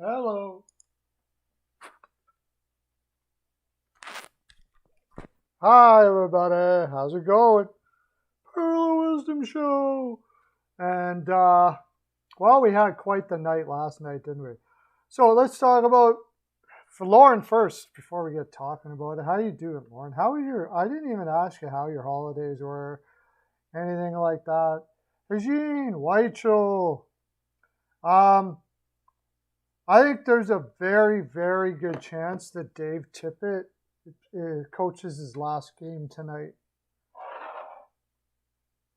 Hello. Hi, everybody. How's it going? Pearlo Wisdom Show. And, well, we had quite the night last night, didn't we? So let's talk about, for Lauren first, before we get talking about it. How you doing, Lauren? How was I didn't even ask you how your holidays were, anything like that. Eugene, Whitechel. I think there's a very, very good chance that Dave Tippett coaches his last game tonight.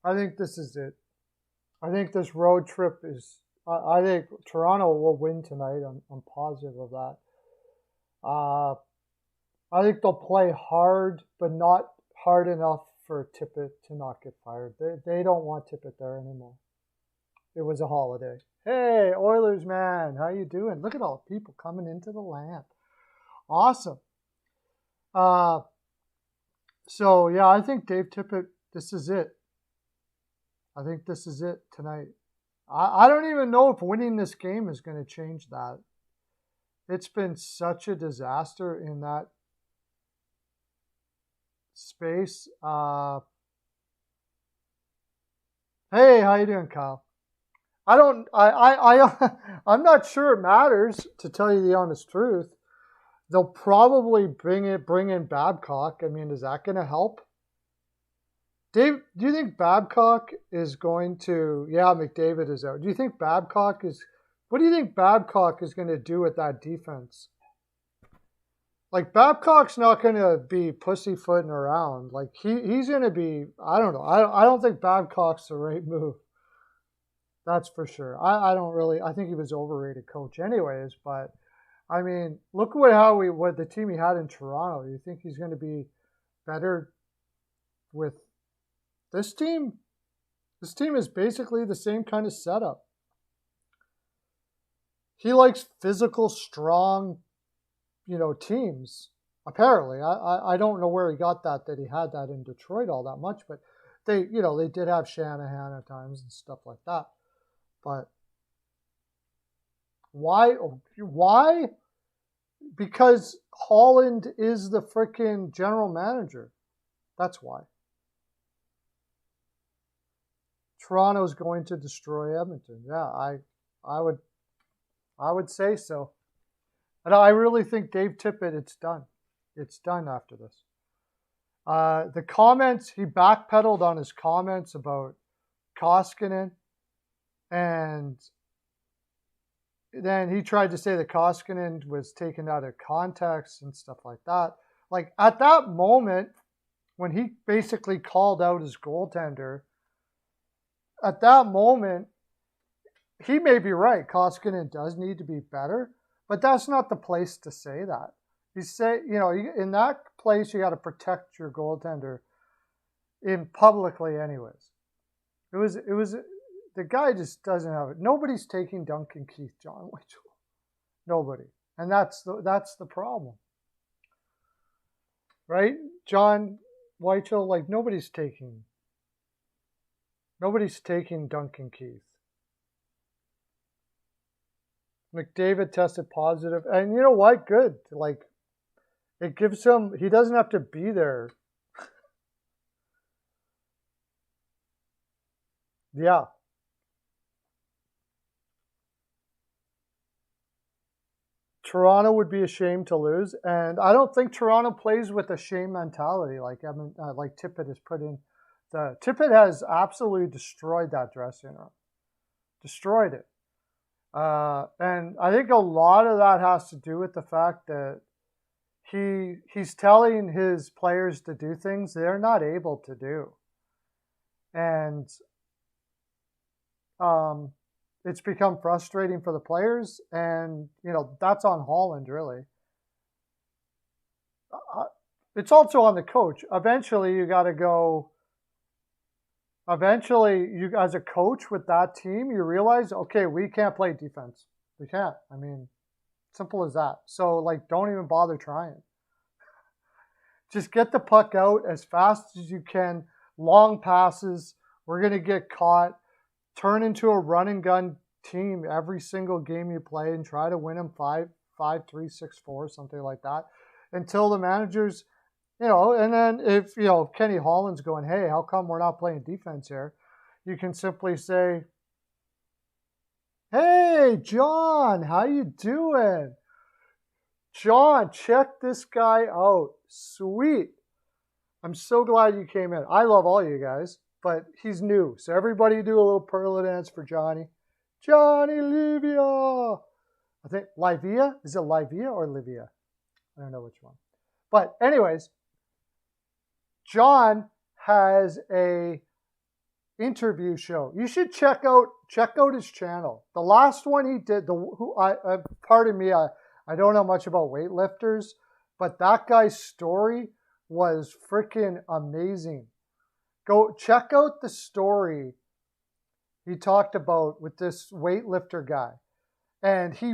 I think this is it. I think this road trip is. I think Toronto will win tonight. I'm positive of that. I think they'll play hard, but not hard enough for Tippett to not get fired. They don't want Tippett there anymore. It was a holiday. Hey, Oilers, man, how you doing? Look at all the people coming into the lamp. Awesome. So, yeah, I think Dave Tippett, this is it. I think this is it tonight. I don't even know if winning this game is going to change that. It's been such a disaster in that space. Hey, how you doing, Kyle? I'm not sure it matters, to tell you the honest truth. They'll probably bring in Babcock. I mean, is that going to help? Dave, do you think Babcock is going to? Yeah, McDavid is out. Do you think Babcock is? What do you think Babcock is going to do with that defense? Like, Babcock's not going to be pussyfooting around. Like, he's going to be. I don't know. I don't think Babcock's the right move. That's for sure. I don't really. I think he was overrated coach, anyways. But I mean, look what the team he had in Toronto. Do you think he's going to be better with this team? This team is basically the same kind of setup. He likes physical, strong, teams. Apparently, I don't know where he got that he had that in Detroit all that much, but they did have Shanahan at times and stuff like that. But why? Because Holland is the freaking general manager. That's why. Toronto's going to destroy Edmonton. Yeah, I would say so. And I really think Dave Tippett, it's done. It's done after this. The comments, he backpedaled on his comments about Koskinen, and then he tried to say that Koskinen was taken out of context and stuff like that. Like, at that moment, when he basically called out his goaltender, at that moment, he may be right. Koskinen does need to be better, but that's not the place to say that. You say, in that place, you got to protect your goaltender publicly anyways. It was, the guy just doesn't have it. Nobody's taking Duncan Keith, John Whitechel. Nobody. And that's the problem. Right? John Whitechel, like, nobody's taking Duncan Keith. McDavid tested positive. And you know what? Good. Like, it gives him, he doesn't have to be there. Yeah. Toronto would be ashamed to lose, and I don't think Toronto plays with a shame mentality like Tippett has put in. Tippett has absolutely destroyed that dressing room, destroyed it, and I think a lot of that has to do with the fact that he's telling his players to do things they're not able to do, and it's become frustrating for the players, and that's on Holland, really. It's also on the coach. Eventually, you got to go. Eventually, you as a coach with that team, you realize, okay, we can't play defense. We can't. I mean, simple as that. So, like, don't even bother trying. Just get the puck out as fast as you can. Long passes. We're going to get caught. Turn into a run and gun team every single game you play and try to win them 5-3, 6-4, something like that, until the managers, and then if, Kenny Holland's going, hey, how come we're not playing defense here? You can simply say, hey, John, how you doing? John, check this guy out. Sweet. I'm so glad you came in. I love all you guys, but he's new. So everybody do a little Pearlo dance for Johnny. Johnny Livia. I think Livia. Is it Livia or Livia? I don't know which one. But anyways, John has a interview show. You should check out his channel. The last one he did, pardon me, I don't know much about weightlifters, but that guy's story was freaking amazing. Go check out the story he talked about with this weightlifter guy. And he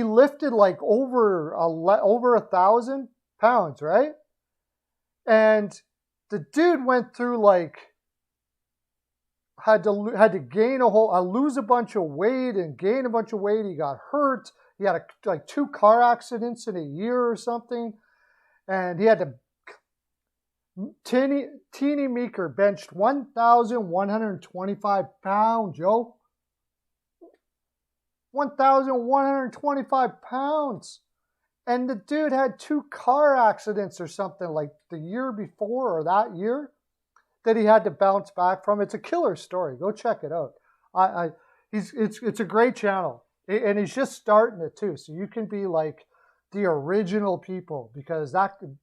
lifted like over 1,000 pounds, right? And the dude went through had to lose a bunch of weight and gain a bunch of weight. He got hurt. He had 2 car accidents in a year or something. And he had to, Teeny Meeker benched 1,125 pounds, Joe. 1,125 pounds. And the dude had 2 car accidents or something like the year before or that year that he had to bounce back from. It's a killer story. Go check it out. It's a great channel. And he's just starting it too. So you can be like the original people, because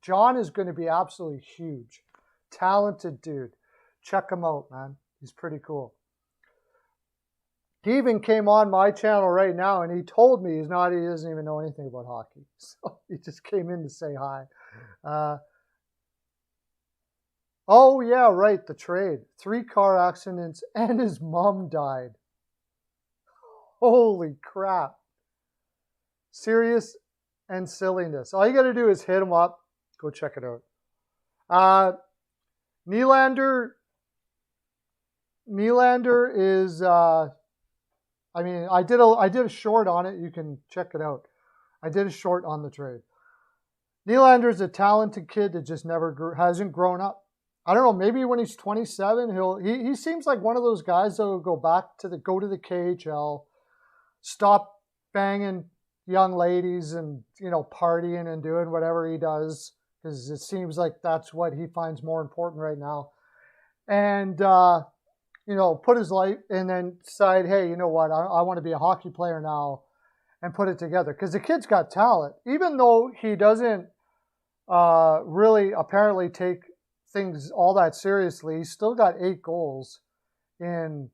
John is going to be absolutely huge. Talented dude. Check him out, man. He's pretty cool. He even came on my channel right now and he told me he doesn't even know anything about hockey. So he just came in to say hi. Oh yeah, right, the trade. 3 car accidents and his mom died. Holy crap. Serious and silliness. All you got to do is hit him up. Go check it out. Nylander is, I did a short on it. You can check it out. I did a short on the trade. Nylander is a talented kid that just hasn't grown up. I don't know, maybe when he's 27, he seems like one of those guys that will go to the KHL, stop banging young ladies and, partying and doing whatever he does, because it seems like that's what he finds more important right now. And, put his life and then decide, hey, you know what, I want to be a hockey player now, and put it together. Because the kid's got talent. Even though he doesn't really apparently take things all that seriously, he's still got 8 goals in,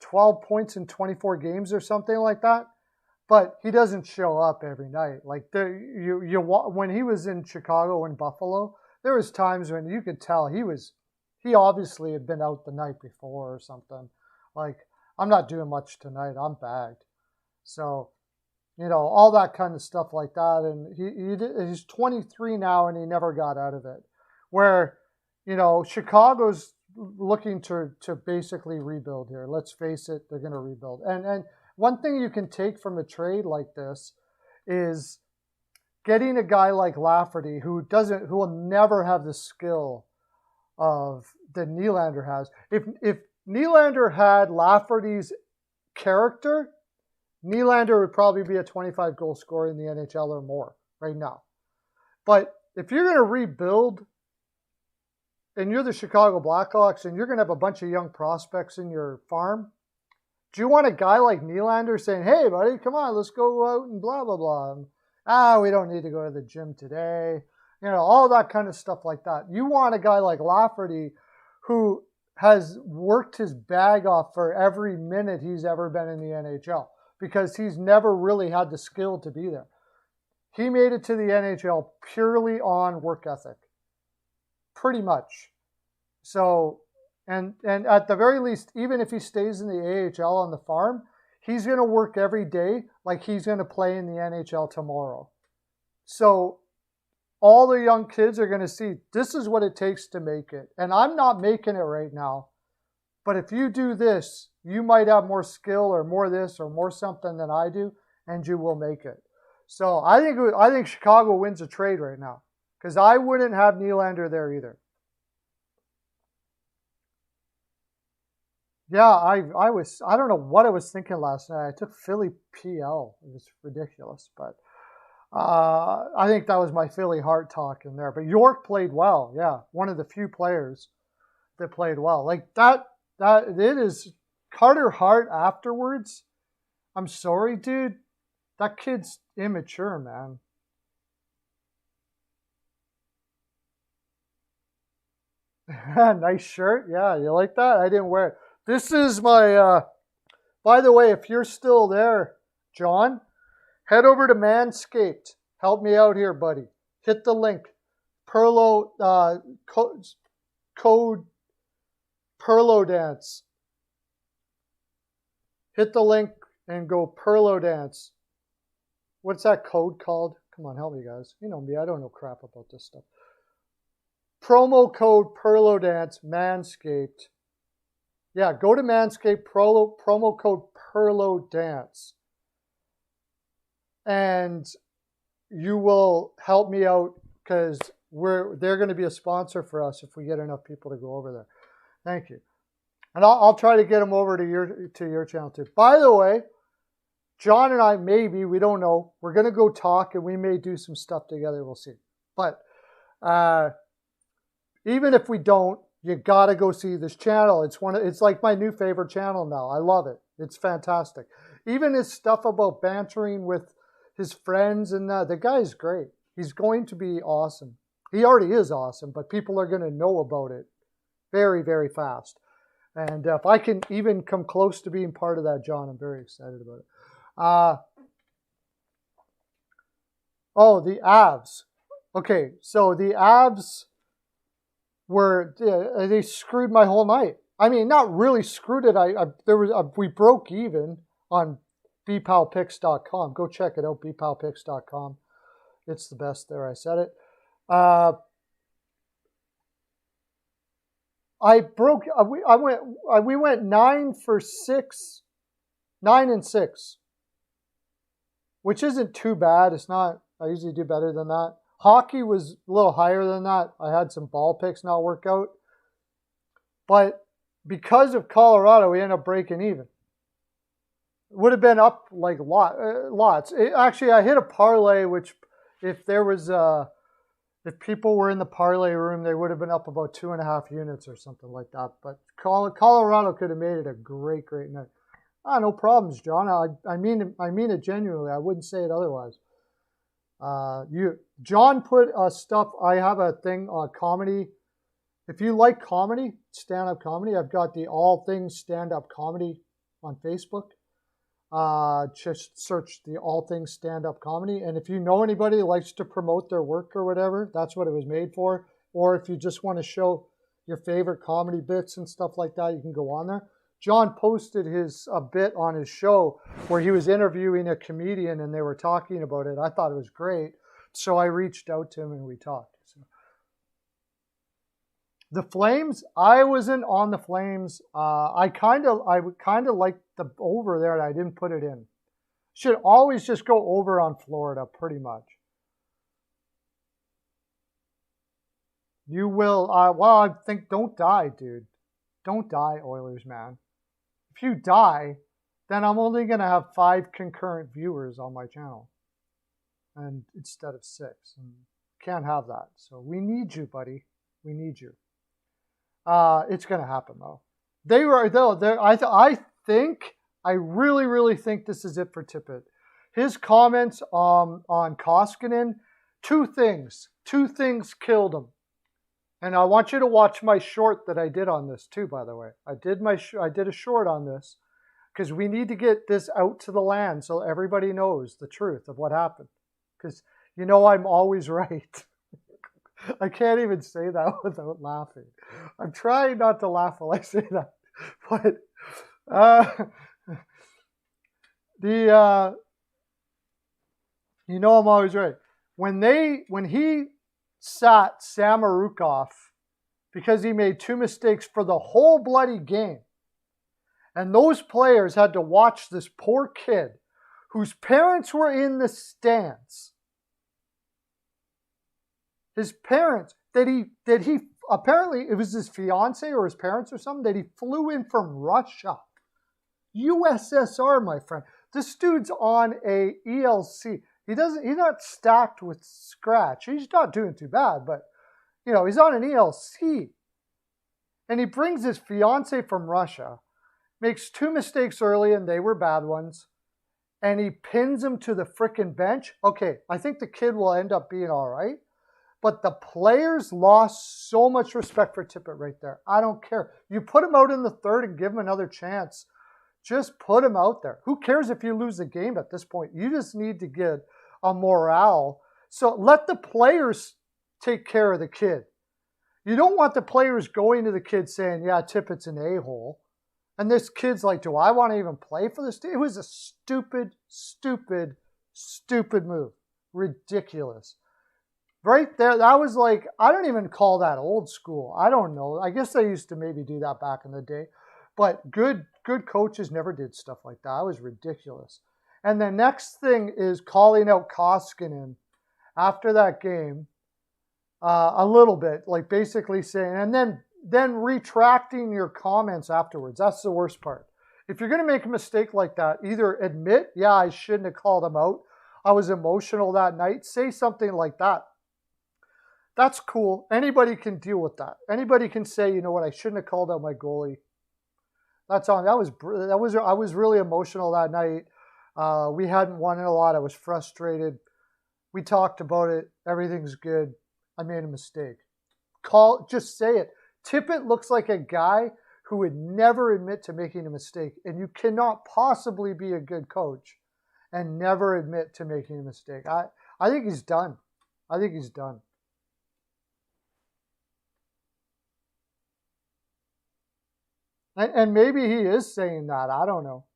12 points in 24 games or something like that. But he doesn't show up every night. Like when he was in Chicago and Buffalo, there was times when you could tell he obviously had been out the night before or something. Like, I'm not doing much tonight. I'm bagged. So, all that kind of stuff like that. And he's 23 now and he never got out of it. Where, Chicago's looking to basically rebuild here. Let's face it, they're going to rebuild. And one thing you can take from a trade like this is getting a guy like Lafferty who will never have the skill that Nylander has. If Nylander had Lafferty's character, Nylander would probably be a 25 goal scorer in the NHL or more right now. But if you're going to rebuild and you're the Chicago Blackhawks and you're going to have a bunch of young prospects in your farm, do you want a guy like Nylander saying, hey, buddy, come on, let's go out and blah, blah, blah. We don't need to go to the gym today. All that kind of stuff like that. You want a guy like Lafferty who has worked his bag off for every minute he's ever been in the NHL, because he's never really had the skill to be there. He made it to the NHL purely on work ethic, pretty much. So, and at the very least, even if he stays in the AHL on the farm, he's going to work every day like he's going to play in the NHL tomorrow. So all the young kids are going to see, this is what it takes to make it. And I'm not making it right now, but if you do this, You might have more skill or more this or more something than I do, and you will make it. So I think Chicago wins a trade right now because I wouldn't have Nylander there either. Yeah, I don't know what I was thinking last night. I took Philly PL. It was ridiculous, but I think that was my Philly heart talking there. But York played well. Yeah, one of the few players that played well. Like that it is Carter Hart afterwards. I'm sorry, dude. That kid's immature, man. Nice shirt. Yeah, you like that? I didn't wear it. This is my, by the way, if you're still there, John, head over to Manscaped. Help me out here, buddy. Hit the link. Pearlo, code Pearlo Dance. Hit the link and go Pearlo Dance. What's that code called? Come on, help me, guys. You know me. I don't know crap about this stuff. Promo code Pearlo Dance, Manscaped. Yeah, go to Manscaped, promo code Pearlo Dance. And you will help me out because they're going to be a sponsor for us if we get enough people to go over there. Thank you. And I'll try to get them over to your channel too. By the way, John and I, maybe, we don't know. We're going to go talk and we may do some stuff together. We'll see. But even if we don't, you got to go see this channel. It's like my new favorite channel now. I love it. It's fantastic. Even his stuff about bantering with his friends and the guy's great. He's going to be awesome. He already is awesome, but people are going to know about it very, very fast. And if I can even come close to being part of that, John, I'm very excited about it. The Avs. Okay, so the Avs they screwed my whole night. I mean, not really screwed it. We broke even on bpalpicks.com. Go check it out, bpalpicks.com. It's the best there. I said it. We went 9 and 6, which isn't too bad. It's not. I usually do better than that. Hockey was a little higher than that. I had some ball picks not work out. But because of Colorado, we ended up breaking even. It would have been up like lots. Actually, I hit a parlay, which if people were in the parlay room, they would have been up about 2.5 units or something like that. But Colorado could have made it a great, great night. No problems, John. I mean it genuinely. I wouldn't say it otherwise. John put stuff. I have a thing on comedy. If you like comedy, stand-up comedy, I've got the All Things Stand-Up Comedy on Facebook. Just search the All Things Stand-Up Comedy. And if you know anybody that likes to promote their work or whatever, that's what it was made for. Or if you just want to show your favorite comedy bits and stuff like that, you can go on there. John posted a bit on his show where he was interviewing a comedian and they were talking about it. I thought it was great. So I reached out to him and we talked. So. The Flames, I wasn't on the Flames. I kind of liked the over there and I didn't put it in. Should always just go over on Florida pretty much. You will, I think don't die, dude. Don't die, Oilers, man. If you die, then I'm only going to have 5 concurrent viewers on my channel and instead of 6. And can't have that. So we need you, buddy. We need you. It's going to happen, though. I really, really think this is it for Tippett. His comments on Koskinen, 2 things. 2 things killed him. And I want you to watch my short that I did on this too, by the way. I did a short on this because we need to get this out to the land so everybody knows the truth of what happened. Because I'm always right. I can't even say that without laughing. I'm trying not to laugh while I say that. But I'm always right. When he sat Samorukov because he made 2 mistakes for the whole bloody game. And those players had to watch this poor kid whose parents were in the stands. His parents, that he apparently, it was his fiance or his parents or something, that he flew in from Russia. USSR, my friend. This dude's on a ELC. He's not stacked with scratch. He's not doing too bad, but, he's on an ELC. And he brings his fiance from Russia, makes 2 mistakes early, and they were bad ones, and he pins him to the frickin' bench. Okay, I think the kid will end up being all right, but the players lost so much respect for Tippett right there. I don't care. You put him out in the third and give him another chance. Just put him out there. Who cares if you lose the game at this point? You just need to get a morale. So let the players take care of the kid. You don't want the players going to the kid saying, yeah, Tippett's an a-hole. And this kid's like, do I want to even play for this team? It was a stupid, stupid, stupid move. Ridiculous. Right there, that was like, I don't even call that old school. I don't know. I guess they used to maybe do that back in the day. But good coaches never did stuff like that. That was ridiculous. And the next thing is calling out Koskinen after that game a little bit, like basically saying, and then retracting your comments afterwards. That's the worst part. If you're going to make a mistake like that, either admit, yeah, I shouldn't have called him out. I was emotional that night. Say something like that. That's cool. Anybody can deal with that. Anybody can say, you know what, I shouldn't have called out my goalie. That's on. I was really emotional that night. We hadn't won it a lot. I was frustrated. We talked about it. Everything's good. I made a mistake. Just say it. Tippett looks like a guy who would never admit to making a mistake, and you cannot possibly be a good coach and never admit to making a mistake. I think he's done. I think he's done. And maybe he is saying that. I don't know.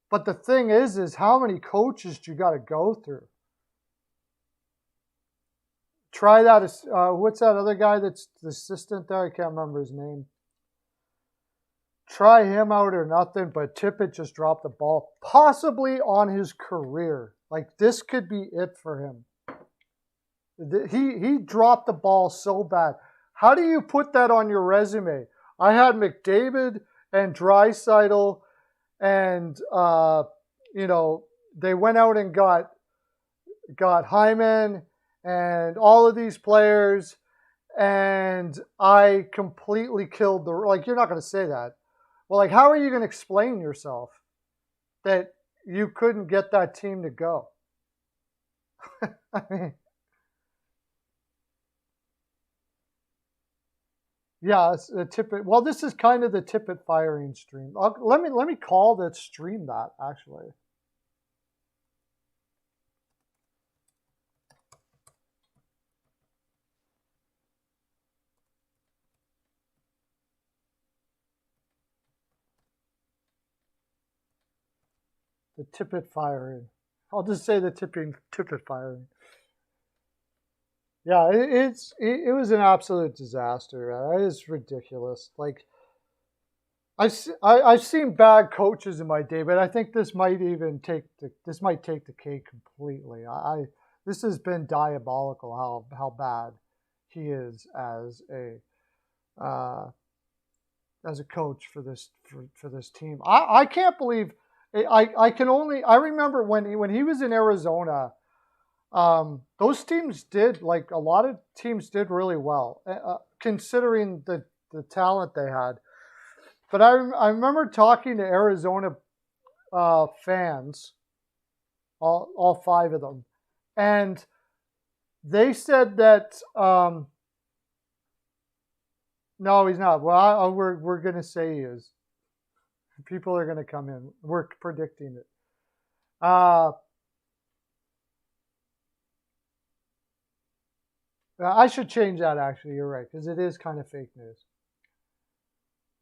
But the thing is how many coaches do you got to go through? Try that. What's that other guy that's the assistant there? I can't remember his name. Try him out or nothing, but Tippett just dropped the ball, possibly on his career. Like, this could be it for him. He dropped the ball so bad. How do you put that on your resume? I had McDavid and Draisaitl, and they went out and got Hyman and all of these players, and I completely killed you're not going to say that. Well, like, how are you going to explain yourself that you couldn't get that team to go? I mean, yeah, it's a Tippett. Well, this is kind of the Tippett firing stream. Let me call that stream that, actually. The Tippett firing. I'll just say the Tippett firing. Yeah, it was an absolute disaster. It is ridiculous. Like, I've seen bad coaches in my day, but I think this might take the cake completely. This has been diabolical how bad he is as a coach for this team. I can't believe. I remember when he was in Arizona, those teams did, like, a lot of teams did really well, considering the talent they had. But I remember talking to Arizona fans, all 5 of them, and they said that no, he's not. Well, we're going to say he is. People are going to come in. We're predicting it. I should change that, actually. You're right, because it is kind of fake news.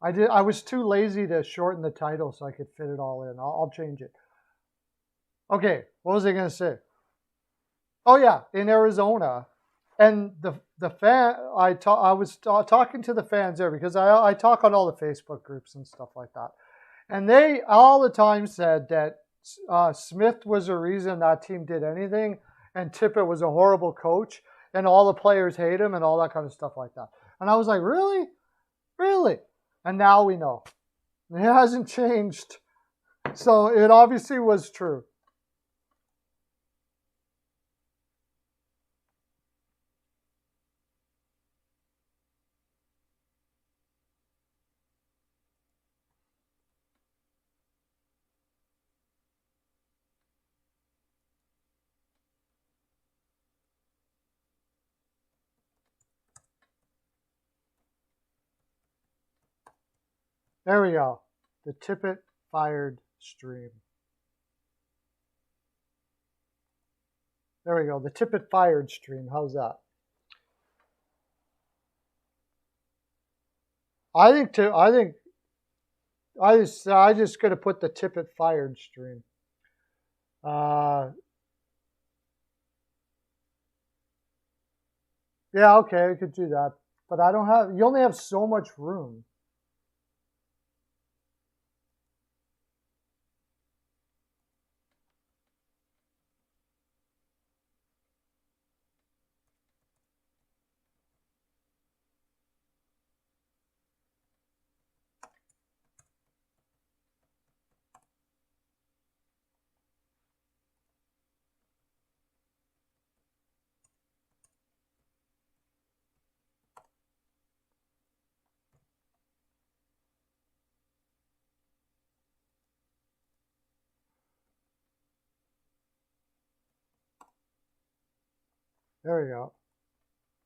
I was too lazy to shorten the title so I could fit it all in. I'll change it. Okay, what was I going to say? Oh yeah, in Arizona, and the fan. I was talking to the fans there because I talk on all the Facebook groups and stuff like that. And they all the time said that Smith was the reason that team did anything, and Tippett was a horrible coach, and all the players hate him, and all that kind of stuff like that. And I was like, really? Really? And now we know. It hasn't changed. So it obviously was true. There we go. The Tippett fired stream. There we go. The Tippett fired stream. How's that? I think I just gonna put the Tippett fired stream. Yeah, okay, I could do that, but I don't have. You only have so much room. There we go.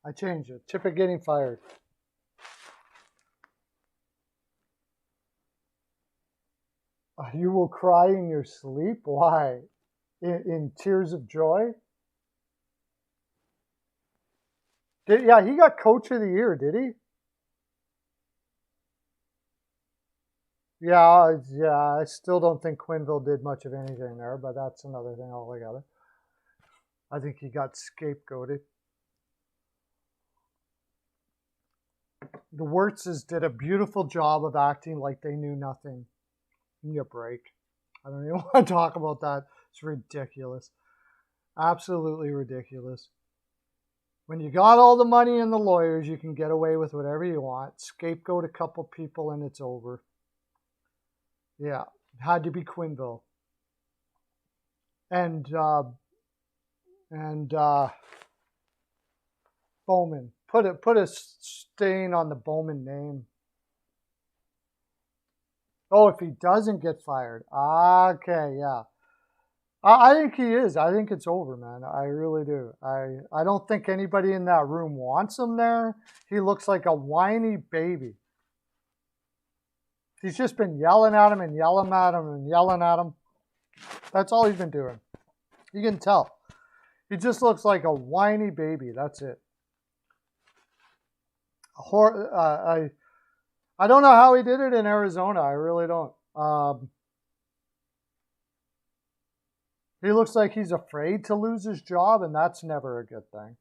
I changed it. Tippett getting fired. You will cry in your sleep? Why? In tears of joy? Yeah, he got Coach of the Year, did he? Yeah, I still don't think Quenneville did much of anything there, but that's another thing altogether. I think he got scapegoated. The Wirtzes did a beautiful job of acting like they knew nothing. Give me a break. I don't even want to talk about that. It's ridiculous. Absolutely ridiculous. When you got all the money and the lawyers, you can get away with whatever you want. Scapegoat a couple people and it's over. Yeah, it had to be Quenneville. And Bowman. Put a stain on the Bowman name. Oh, if he doesn't get fired. Okay, yeah. I think he is. I think it's over, man. I really do. I don't think anybody in that room wants him there. He looks like a whiny baby. He's just been yelling at him and yelling at him and yelling at him. That's all he's been doing. You can tell. He just looks like a whiny baby. That's it. I don't know how he did it in Arizona. I really don't. He looks like he's afraid to lose his job, and that's never a good thing.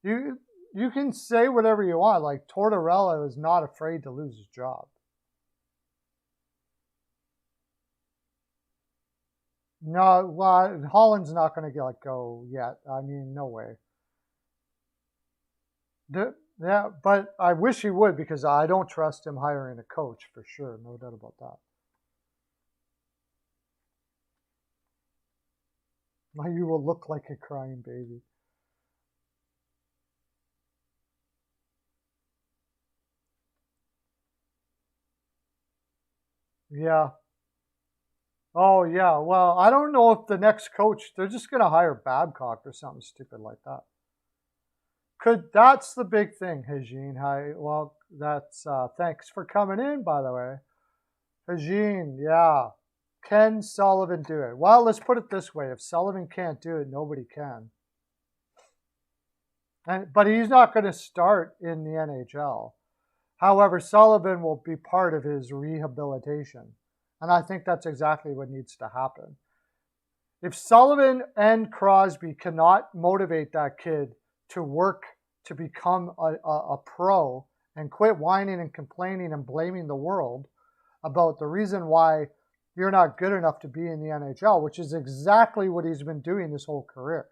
You can say whatever you want. Like Tortorella is not afraid to lose his job. No, well, Holland's not going to go yet. I mean, no way. Yeah, but I wish he would because I don't trust him hiring a coach for sure. No doubt about that. You will look like a crying baby. Yeah. Oh, yeah. Well, I don't know if the next coach, they're just going to hire Babcock or something stupid like that. That's the big thing, Hajin. Hi, well, that's, thanks for coming in, by the way. Hajin, yeah. Can Sullivan do it? Well, let's put it this way. If Sullivan can't do it, nobody can. But he's not going to start in the NHL. However, Sullivan will be part of his rehabilitation. And I think that's exactly what needs to happen. If Sullivan and Crosby cannot motivate that kid to work to become a pro and quit whining and complaining and blaming the world, about the reason why you're not good enough to be in the NHL, which is exactly what he's been doing his whole career.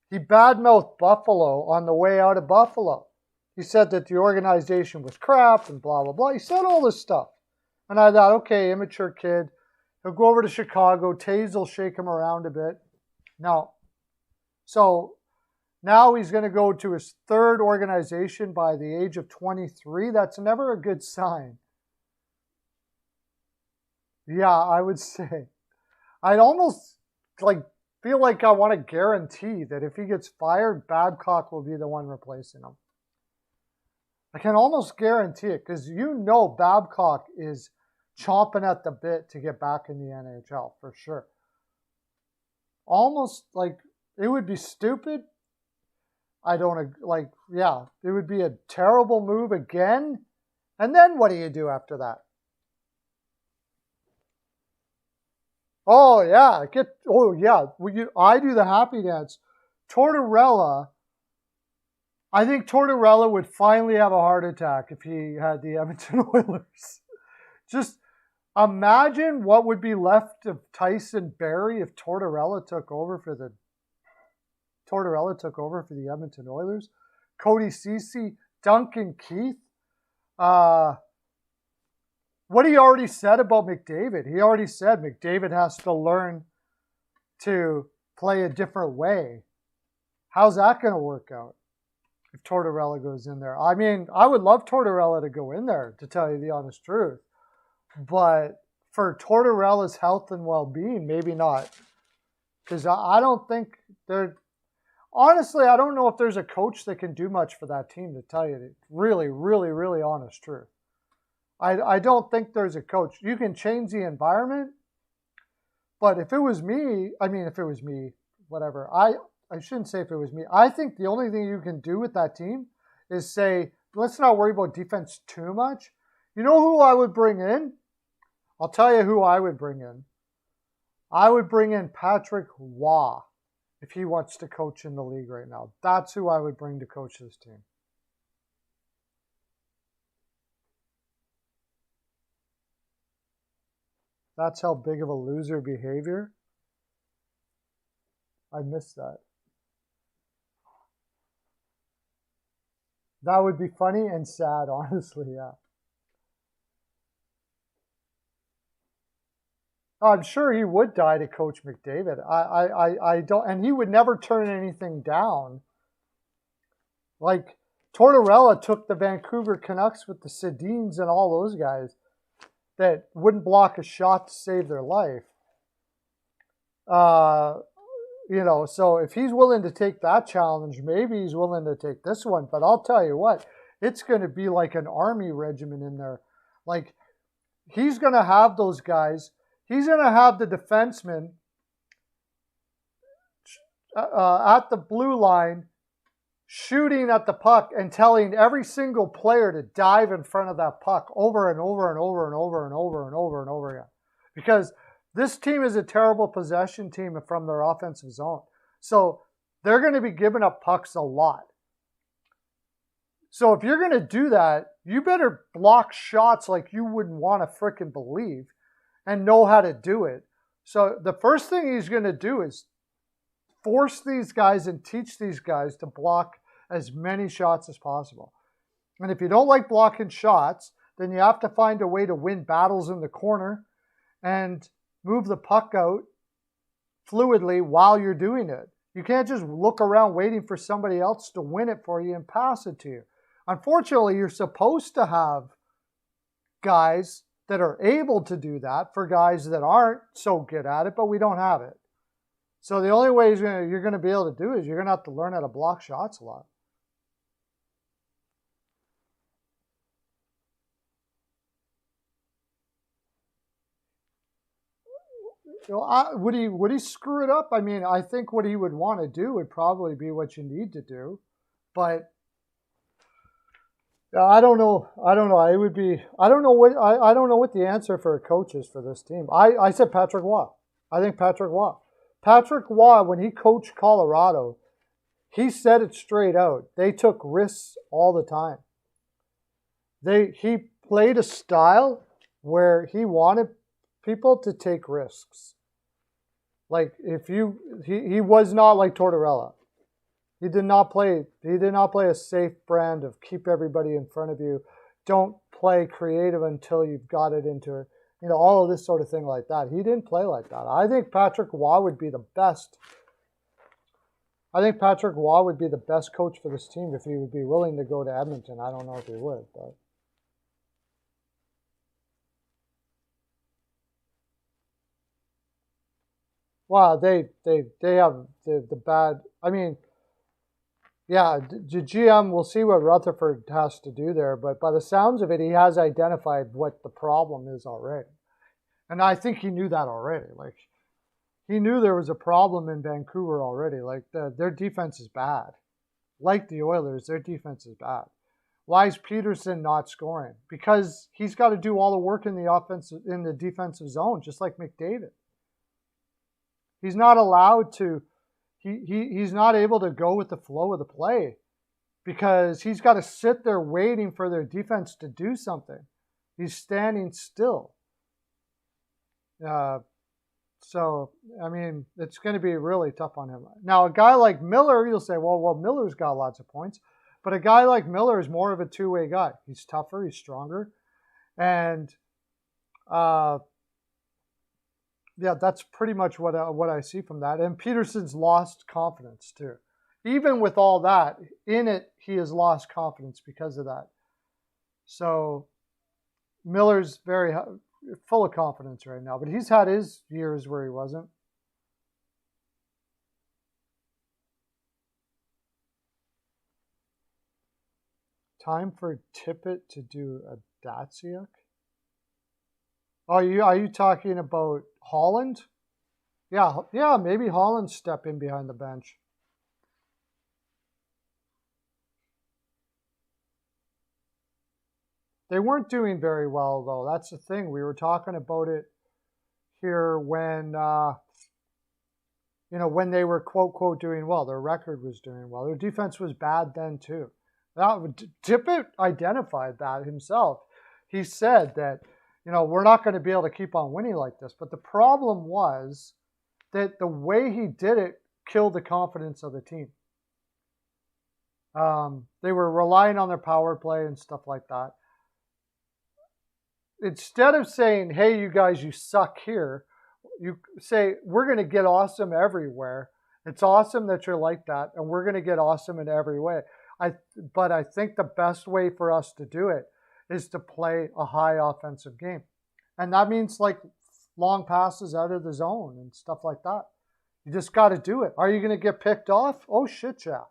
He badmouthed Buffalo on the way out of Buffalo. He said that the organization was crap and blah, blah, blah. He said all this stuff. And I thought, okay, immature kid. He'll go over to Chicago. Taves will shake him around a bit. No. So now he's going to go to his third organization by the age of 23. That's never a good sign. Yeah, I would say. I'd almost feel like I want to guarantee that if he gets fired, Babcock will be the one replacing him. I can almost guarantee it because Babcock is chomping at the bit to get back in the NHL for sure. Almost like it would be stupid. I don't it would be a terrible move again. And then what do you do after that? Oh, yeah. I do the happy dance. Tortorella, I think Tortorella would finally have a heart attack if he had the Edmonton Oilers. Just imagine what would be left of Tyson Barrie if Tortorella took over for the Edmonton Oilers. Cody Ceci, Duncan Keith. What he already said about McDavid. He already said McDavid has to learn to play a different way. How's that going to work out if Tortorella goes in there? I mean, I would love Tortorella to go in there, to tell you the honest truth. But for Tortorella's health and well-being, maybe not. Because I don't think they're... Honestly, I don't know if there's a coach that can do much for that team, to tell you the really, really, really honest truth. I don't think there's a coach. You can change the environment, but if it was me, whatever. I shouldn't say if it was me. I think the only thing you can do with that team is say, let's not worry about defense too much. You know who I would bring in? I'll tell you who I would bring in. I would bring in Patrick Waugh if he wants to coach in the league right now. That's who I would bring to coach this team. That's how big of a loser behavior. I missed that. That would be funny and sad, honestly, yeah. I'm sure he would die to coach McDavid. I don't, and he would never turn anything down. Like Tortorella took the Vancouver Canucks with the Sedins and all those guys that wouldn't block a shot to save their life. So if he's willing to take that challenge, maybe he's willing to take this one. But I'll tell you what, it's going to be like an army regiment in there. Like, he's going to have those guys. He's going to have the defenseman at the blue line shooting at the puck and telling every single player to dive in front of that puck over and over and over and over and over and over and over again. Because this team is a terrible possession team from their offensive zone. So they're going to be giving up pucks a lot. So if you're going to do that, you better block shots like you wouldn't want to frickin' believe and know how to do it. So the first thing he's going to do is force these guys and teach these guys to block as many shots as possible. And if you don't like blocking shots, then you have to find a way to win battles in the corner and move the puck out fluidly while you're doing it. You can't just look around waiting for somebody else to win it for you and pass it to you. Unfortunately, you're supposed to have guys that are able to do that for guys that aren't so good at it, but we don't have it. So the only way you're going to be able to do it is you're going to have to learn how to block shots a lot. Would he screw it up? I mean, I think what he would want to do would probably be what you need to do, but I don't know. It would be. I don't know what the answer for a coach is for this team. I said Patrick Waugh. I think Patrick Waugh. Patrick Waugh, when he coached Colorado, he said it straight out. They took risks all the time. He played a style where he wanted people to take risks. Like he was not like Tortorella. He did not play a safe brand of keep everybody in front of you. Don't play creative until you've got it into, all of this sort of thing like that. He didn't play like that. I think Patrick Waugh would be the best. I think Patrick Waugh would be the best coach for this team if he would be willing to go to Edmonton. I don't know if he would, but. Well, they have the bad. I mean, yeah, the GM. We'll see what Rutherford has to do there, but by the sounds of it, he has identified what the problem is already, and I think he knew that already. Like he knew there was a problem in Vancouver already. Like their defense is bad. Like the Oilers, their defense is bad. Why is Peterson not scoring? Because he's got to do all the work in the defensive zone, just like McDavid. He's not allowed to, he's not able to go with the flow of the play because he's got to sit there waiting for their defense to do something. He's standing still. So, I mean, it's going to be really tough on him. Now, a guy like Miller, you'll say, well, Miller's got lots of points. But a guy like Miller is more of a two-way guy. He's tougher, he's stronger. And, yeah, that's pretty much what I see from that. And Peterson's lost confidence too. Even with all that in it, he has lost confidence because of that. So Miller's very full of confidence right now, but he's had his years where he wasn't. Time for Tippett to do a Datsuk? Are you talking about Holland? Yeah, maybe Holland step in behind the bench. They weren't doing very well though. That's the thing. We were talking about it here when when they were quote doing well. Their record was doing well. Their defense was bad then too. Tippett identified that himself. He said that we're not going to be able to keep on winning like this. But the problem was that the way he did it killed the confidence of the team. They were relying on their power play and stuff like that. Instead of saying, hey, you guys, you suck here, you say, we're going to get awesome everywhere. It's awesome that you're like that, and we're going to get awesome in every way. But I think the best way for us to do it is to play a high offensive game. And that means like long passes out of the zone and stuff like that. You just got to do it. Are you going to get picked off? Oh, shit, yeah.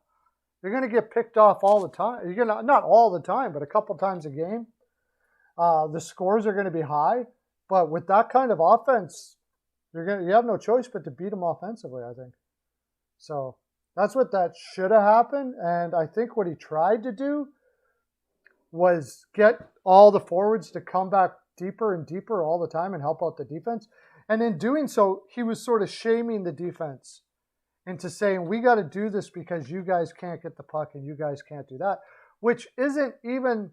You're going to get picked off all the time. You're going to, not all the time, but a couple times a game. The scores are going to be high. But with that kind of offense, you have no choice but to beat them offensively, I think. So that's what that should have happened. And I think what he tried to do was get all the forwards to come back deeper and deeper all the time and help out the defense. And in doing so, he was sort of shaming the defense into saying, we got to do this because you guys can't get the puck and you guys can't do that, which isn't even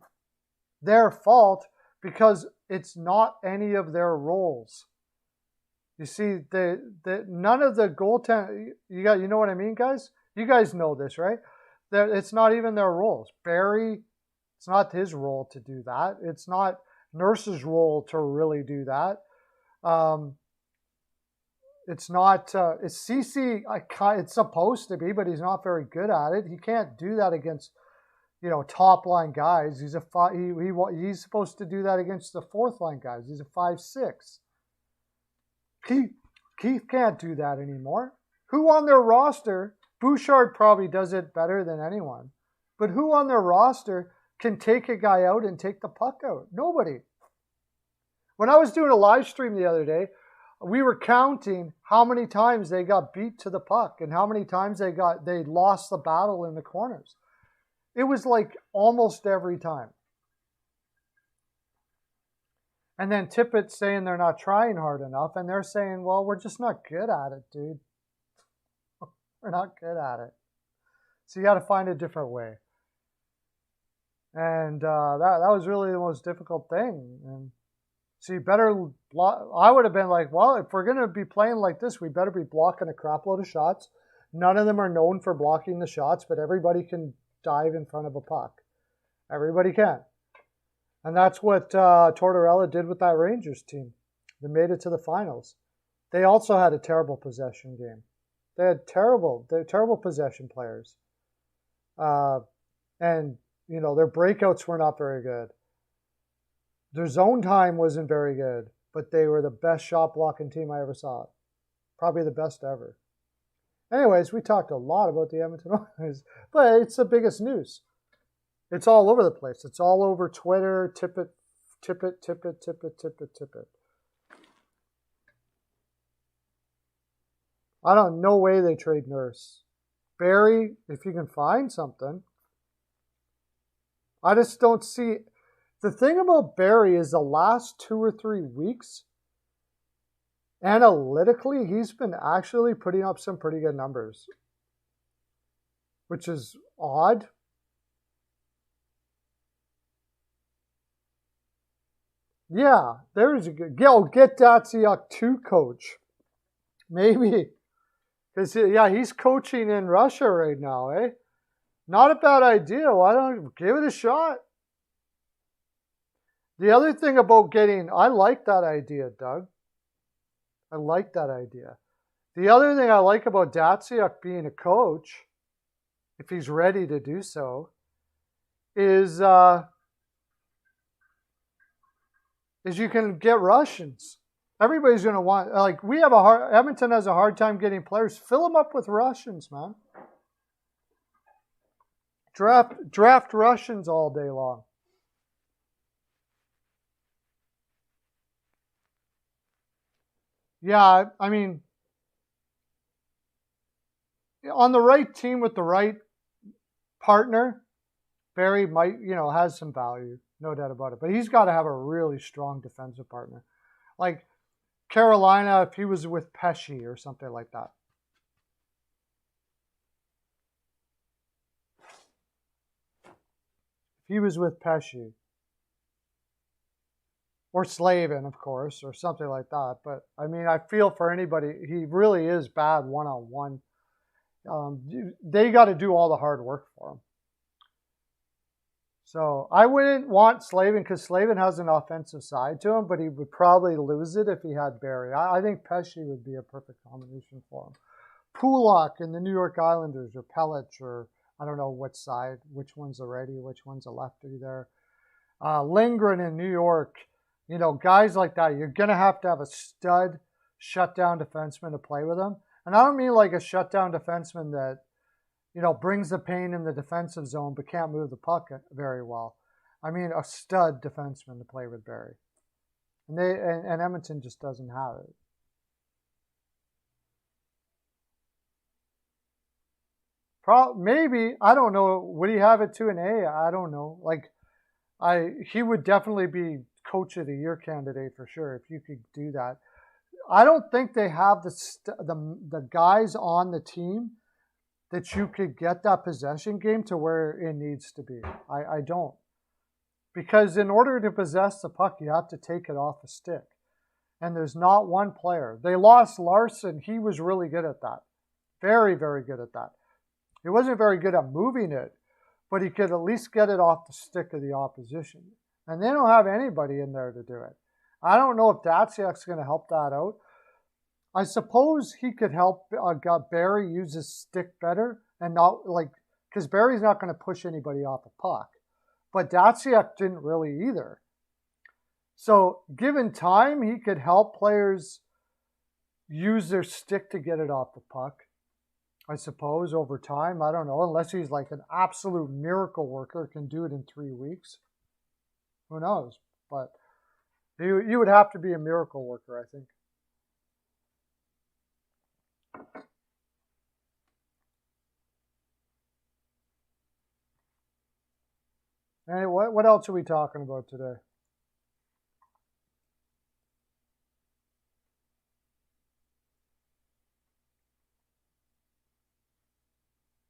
their fault because it's not any of their roles. You see, none of the goaltenders, you know what I mean, guys? You guys know this, right? It's not even their roles. Barry, it's not his role to do that. It's not Nurse's role to really do that. It's not, it's CC, it's supposed to be, but he's not very good at it. He can't do that against, top line guys. He's supposed to do that against the fourth line guys. He's a 5'6". Keith can't do that anymore. Who on their roster, Bouchard probably does it better than anyone, but who on their roster can take a guy out and take the puck out? Nobody. When I was doing a live stream the other day, we were counting how many times they got beat to the puck and how many times they lost the battle in the corners. It was like almost every time. And then Tippett's saying they're not trying hard enough, and they're saying, well, we're just not good at it, dude. We're not good at it. So you got to find a different way. And that was really the most difficult thing. And So you better block. I would have been like, well, if we're going to be playing like this, we better be blocking a crap load of shots. None of them are known for blocking the shots, but everybody can dive in front of a puck. Everybody can. And that's what Tortorella did with that Rangers team. They made it to the finals. They also had a terrible possession game. They had terrible possession players. And, you know, their breakouts were not very good. Their zone time wasn't very good, but they were the best shot blocking team I ever saw. Probably the best ever. Anyways, we talked a lot about the Edmonton Oilers, but it's the biggest news. It's all over the place. It's all over Twitter. Tip it, tip it, tip it, tip it, tip it, tip it. I don't know. No way they trade Nurse. Barry, if you can find something. I just don't see. The thing about Barry is the last 2 or 3 weeks, analytically, he's been actually putting up some pretty good numbers, which is odd. Yeah, there's a good. Get Datsuk to coach. Maybe. Because, yeah, he's coaching in Russia right now, eh? Not a bad idea. Why don't you give it a shot? The other thing about I like that idea, Doug. I like that idea. The other thing I like about Datsuk being a coach, if he's ready to do so, is you can get Russians. Everybody's going to want, like, Edmonton has a hard time getting players. Fill them up with Russians, man. Draft Russians all day long. Yeah, I mean, on the right team with the right partner, Barry might, has some value, no doubt about it. But he's got to have a really strong defensive partner. Like Carolina, if he was with Pesci or something like that. If he was with Pesci. Or Slavin, of course, or something like that. But, I mean, I feel for anybody. He really is bad one-on-one. They got to do all the hard work for him. So I wouldn't want Slavin because Slavin has an offensive side to him, but he would probably lose it if he had Barry. I think Pesci would be a perfect combination for him. Pulak in the New York Islanders, or Pelech, or I don't know what side, which one's a righty, which one's a lefty there. Lindgren in New York. Guys like that, you're going to have a stud shutdown defenseman to play with him. And I don't mean like a shutdown defenseman that, brings the pain in the defensive zone but can't move the puck very well. I mean a stud defenseman to play with Barry. And Edmonton just doesn't have it. Maybe, I don't know. Would he have it to an A? I don't know. He would definitely be Coach of the Year candidate for sure if you could do that. I don't think they have the guys on the team that you could get that possession game to where it needs to be. I don't. Because in order to possess the puck, you have to take it off the stick. And there's not one player. They lost Larson. He was really good at that. Very, very good at that. He wasn't very good at moving it, but he could at least get it off the stick of the opposition. And they don't have anybody in there to do it. I don't know if Datsuk's going to help that out. I suppose he could help Barry use his stick better and not because Barry's not going to push anybody off a puck. But Datsuk didn't really either. So given time, he could help players use their stick to get it off the puck. I suppose over time, I don't know, unless he's like an absolute miracle worker, can do it in 3 weeks. Who knows? But you would have to be a miracle worker, I think. Hey, what else are we talking about today?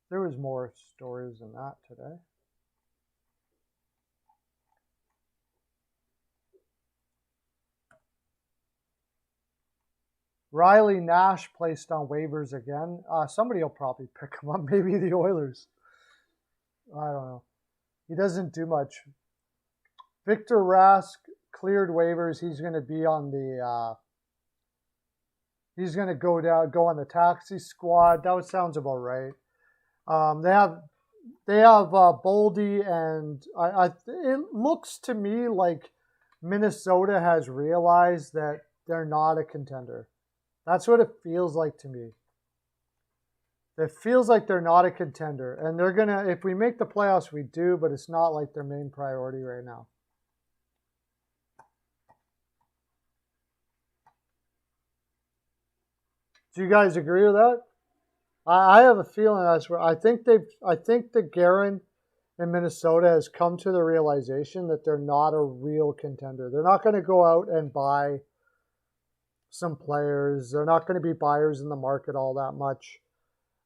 There was more stories than that today. Riley Nash placed on waivers again. Somebody will probably pick him up. Maybe the Oilers. I don't know. He doesn't do much. Victor Rask cleared waivers. He's going to be on the. He's going to go on the taxi squad. That sounds about right. They have Boldy, and it looks to me like Minnesota has realized that they're not a contender. That's what it feels like to me. It feels like they're not a contender, and they're gonna. If we make the playoffs, we do, but it's not like their main priority right now. Do you guys agree with that? I have a feeling that's where I think the Guerin in Minnesota has come to the realization that they're not a real contender. They're not going to go out and buy some players. They're not going to be buyers in the market all that much.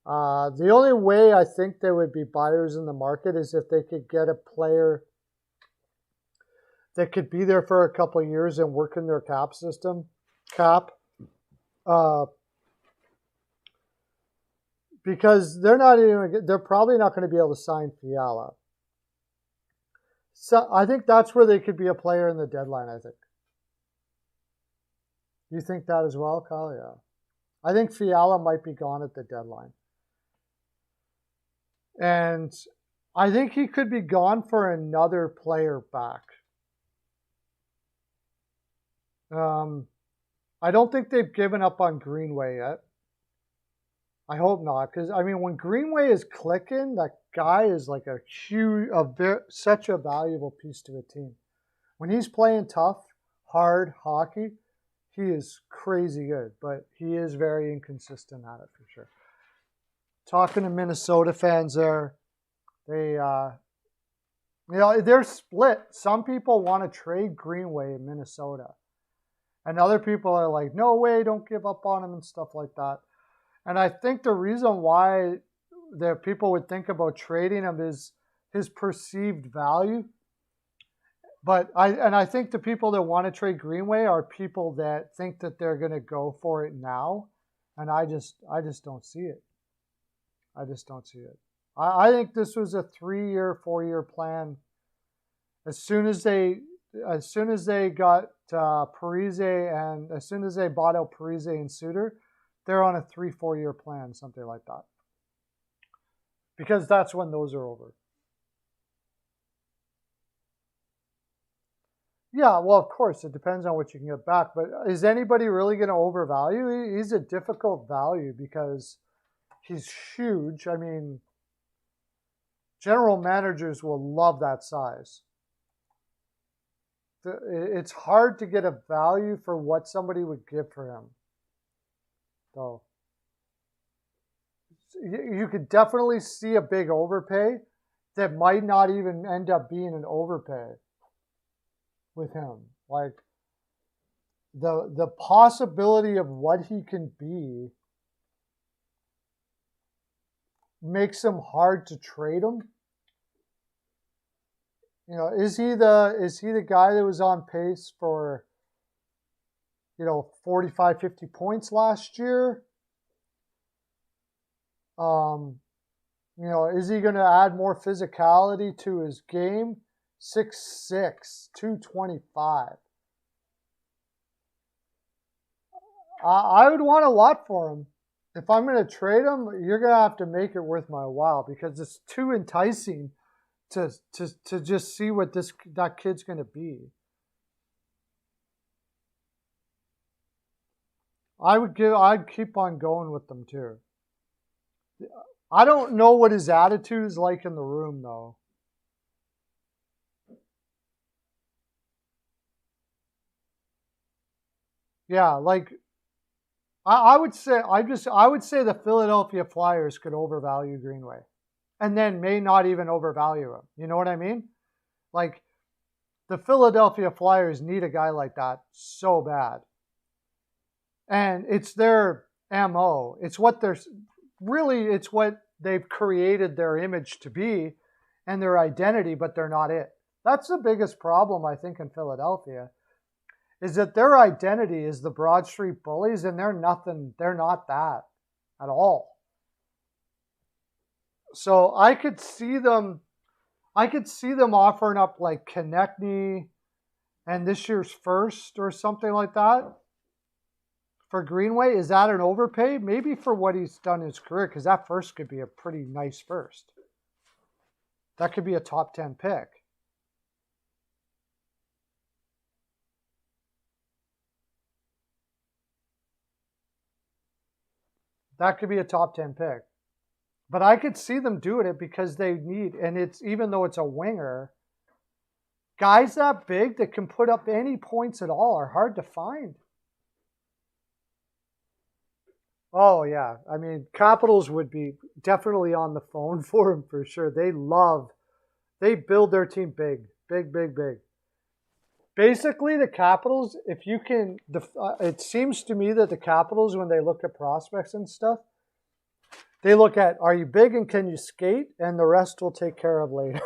The only way I think they would be buyers in the market is if they could get a player that could be there for a couple of years and work in their cap. Because they're probably not going to be able to sign Fiala. So I think that's where they could be a player in the deadline, I think. You think that as well, Kyle? Yeah. I think Fiala might be gone at the deadline. And I think he could be gone for another player back. I don't think they've given up on Greenway yet. I hope not, because I mean, when Greenway is clicking, that guy is like such a valuable piece to a team. When he's playing tough, hard hockey, he is crazy good, but he is very inconsistent at it for sure. Talking to Minnesota fans there, they're split. Some people want to trade Greenway in Minnesota, and other people are like, no way, don't give up on him and stuff like that. And I think the reason why the people would think about trading him is his perceived value. But I think the people that want to trade Greenway are people that think that they're going to go for it now, and I just don't see it. I just don't see it. I think this was a 3-year, 4-year plan. As soon as they got Parise, and as soon as they bought out Parise and Suter, they're on a 3-4 year plan, something like that. Because that's when those are over. Yeah, well, of course, it depends on what you can get back. But is anybody really going to overvalue? He's a difficult value because he's huge. I mean, general managers will love that size. It's hard to get a value for what somebody would give for him. So you could definitely see a big overpay that might not even end up being an overpay with him. Like the possibility of what he can be makes him hard to trade him. You know, is he the guy that was on pace for 45, 50 points last year? Is he going to add more physicality to his game? 6'6", 225. I would want a lot for him. If I'm going to trade him, you're going to have to make it worth my while because it's too enticing to just see what that kid's going to be. I'd keep on going with them too. I don't know what his attitude is like in the room though. Yeah, like I would say the Philadelphia Flyers could overvalue Greenway and then may not even overvalue him. You know what I mean? Like the Philadelphia Flyers need a guy like that so bad. And it's their MO. It's what they've created their image to be and their identity, but they're not it. That's the biggest problem, I think, in Philadelphia, is that their identity is the Broad Street Bullies, and they're nothing. They're not that at all. So I could see them offering up like Konechny and this year's first or something like that for Greenway. Is that an overpay? Maybe for what he's done in his career, because that first could be a pretty nice first. That could be a top 10 pick. That could be a top 10 pick. But I could see them doing it because they need, and it's, even though it's a winger, guys that big that can put up any points at all are hard to find. Oh, yeah. I mean, Capitals would be definitely on the phone for him for sure. They build their team big, big, big, big. Basically, the Capitals, if you can, it seems to me that the Capitals, when they look at prospects and stuff, they look at, are you big and can you skate? And the rest will take care of later.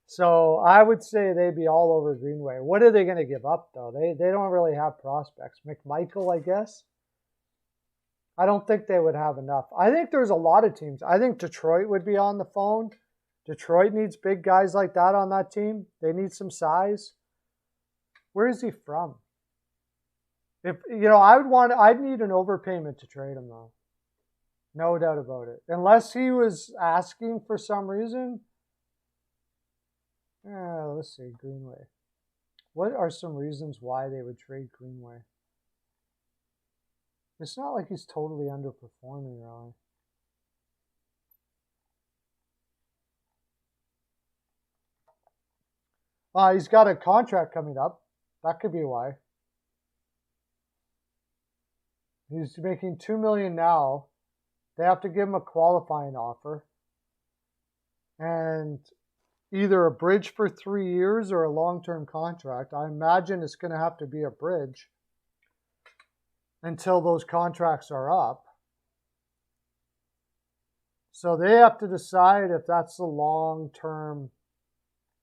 So I would say they'd be all over Greenway. What are they going to give up, though? They don't really have prospects. McMichael, I guess. I don't think they would have enough. I think there's a lot of teams. I think Detroit would be on the phone. Detroit needs big guys like that on that team. They need some size. Where is he from? If I'd need an overpayment to trade him, though. No doubt about it. Unless he was asking for some reason. Let's see, Greenway. What are some reasons why they would trade Greenway? It's not like he's totally underperforming, really. He's got a contract coming up. That could be why. He's making $2 million now. They have to give him a qualifying offer. And either a bridge for 3 years or a long-term contract. I imagine it's going to have to be a bridge until those contracts are up. So they have to decide if that's the long-term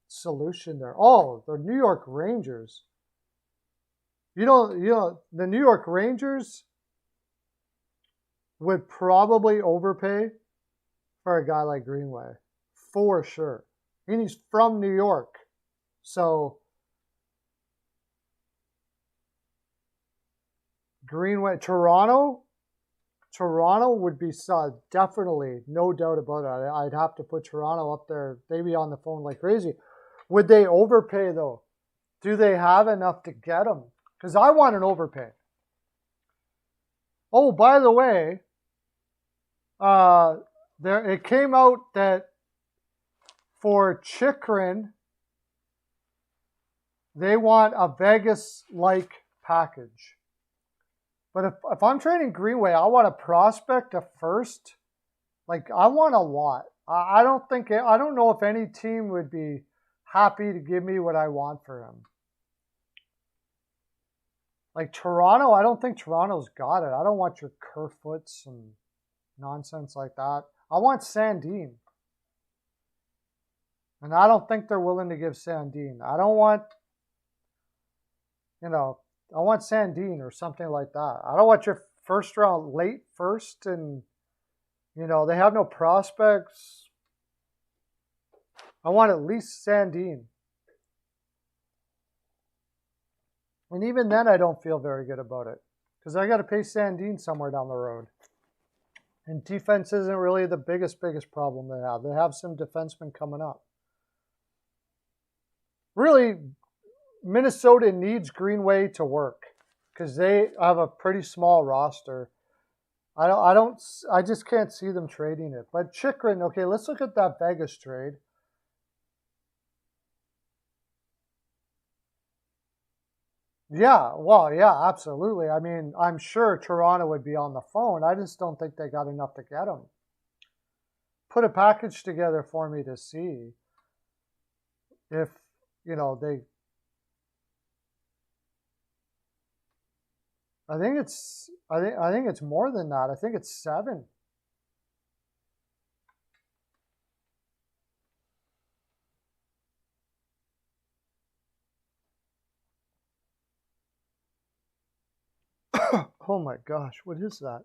solution there. Oh, the New York Rangers. The New York Rangers would probably overpay for a guy like Greenway, for sure. And he's from New York. So Greenway, Toronto would be definitely, no doubt about it. I'd have to put Toronto up there. They'd be on the phone like crazy. Would they overpay, though? Do they have enough to get him? Because I want an overpay. Oh, by the way, it came out that for Chychrun, they want a Vegas-like package. But if I'm trading Greenway, I want a prospect, a first. Like, I want a lot. I don't know if any team would be happy to give me what I want for him. Like Toronto, I don't think Toronto's got it. I don't want your Kerfoots and nonsense like that. I want Sandin. And I don't think they're willing to give Sandin. I don't want, I want Sandin or something like that. I don't want your first round, late first, and, they have no prospects. I want at least Sandin. And even then, I don't feel very good about it because I got to pay Sandin somewhere down the road. And defense isn't really the biggest problem they have. They have some defensemen coming up. Really, Minnesota needs Greenway to work because they have a pretty small roster. I just can't see them trading it. But Chychrun, okay, let's look at that Vegas trade. Yeah, well, yeah, absolutely. I mean, I'm sure Toronto would be on the phone. I just don't think they got enough to get him. Put a package together for me to see if, they... I think it's more than that. I think it's 7. Oh my gosh, what is that?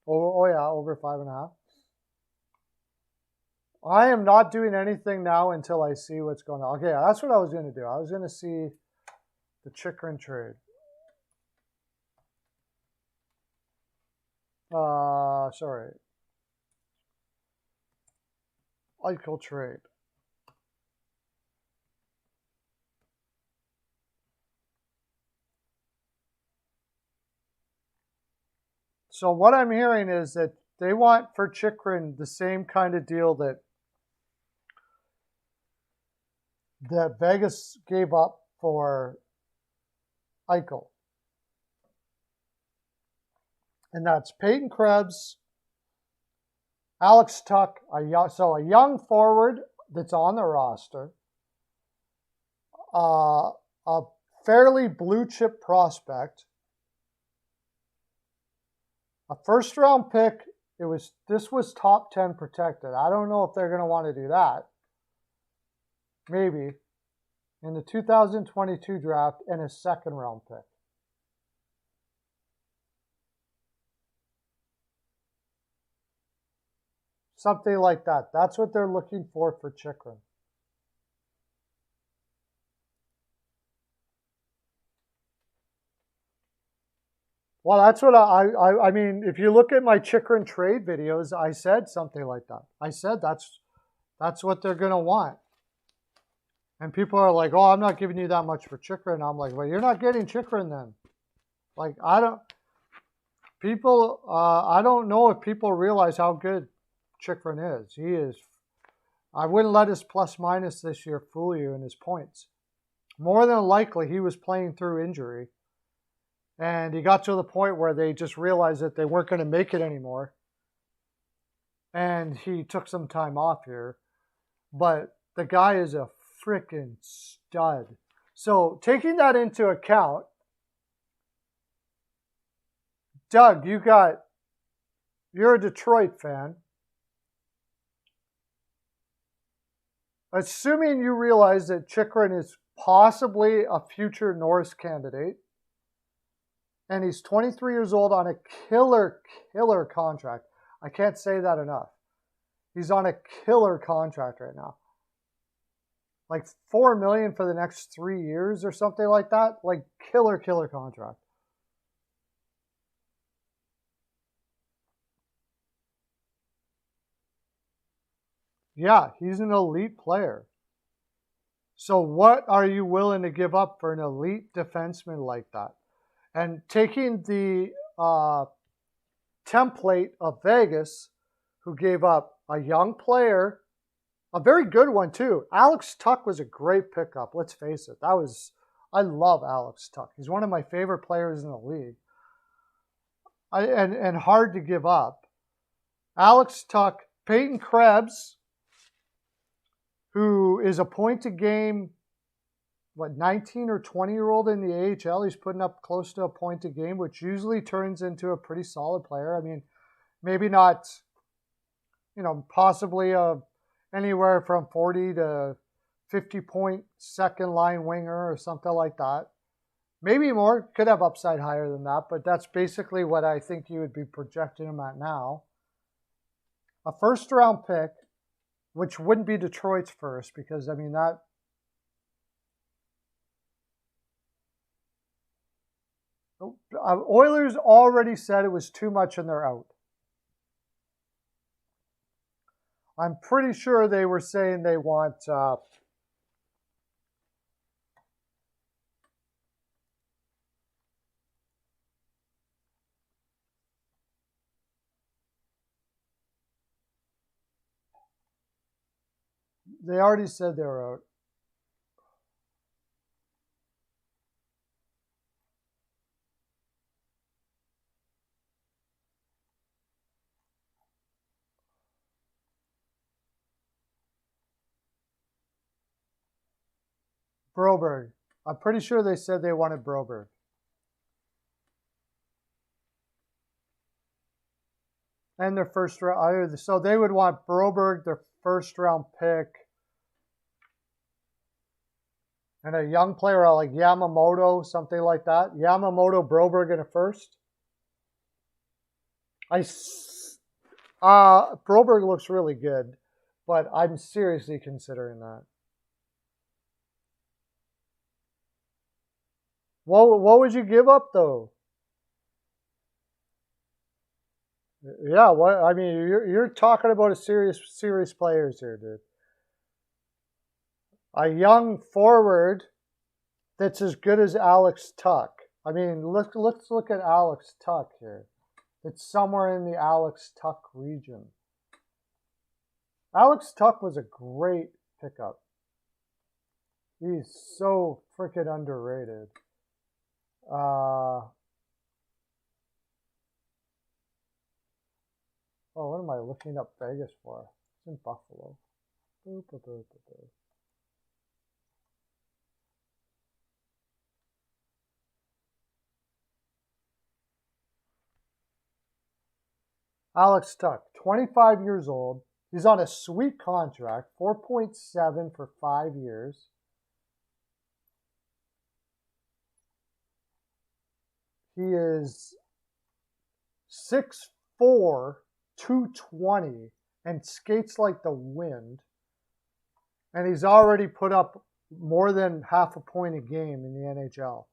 Oh yeah, over 5.5. I am not doing anything now until I see what's going on. Okay, that's what I was going to do. I was going to see the Chychrun trade. Sorry. Eichel trade. So what I'm hearing is that they want for Chychrun the same kind of deal that Vegas gave up for Eichel. And that's Peyton Krebs, Alex Tuch, a young forward that's on the roster, a fairly blue chip prospect, a first round pick. This was top 10 protected. I don't know if they're going to want to do that. Maybe in the 2022 draft, and a second round pick. Something like that. That's what they're looking for Chychrun. Well, that's what I mean, if you look at my Chychrun trade videos, I said something like that. I said that's what they're going to want. And people are like, oh, I'm not giving you that much for Chychrun. I'm like, well, you're not getting Chychrun then. Like, I don't know if people realize how good Chychrun is. He is. I wouldn't let his plus minus this year fool you in his points. More than likely, he was playing through injury. And he got to the point where they just realized that they weren't going to make it anymore. And he took some time off here. But the guy is a freaking stud. So taking that into account, Doug, you're a Detroit fan. Assuming you realize that Chychrun is possibly a future Norris candidate, and he's 23 years old on a killer contract. I can't say that enough. He's on a killer contract right now. Like $4 million for the next 3 years or something like that. Like killer contract. Yeah, he's an elite player. So what are you willing to give up for an elite defenseman like that? And taking the template of Vegas, who gave up a young player, a very good one too. Alex Tuch was a great pickup. Let's face it. I love Alex Tuch. He's one of my favorite players in the league. And hard to give up. Alex Tuch, Peyton Krebs, who is a point a game, 19 or 20-year-old in the AHL. He's putting up close to a point a game, which usually turns into a pretty solid player. I mean, maybe not, possibly anywhere from 40 to 50-point second line winger or something like that. Maybe more, could have upside higher than that, but that's basically what I think you would be projecting him at now. A first round pick, which wouldn't be Detroit's first, because that Oilers already said it was too much and they're out. I'm pretty sure they were saying they want they already said they were out. Broberg. I'm pretty sure they said they wanted Broberg. And their first round. So they would want Broberg, their first round pick, and a young player like Yamamoto, something like that. Yamamoto, Broberg, and a first. Broberg looks really good, but I'm seriously considering that. What would you give up though? Yeah, what I mean, you're talking about a serious players here, dude. A young forward that's as good as Alex Tuck. I mean, let's look at Alex Tuck here. It's somewhere in the Alex Tuck region. Alex Tuck was a great pickup. He's so freaking underrated. Oh, what am I looking up Vegas for? It's in Buffalo. Alex Tuck, 25 years old. He's on a sweet contract, 4.7 for 5 years. He is 6'4", 220, and skates like the wind. And he's already put up more than half a point a game in the NHL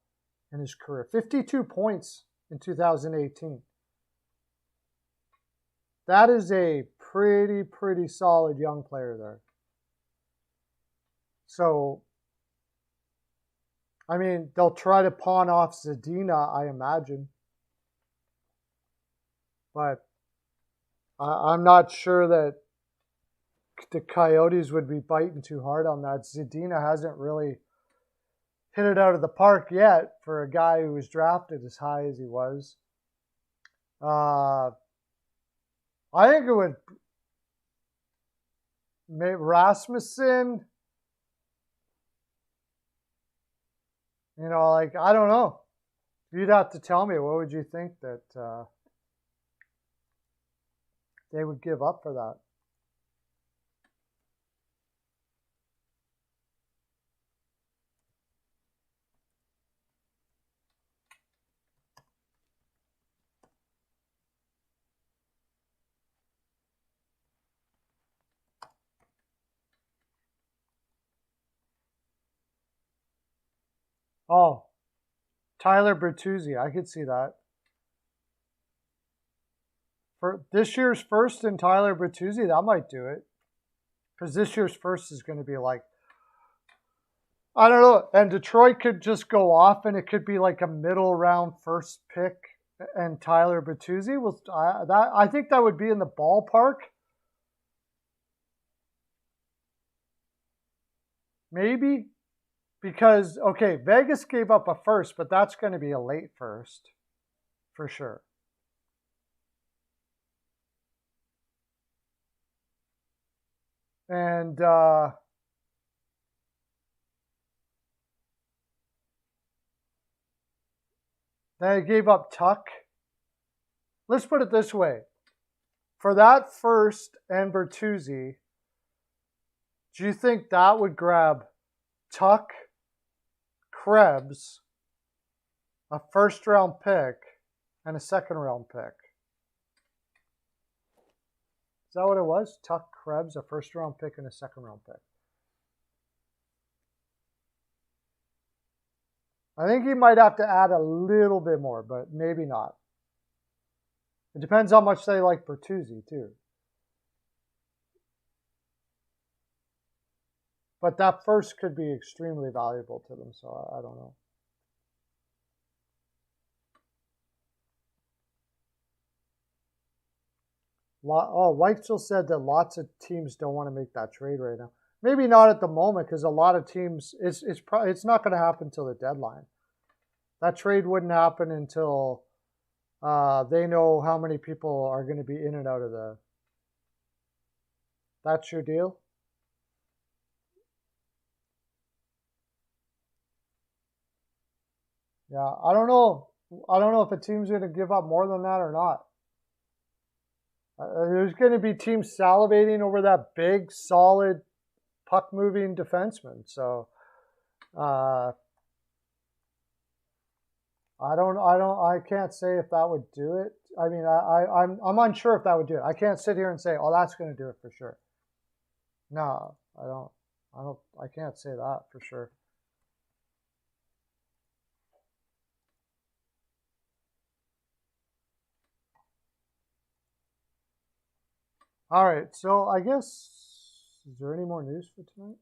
in his career. 52 points in 2018. That is a pretty solid young player there. So, I mean, they'll try to pawn off Zadina, I imagine. But I'm not sure that the Coyotes would be biting too hard on that. Zadina hasn't really hit it out of the park yet for a guy who was drafted as high as he was. I think it would make Rasmussen, you know, like, I don't know. You'd have to tell me, what would you think that they would give up for that? Oh, Tyler Bertuzzi, I could see that. For this year's first in Tyler Bertuzzi, that might do it. Because this year's first is going to be like, I don't know. And Detroit could just go off and it could be like a middle round first pick and Tyler Bertuzzi. I think that would be in the ballpark. Maybe. Because, okay, Vegas gave up a first, but that's going to be a late first. For sure. And they gave up Tuck. Let's put it this way. For that first and Bertuzzi, do you think that would grab Tuck, Krebs, a first round pick, and a second round pick? Is that what it was? Tuck, Krebs, a first round pick, and a second round pick. I think he might have to add a little bit more, but maybe not. It depends how much they like Bertuzzi, too. But that first could be extremely valuable to them, so I don't know. Weichel said that lots of teams don't want to make that trade right now. Maybe not at the moment, because a lot of teams, it's not going to happen until the deadline. That trade wouldn't happen until they know how many people are going to be in and out of the. That's your deal? Yeah, I don't know. I don't know if a team's going to give up more than that or not. There's going to be teams salivating over that big, solid, puck-moving defenseman. So, I can't say if that would do it. I mean, I'm unsure if that would do it. I can't sit here and say, oh, that's going to do it for sure. No, I can't say that for sure. All right, so I guess, is there any more news for tonight?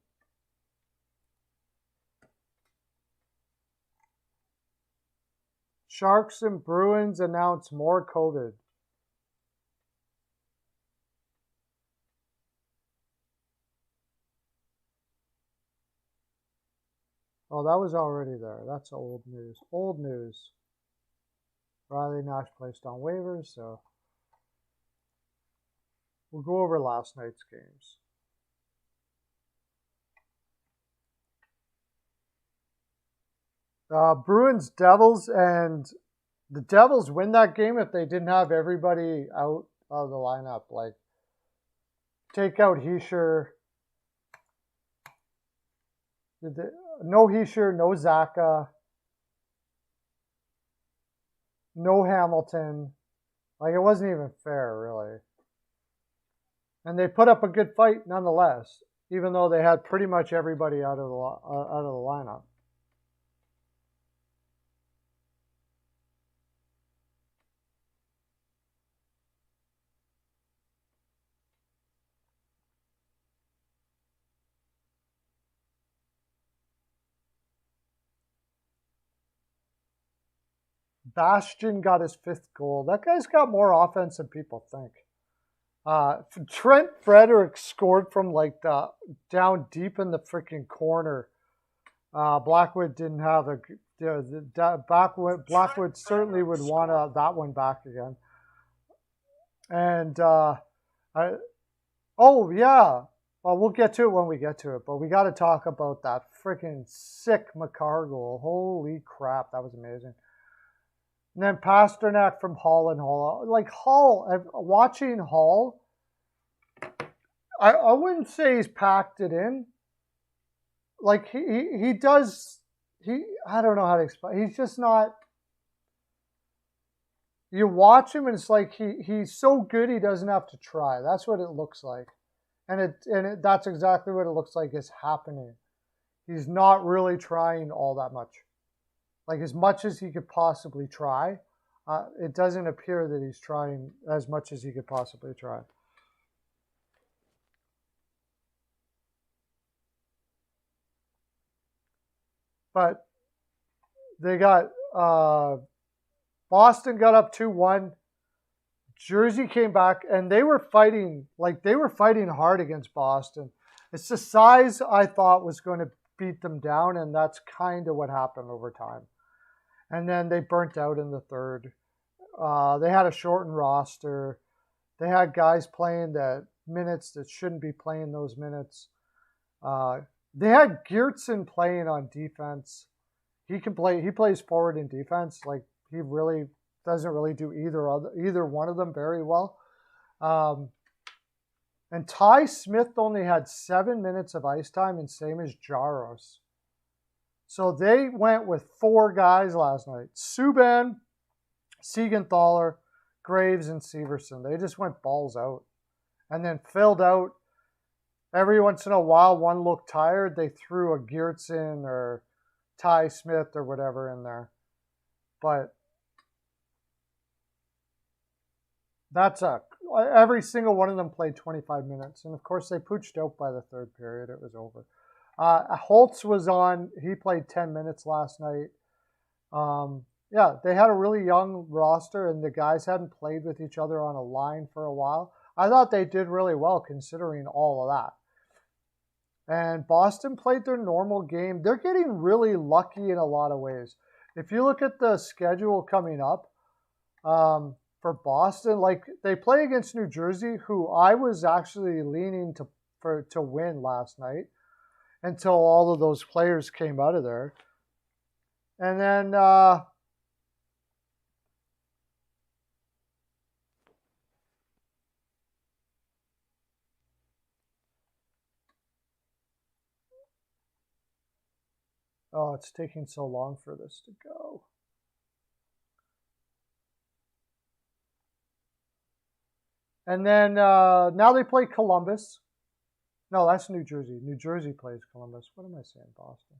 Sharks and Bruins announce more COVID. Oh, that was already there. That's old news. Old news. Riley Nash placed on waivers, so we'll go over last night's games. Bruins Devils, and the Devils win that game if they didn't have everybody out of the lineup. Like, take out Hischier. No Hischier, no Zaka, no Hamilton. Like, it wasn't even fair, really. And they put up a good fight nonetheless, even though they had pretty much everybody out of the lineup. Bastion got his 5th goal. That guy's got more offense than people think. Trent Frederick scored from like down deep in the freaking corner. Blackwood didn't have Blackwood certainly would want that one back again. And oh yeah, well, we'll get to it when we get to it. But we got to talk about that freaking sick McCarr goal. Holy crap, that was amazing. And then Pasternak from Hall and Hall. Like Hall, watching Hall, I wouldn't say he's packed it in. Like he does, I don't know how to explain. He's just not. You watch him and it's like he's so good he doesn't have to try. That's what it looks like. And that's exactly what it looks like is happening. He's not really trying all that much. Like as much as he could possibly try, it doesn't appear that he's trying as much as he could possibly try. But they got Boston got up 2-1. Jersey came back and they were fighting hard against Boston. It's the size I thought was going to beat them down, and that's kind of what happened over time. And then they burnt out in the third. They had a shortened roster. They had guys playing the minutes that shouldn't be playing those minutes. They had Geertsen playing on defense. He can play. He plays forward in defense. Like he really doesn't really do either one of them very well. And Ty Smith only had 7 minutes of ice time, and same as Jaros. So they went with 4 guys last night: Subban, Siegenthaler, Graves, and Severson. They just went balls out, and then filled out. Every once in a while, one looked tired. They threw a Geertsen or Ty Smith or whatever in there. But every single one of them played 25 minutes. And of course, they pooched out by the third period. It was over. Holtz was on. He played 10 minutes last night. Yeah, they had a really young roster, and the guys hadn't played with each other on a line for a while. I thought they did really well considering all of that. And Boston played their normal game. They're getting really lucky in a lot of ways. If you look at the schedule coming up for Boston, like they play against New Jersey, who I was actually leaning to win last night until all of those players came out of there. And then Oh, it's taking so long for this to go. And then now they play Columbus. No, that's New Jersey. New Jersey plays Columbus. What am I saying? Boston.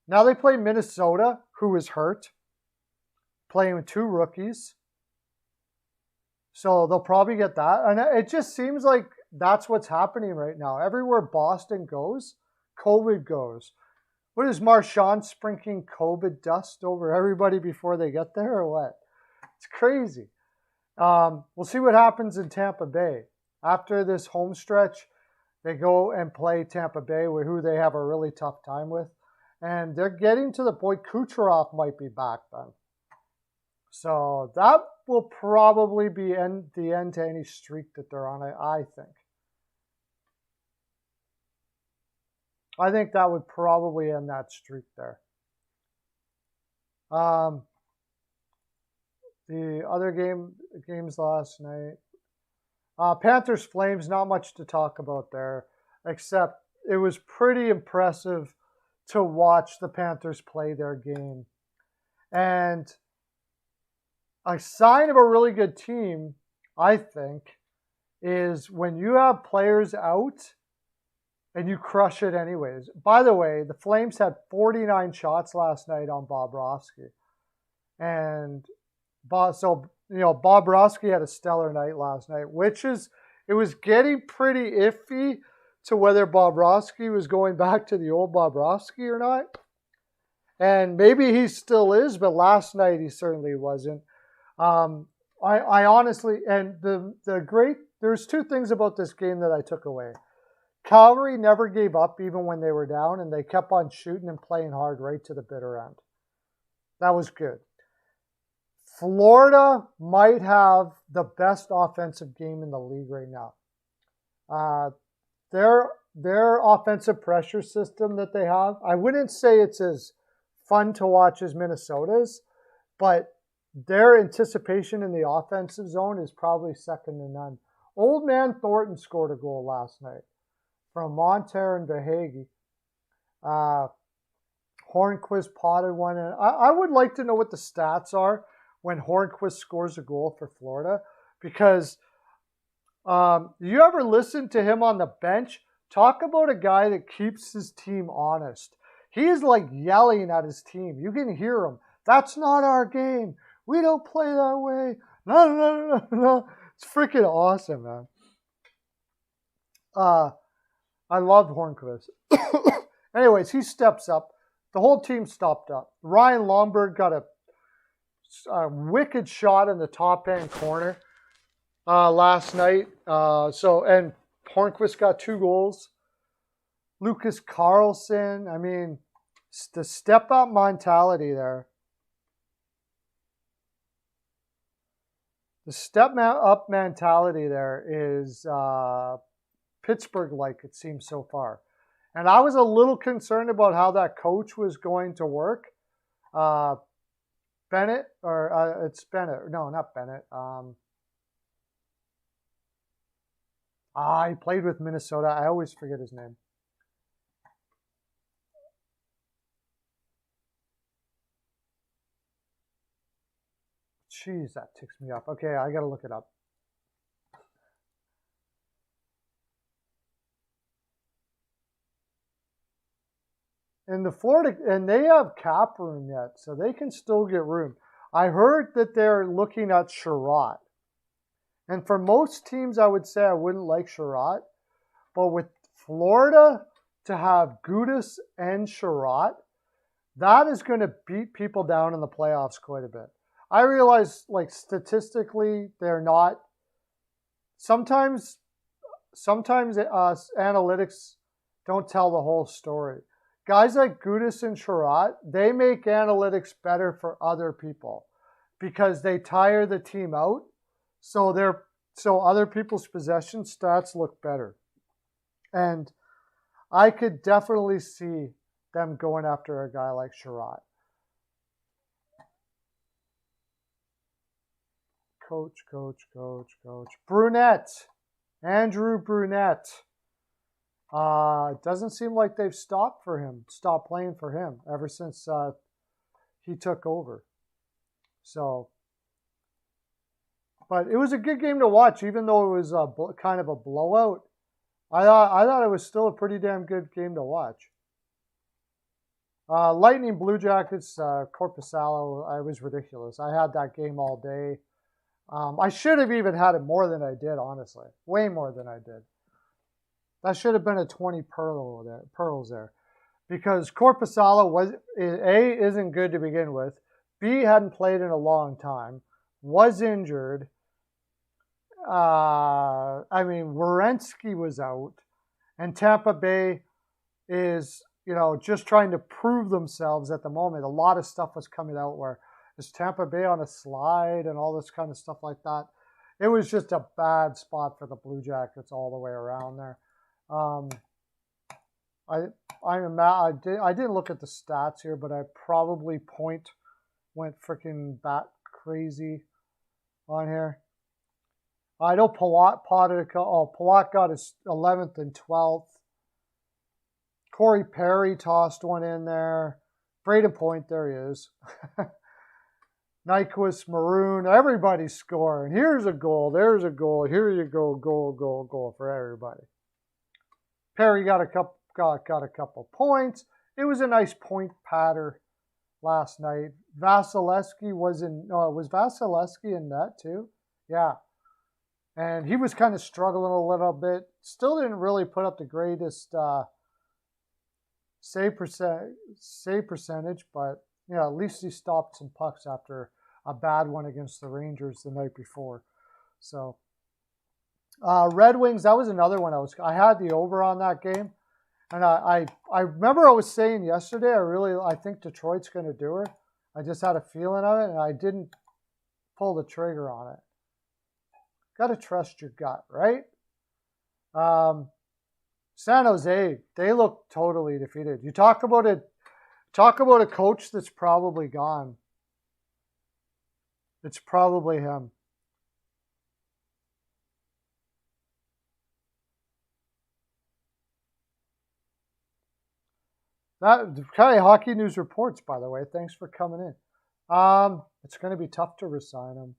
Now they play Minnesota, who is hurt, playing with 2 rookies. So they'll probably get that. And it just seems like that's what's happening right now. Everywhere Boston goes, COVID goes. What is Marchand sprinkling COVID dust over everybody before they get there or what? It's crazy. We'll see what happens in Tampa Bay. After this home stretch, they go and play Tampa Bay, who they have a really tough time with. And they're getting to the point Kucherov might be back then. So that will probably be the end to any streak that they're on, I think. I think that would probably end that streak there. The other games last night. Panthers Flames, not much to talk about there, except it was pretty impressive to watch the Panthers play their game. And a sign of a really good team, I think, is when you have players out and you crush it anyways. By the way, the Flames had 49 shots last night on Bobrovsky. And Bobrovsky had a stellar night last night, it was getting pretty iffy to whether Bobrovsky was going back to the old Bobrovsky or not. And maybe he still is, but last night he certainly wasn't. I honestly, and there's 2 things about this game that I took away. Calgary never gave up even when they were down, and they kept on shooting and playing hard right to the bitter end. That was good. Florida might have the best offensive game in the league right now. Their offensive pressure system that they have, I wouldn't say it's as fun to watch as Minnesota's, but their anticipation in the offensive zone is probably second to none. Old man Thornton scored a goal last night from Monterrey and Verhaeghe. Hornquist potted one. And I would like to know what the stats are when Hornquist scores a goal for Florida, because you ever listen to him on the bench talk about a guy that keeps his team honest? He is like yelling at his team. You can hear him. That's not our game. We don't play that way. No. It's freaking awesome, man. I loved Hornquist. Anyways, he steps up. The whole team stopped up. Ryan Lomberg got a wicked shot in the top end corner last night. And Hornquist got 2 goals. Lucas Carlson, I mean, the step up mentality there. The step up mentality there is Pittsburgh-like, it seems so far. And I was a little concerned about how that coach was going to work. Bennett, or it's Bennett. No, not Bennett. He played with Minnesota. I always forget his name. Jeez, that ticks me off. Okay, I got to look it up. And the Florida, and they have cap room yet, so they can still get room. I heard that they're looking at Sherratt. And for most teams, I would say I wouldn't like Sherratt. But with Florida to have Gudas and Sherratt, that is going to beat people down in the playoffs quite a bit. I realize, like, statistically, they're not. Sometimes analytics don't tell the whole story. Guys like Gudas and Sherratt, they make analytics better for other people because they tire the team out, so other people's possession stats look better. And I could definitely see them going after a guy like Sherratt. Coach. Brunette. Andrew Brunette. It doesn't seem like they've stopped playing for him ever since he took over. So, but it was a good game to watch, even though it was kind of a blowout. I thought it was still a pretty damn good game to watch. Lightning Blue Jackets, Corpusalo, I was ridiculous. I had that game all day. I should have even had it more than I did, honestly. Way more than I did. That should have been a 20 pearls there. Because Corpusalo isn't good to begin with. B, hadn't played in a long time. Was injured. Werenski was out. And Tampa Bay is, just trying to prove themselves at the moment. A lot of stuff was coming out where is Tampa Bay on a slide and all this kind of stuff like that. It was just a bad spot for the Blue Jackets all the way around there. I didn't look at the stats here, but I probably went freaking bat crazy on here. I know Palat got his 11th and 12th. Corey Perry tossed one in there. Braden Point, there he is. Nyquist, Maroon, everybody's scoring. Here's a goal, there's a goal, here you go, goal for everybody. Perry got a couple points. It was a nice point patter last night. Vasilevsky was Vasilevsky in net too? Yeah. And he was kind of struggling a little bit. Still didn't really put up the greatest save percentage, but at least he stopped some pucks after a bad one against the Rangers the night before. So Red Wings, that was another one I had the over on that game. And I remember I was saying yesterday, I think Detroit's going to do it. I just had a feeling of it, and I didn't pull the trigger on it. Got to trust your gut, right? San Jose, they look totally defeated. You talk about a coach that's probably gone. It's probably him. Hockey News reports, by the way. Thanks for coming in. It's going to be tough to resign him.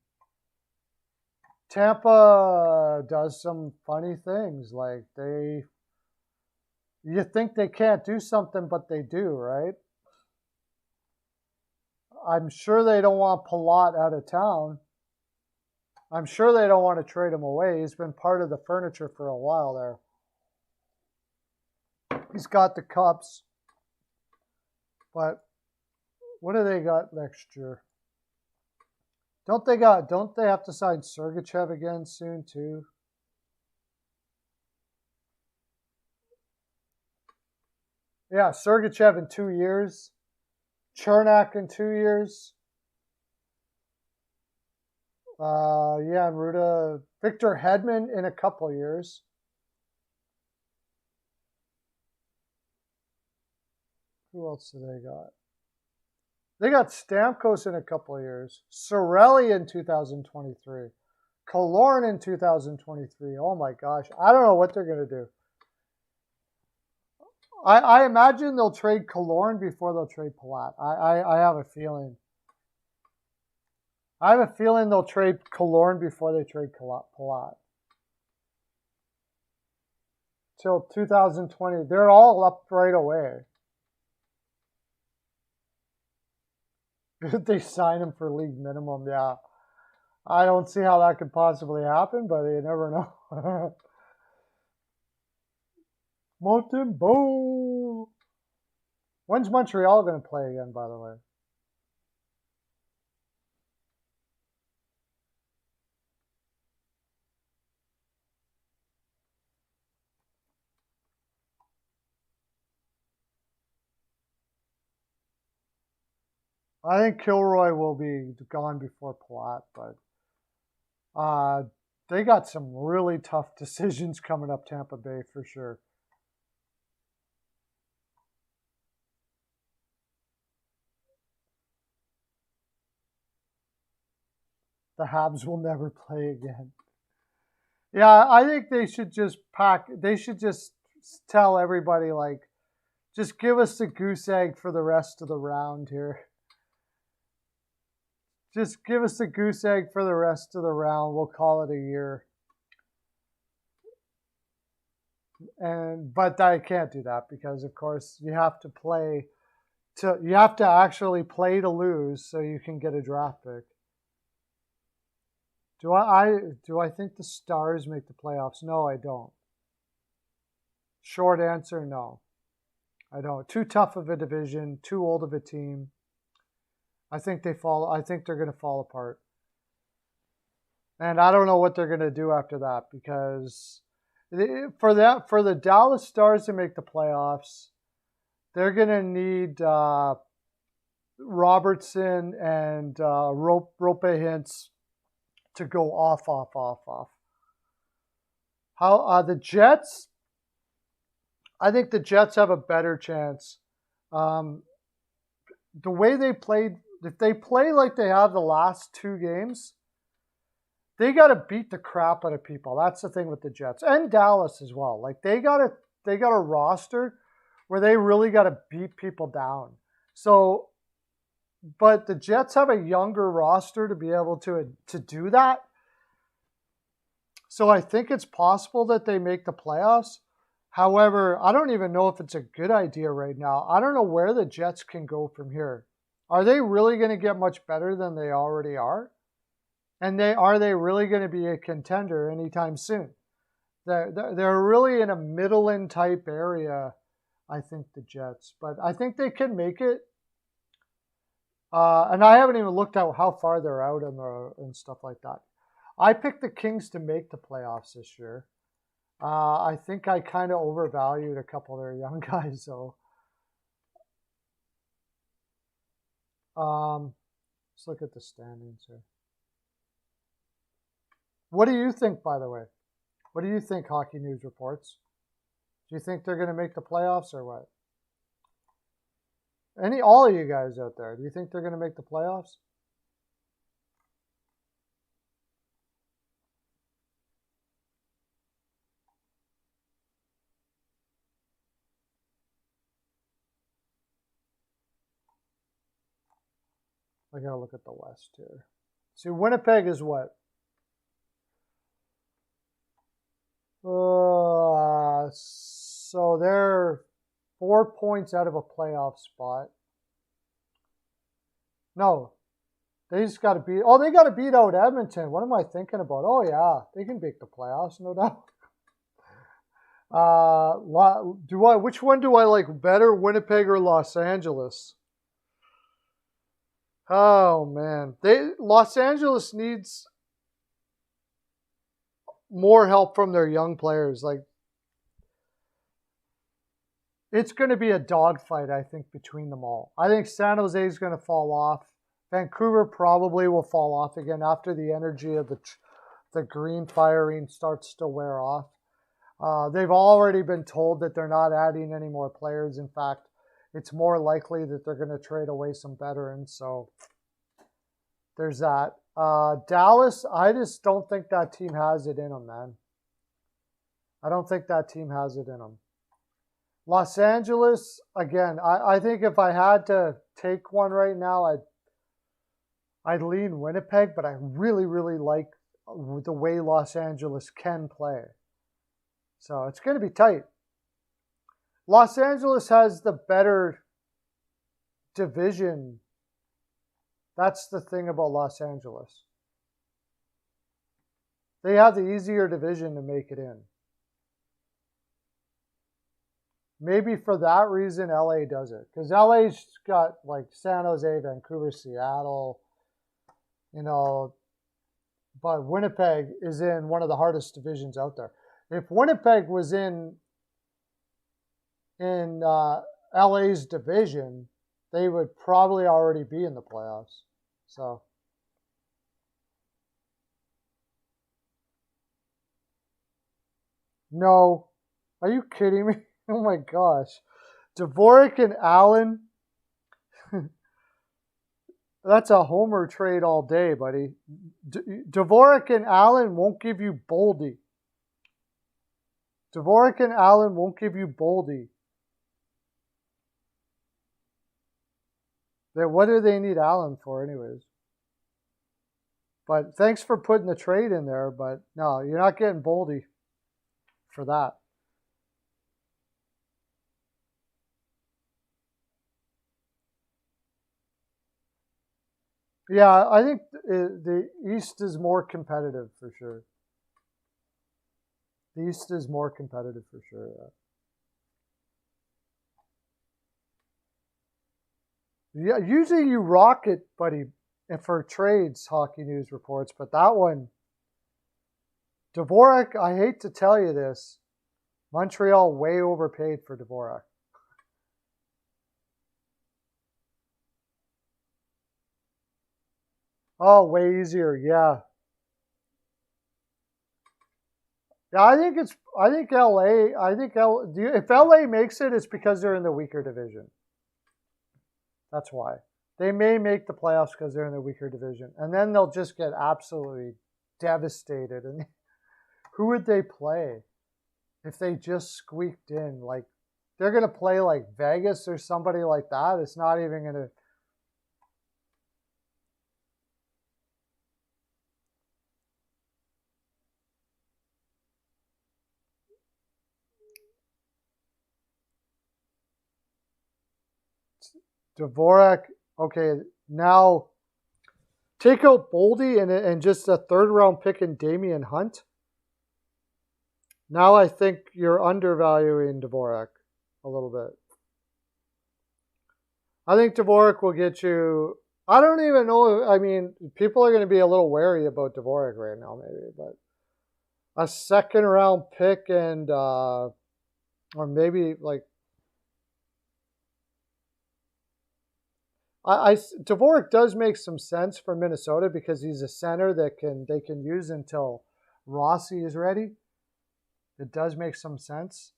Tampa does some funny things. Like you think they can't do something, but they do, right? I'm sure they don't want Palat out of town. I'm sure they don't want to trade him away. He's been part of the furniture for a while there. He's got the Cups. But what do they got next year? Don't they have to sign Sergachev again soon too? Yeah, Sergachev in 2 years. Chernak in 2 years. And Ruda. Victor Hedman in a couple years. Who else do they got? They got Stamkos in a couple of years. Cirelli in 2023. Killorn in 2023. Oh my gosh. I don't know what they're going to do. I imagine they'll trade Killorn before they'll trade Palat. I have a feeling. I have a feeling they'll trade Killorn before they trade Palat. Till 2020. They're all up right away. They sign him for league minimum, yeah. I don't see how that could possibly happen, but you never know. Montembeault. When's Montreal going to play again, by the way? I think Kilroy will be gone before Palat, but they got some really tough decisions coming up Tampa Bay for sure. The Habs will never play again. Yeah, I think they should just tell everybody, like, just give us the goose egg for the rest of the round here. Just give us the goose egg for the rest of the round. We'll call it a year. But I can't do that because, of course, you have to play you have to actually play to lose so you can get a draft pick. Do I think the Stars make the playoffs? No, I don't. Short answer, no. I don't. Too tough of a division, too old of a team. I think they're going to fall apart. And I don't know what they're going to do after that, because for the Dallas Stars to make the playoffs, they're going to need Robertson and Rope Hintz to go off. How the Jets? I think the Jets have a better chance. The way they played, if they play like they have the last two games, they got to beat the crap out of people. That's the thing with the Jets and Dallas as well. Like they got a roster where they really got to beat people down. So, but the Jets have a younger roster to be able to do that. So I think it's possible that they make the playoffs. However, I don't even know if it's a good idea right now. I don't know where the Jets can go from here. Are they really going to get much better than they already are? And are they really going to be a contender anytime soon? They're really in a middle-in type area, I think, the Jets. But I think they can make it. And I haven't even looked at how far they're out and stuff like that. I picked the Kings to make the playoffs this year. I think I kind of overvalued a couple of their young guys, though. Let's look at the standings here. What do you think, by the way? What do you think, Hockey News Reports? Do you think they're going to make the playoffs or what? All of you guys out there, do you think they're going to make the playoffs? I gotta look at the West here. See, Winnipeg is what? So they're 4 points out of a playoff spot. No, they just got to beat. Oh, they got to beat out Edmonton. What am I thinking about? Oh yeah, they can make the playoffs, no doubt. Which one do I like better, Winnipeg or Los Angeles? Oh man, Los Angeles needs more help from their young players. Like, it's going to be a dogfight, I think, between them all. I think San Jose is going to fall off. Vancouver probably will fall off again after the energy of the green firing starts to wear off. They've already been told that they're not adding any more players. In fact, it's more likely that they're going to trade away some veterans. So there's that. Dallas, I just don't think that team has it in them, man. I don't think that team has it in them. Los Angeles, again, I think if I had to take one right now, I'd lean Winnipeg, but I really, really like the way Los Angeles can play. So it's going to be tight. Los Angeles has the better division. That's the thing about Los Angeles. They have the easier division to make it in. Maybe for that reason, LA does it. Because LA's got like San Jose, Vancouver, Seattle, but Winnipeg is in one of the hardest divisions out there. If Winnipeg was in LA's division, they would probably already be in the playoffs. So no. Are you kidding me? Oh my gosh. Dvorak and Allen. That's a homer trade all day, buddy. Dvorak and Allen won't give you Boldy. Dvorak and Allen won't give you Boldy. What do they need Allen for anyways? But thanks for putting the trade in there, but no, you're not getting Boldy for that. Yeah, I think the East is more competitive for sure. The East is more competitive for sure. Yeah, usually you rock it, buddy, for trades, Hockey News reports, but that one, Dvorak, I hate to tell you this, Montreal way overpaid for Dvorak. Oh, way easier, yeah. Yeah, I think LA, if LA makes it, it's because they're in the weaker division. That's why. They may make the playoffs because they're in the weaker division. And then they'll just get absolutely devastated. And who would they play if they just squeaked in? Like, they're going to play like Vegas or somebody like that. It's not even going to. Dvorak, okay, now take out Boldy and just a third round pick in Damian Hunt. Now I think you're undervaluing Dvorak a little bit. I think Dvorak will get you. I don't even know. I mean, people are going to be a little wary about Dvorak right now, maybe, but a second round pick and or maybe like Dvorak does make some sense for Minnesota because he's a center that they can use until Rossi is ready. It does make some sense.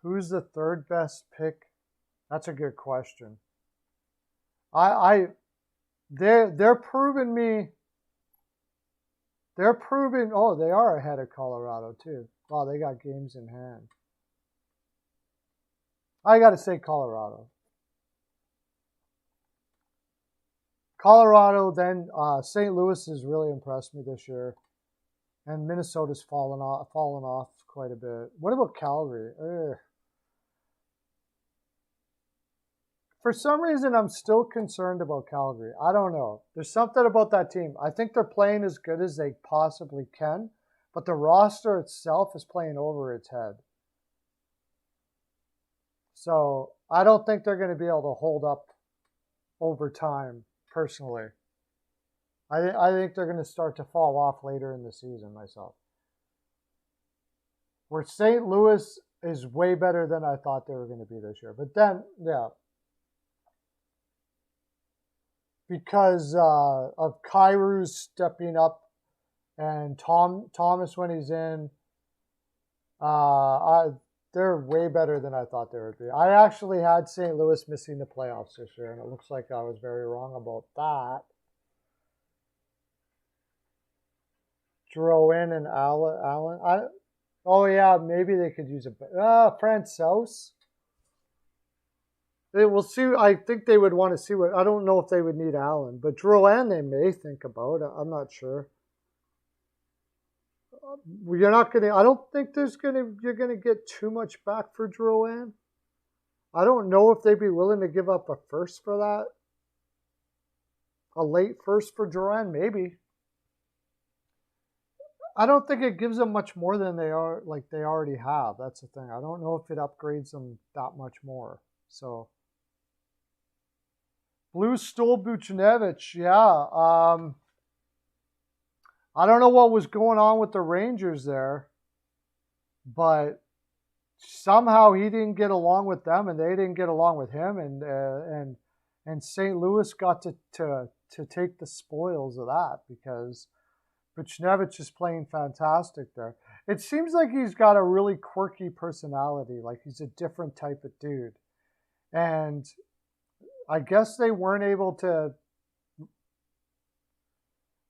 Who's the third best pick? That's a good question. They're proving me. They're proving. Oh, they are ahead of Colorado too. Wow, they got games in hand. I got to say Colorado. Colorado, then St. Louis has really impressed me this year, and Minnesota's fallen off quite a bit. What about Calgary? Ugh. For some reason, I'm still concerned about Calgary. I don't know. There's something about that team. I think they're playing as good as they possibly can, but the roster itself is playing over its head. So I don't think they're going to be able to hold up over time, personally. I think they're going to start to fall off later in the season myself. Where St. Louis is way better than I thought they were going to be this year. But then, yeah. Because of Kairu's stepping up and Thomas when he's in, they're way better than I thought they would be. I actually had St. Louis missing the playoffs this year, and it looks like I was very wrong about that. Drouin and Allen. Oh, yeah, maybe they could use a Francouz. We'll see. I think they would want to see what. I don't know if they would need Allen, but Drouin they may think about. I'm not sure. You're not going to. I don't think you're going to get too much back for Drouin. I don't know if they'd be willing to give up a first for that. A late first for Drouin, maybe. I don't think it gives them much more than they already have. That's the thing. I don't know if it upgrades them that much more. So. Blue Stole Buchnevich, yeah. I don't know what was going on with the Rangers there, but somehow he didn't get along with them, and they didn't get along with him, and St. Louis got to take the spoils of that because Buchnevich is playing fantastic there. It seems like he's got a really quirky personality, like he's a different type of dude, and I guess they weren't able to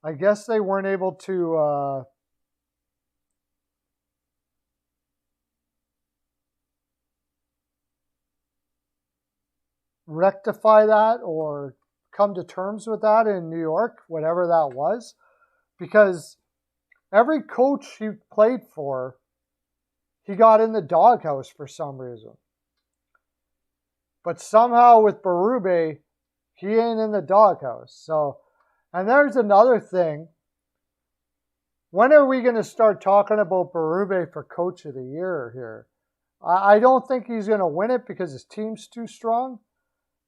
I guess they weren't able to rectify that or come to terms with that in New York, whatever that was, because every coach he played for, he got in the doghouse for some reason. But somehow with Berube, he ain't in the doghouse. So, and there's another thing. When are we going to start talking about Berube for Coach of the Year here? I don't think he's going to win it because his team's too strong.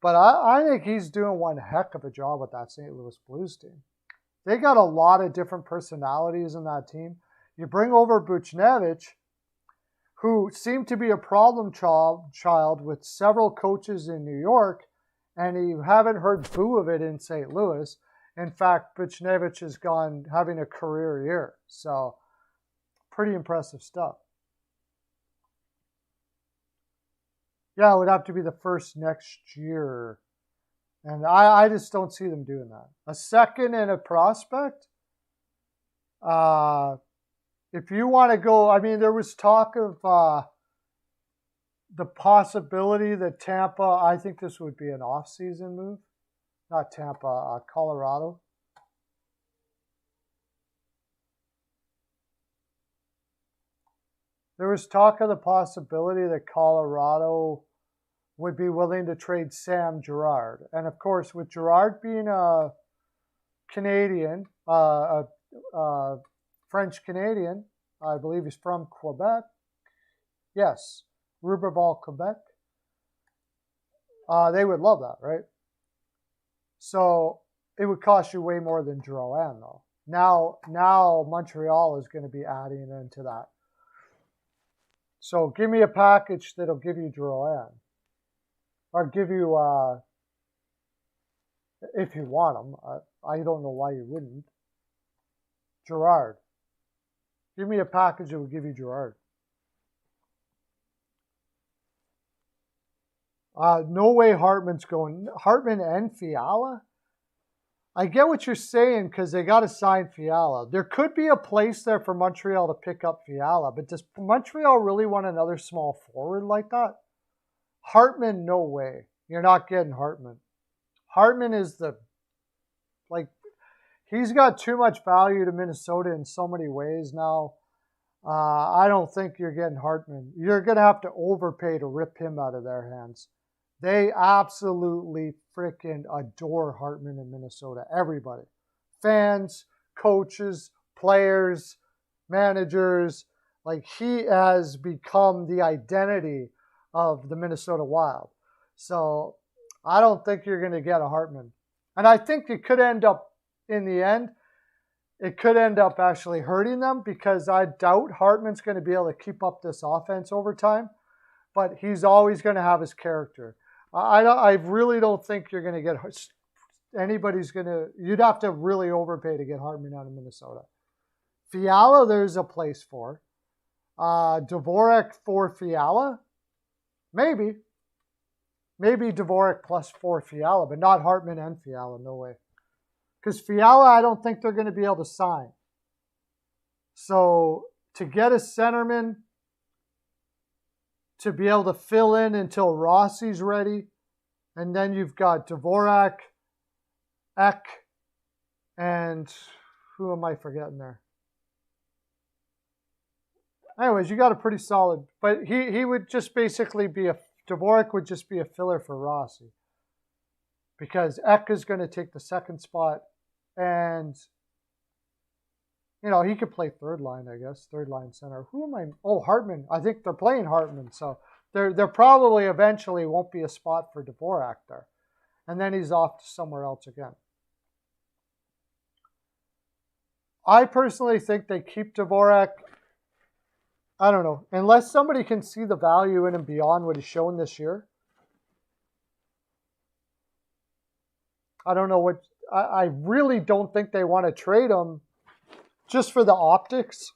But I think he's doing one heck of a job with that St. Louis Blues team. They got a lot of different personalities in that team. You bring over Buchnevich, who seemed to be a problem child with several coaches in New York, and you haven't heard boo of it in St. Louis. In fact, Buchnevich has gone having a career year. So, pretty impressive stuff. Yeah, it would have to be the first next year. And I just don't see them doing that. A second and a prospect? If you want to go, I mean, there was talk of the possibility that Tampa, I think this would be an off-season move. Not Tampa, Colorado. There was talk of the possibility that Colorado would be willing to trade Sam Girard. And of course, with Girard being a Canadian, French-Canadian, I believe he's from Quebec. Yes, Roberval, Quebec. They would love that, right? So it would cost you way more than Drouin, though. Now Montreal is going to be adding into that. So give me a package that'll give you Drouin. Or give you, if you want them. I don't know why you wouldn't. Girard. Give me a package that will give you Girard. No way Hartman's going. Hartman and Fiala? I get what you're saying because they got to sign Fiala. There could be a place there for Montreal to pick up Fiala, but does Montreal really want another small forward like that? Hartman, no way. You're not getting Hartman. Hartman is he's got too much value to Minnesota in so many ways now. I don't think you're getting Hartman. You're going to have to overpay to rip him out of their hands. They absolutely freaking adore Hartman in Minnesota. Everybody. Fans, coaches, players, managers. Like, he has become the identity of the Minnesota Wild. So I don't think you're going to get a Hartman. And I think it could end up, in the end, it could end up actually hurting them because I doubt Hartman's going to be able to keep up this offense over time. But he's always going to have his character. I really don't think you're going to get anybody's going to. You'd have to really overpay to get Hartman out of Minnesota. Fiala, there's a place for. Dvorak for Fiala, maybe Dvorak plus for Fiala, but not Hartman and Fiala. No way, because Fiala, I don't think they're going to be able to sign. So to get a centerman, to be able to fill in until Rossi's ready. And then you've got Dvorak, Ek, and who am I forgetting there? Anyways, you got a pretty solid, but he would just basically be Dvorak would just be a filler for Rossi. Because Ek is going to take the second spot, and he could play third line, I guess. Third line center. Who am I? Oh, Hartman. I think they're playing Hartman. So there probably eventually won't be a spot for Dvorak there. And then he's off to somewhere else again. I personally think they keep Dvorak. I don't know. Unless somebody can see the value in him beyond what he's shown this year. I don't know what. I really don't think they want to trade him. Just for the optics,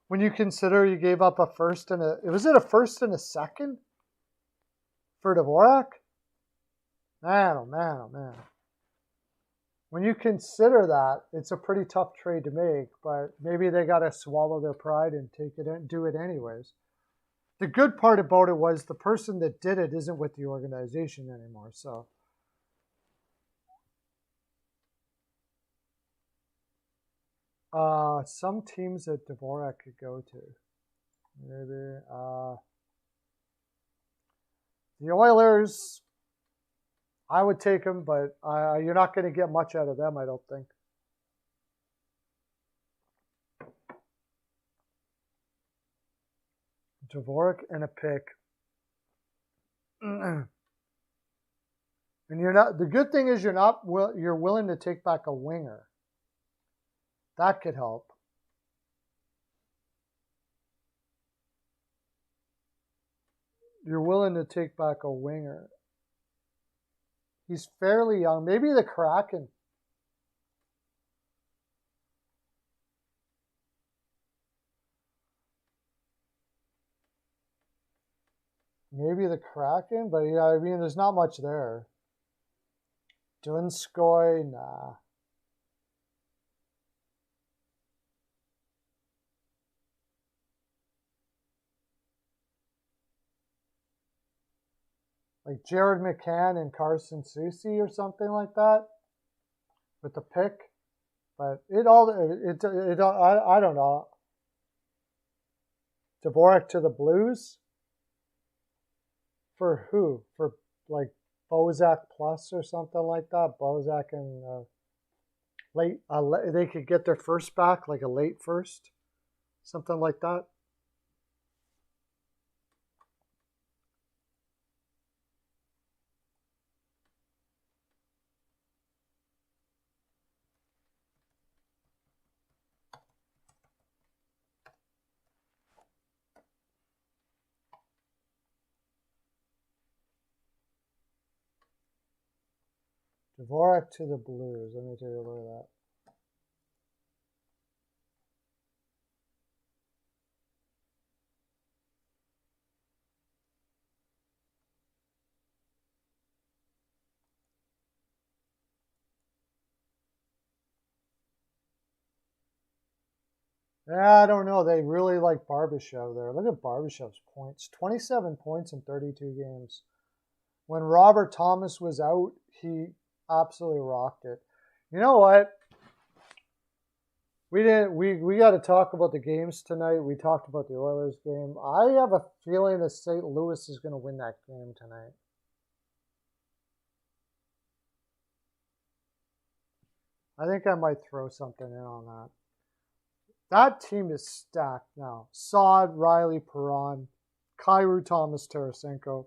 when you consider you gave up a first and was it a first and a second for Dvorak? Man, oh man, oh man. when you consider that, it's a pretty tough trade to make, but maybe they got to swallow their pride and take it and do it anyways. The good part about it was the person that did it isn't with the organization anymore. So some teams that Dvorak could go to. Maybe the Oilers, I would take them, but you're not going to get much out of them, I don't think. Dvorak and a pick. And you're not. The good thing is you're willing to take back a winger. That could help. You're willing to take back a winger. He's fairly young. Maybe the Kraken. Maybe the Kraken, but yeah, I mean, there's not much there. Dunskoy, nah. Like Jared McCann and Carson Soucy or something like that with the pick. But I don't know. Dvorak to the Blues? For who? For like Bozak plus or something like that? Bozak and they could get their first back, like a late first? Something like that? Dvorak to the Blues. Let me take a look at that. Yeah, I don't know. They really like Barbashev there. Look at Barbashev's points. 27 points in 32 games. When Robert Thomas was out, he absolutely rocked it. You know what? We got to talk about the games tonight. We talked about the Oilers game. I have a feeling that St. Louis is going to win that game tonight. I think I might throw something in on that. That team is stacked now. Saad, Riley, Perron, Kyrou, Thomas, Tarasenko.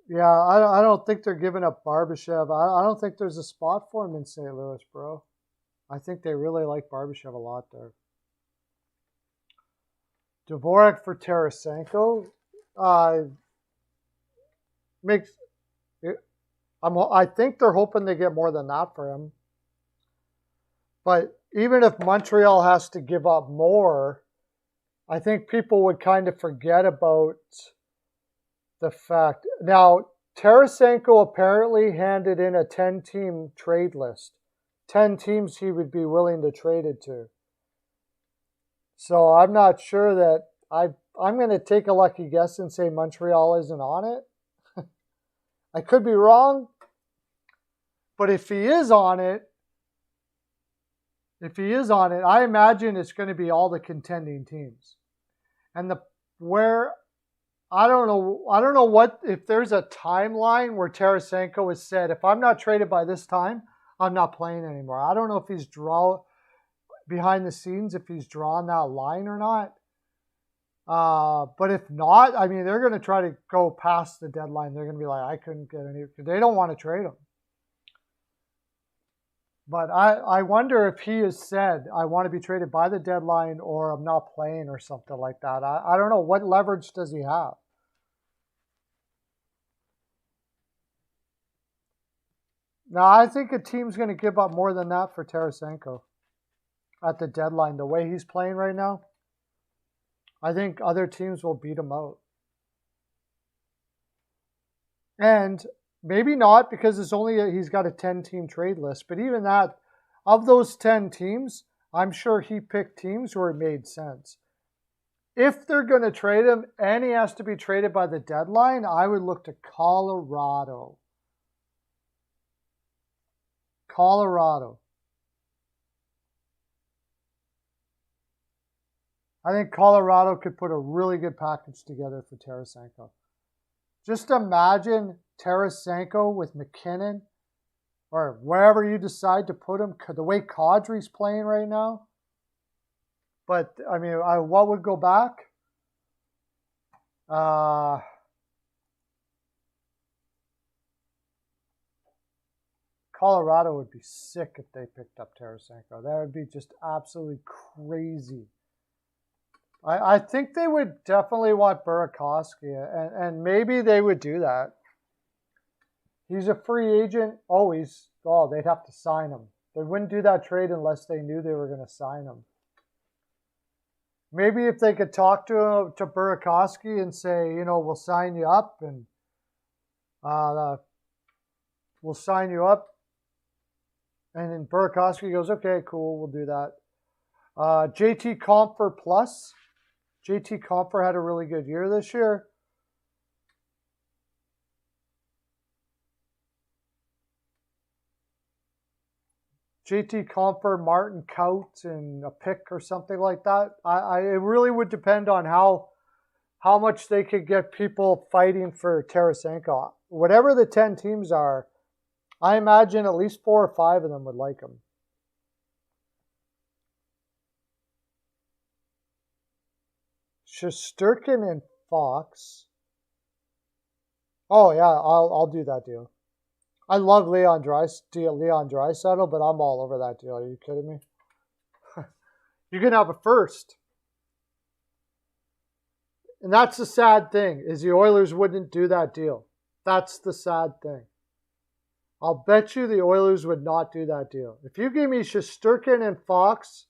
Yeah, I don't think they're giving up Barbashev. I don't think there's a spot for him in St. Louis, bro. I think they really like Barbashev a lot there. Dvorak for Tarasenko makes. I think they're hoping they get more than that for him. But even if Montreal has to give up more, I think people would kind of forget about the fact. Now, Tarasenko apparently handed in a 10-team trade list. 10 teams he would be willing to trade it to. So I'm not sure that I'm going to take a lucky guess and say Montreal isn't on it. I could be wrong. But if he is on it, I imagine it's going to be all the contending teams. And I don't know what if there's a timeline where Tarasenko has said, if I'm not traded by this time, I'm not playing anymore. I don't know if he's behind the scenes, if he's drawn that line or not. But if not, I mean, they're going to try to go past the deadline. They're going to be like, I couldn't get any, because they don't want to trade him. But I wonder if he has said, I want to be traded by the deadline or I'm not playing or something like that. I don't know. What leverage does he have? Now, I think a team's going to give up more than that for Tarasenko at the deadline. The way he's playing right now, I think other teams will beat him out. And Maybe not because he's got a 10-team trade list. But even that, of those 10 teams, I'm sure he picked teams where it made sense. If they're going to trade him and he has to be traded by the deadline, I would look to Colorado. Colorado. I think Colorado could put a really good package together for Tarasenko. Just imagine Tarasenko with McKinnon or wherever you decide to put him, the way Kadri's playing right now. But, I mean, what would go back? Colorado would be sick if they picked up Tarasenko. That would be just absolutely crazy. I think they would definitely want Burakovsky, and maybe they would do that. He's a free agent. They'd have to sign him. They wouldn't do that trade unless they knew they were going to sign him. Maybe if they could talk to Burakovsky and say, we'll sign you up and And then Burakovsky goes, okay, cool, we'll do that. JT Compher plus. JT Compher had a really good year this year. JT Compher, Martin Kaut, and a pick or something like that. It really would depend on how much they could get people fighting for Tarasenko. Whatever the 10 teams are, I imagine at least 4 or 5 of them would like him. Shesterkin and Fox. Oh yeah, I'll do that deal. I love Leon Draisaitl, but I'm all over that deal. Are you kidding me? You can have a first. And that's the sad thing, is the Oilers wouldn't do that deal. That's the sad thing. I'll bet you the Oilers would not do that deal. If you give me Shesterkin and Fox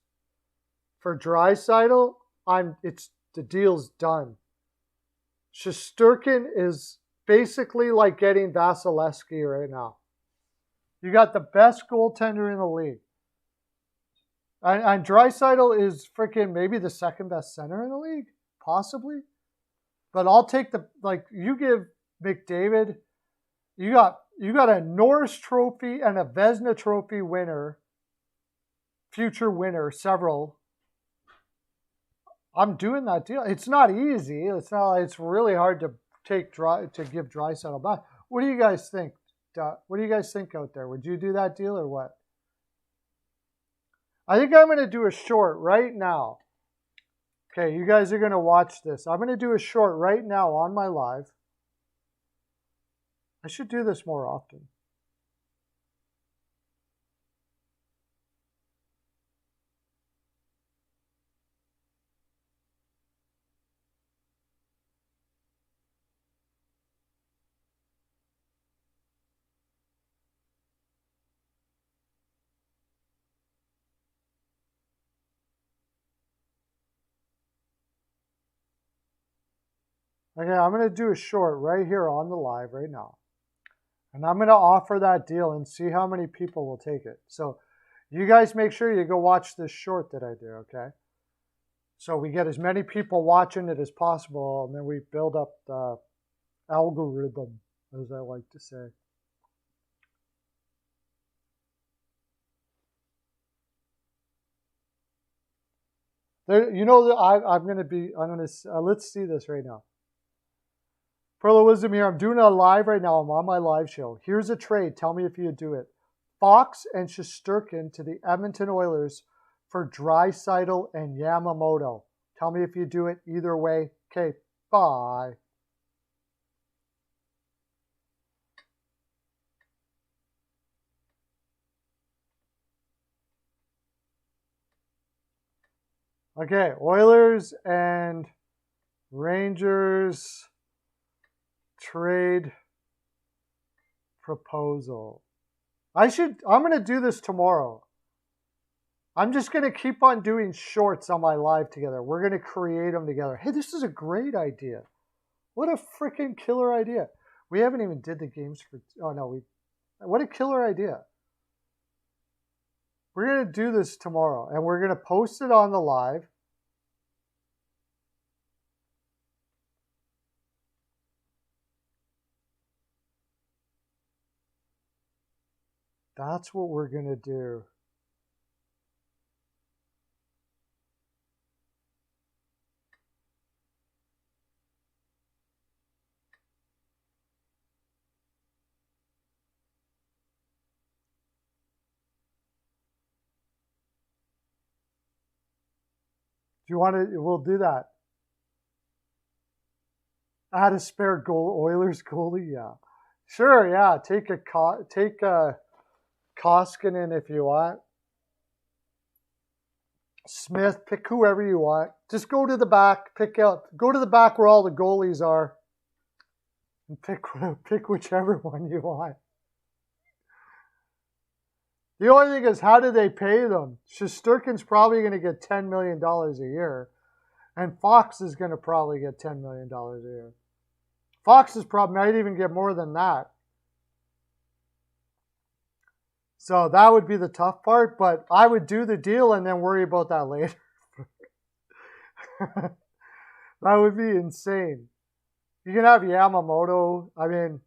for Draisaitl, the deal's done. Shesterkin is basically like getting Vasilevsky right now. You got the best goaltender in the league. And Draisaitl is freaking maybe the second best center in the league, possibly. But I'll take you give McDavid, you got a Norris Trophy and a Vezina Trophy winner, future winner, several. I'm doing that deal. It's not easy. It's really hard to give Draisaitl back. What do you guys think? What do you guys think out there? Would you do that deal or what? I think I'm going to do a short right now. Okay, you guys are going to watch this. I'm going to do a short right now on my live. I should do this more often. Okay, I'm going to do a short right here on the live right now. And I'm going to offer that deal and see how many people will take it. So you guys make sure you go watch this short that I do, okay? So we get as many people watching it as possible, and then we build up the algorithm, as I like to say. Let's see this right now. Pearlo Wisdom here. I'm doing a live right now. I'm on my live show. Here's a trade. Tell me if you do it. Fox and Shesterkin to the Edmonton Oilers for Draisaitl and Yamamoto. Tell me if you do it either way. Okay, bye. Okay, Oilers and Rangers trade proposal. I'm going to do this tomorrow. I'm just going to keep on doing shorts on my live together. We're going to create them together. Hey, this is a great idea. What a freaking killer idea. We haven't even did the games for. Oh no, what a killer idea. We're going to do this tomorrow, and we're going to post it on the live. That's what we're going to do. Do you want to? We'll do that. Add a spare goal, Oilers goalie. Yeah, sure. Yeah, take a Koskinen if you want. Smith, pick whoever you want. Just go to the back, go to the back where all the goalies are, and pick whichever one you want. The only thing is, how do they pay them? Shesterkin's probably going to get $10 million a year, and Fox is going to probably get $10 million a year. Fox is probably might even get more than that. So that would be the tough part, but I would do the deal and then worry about that later. That would be insane. You can have Yamamoto. I mean,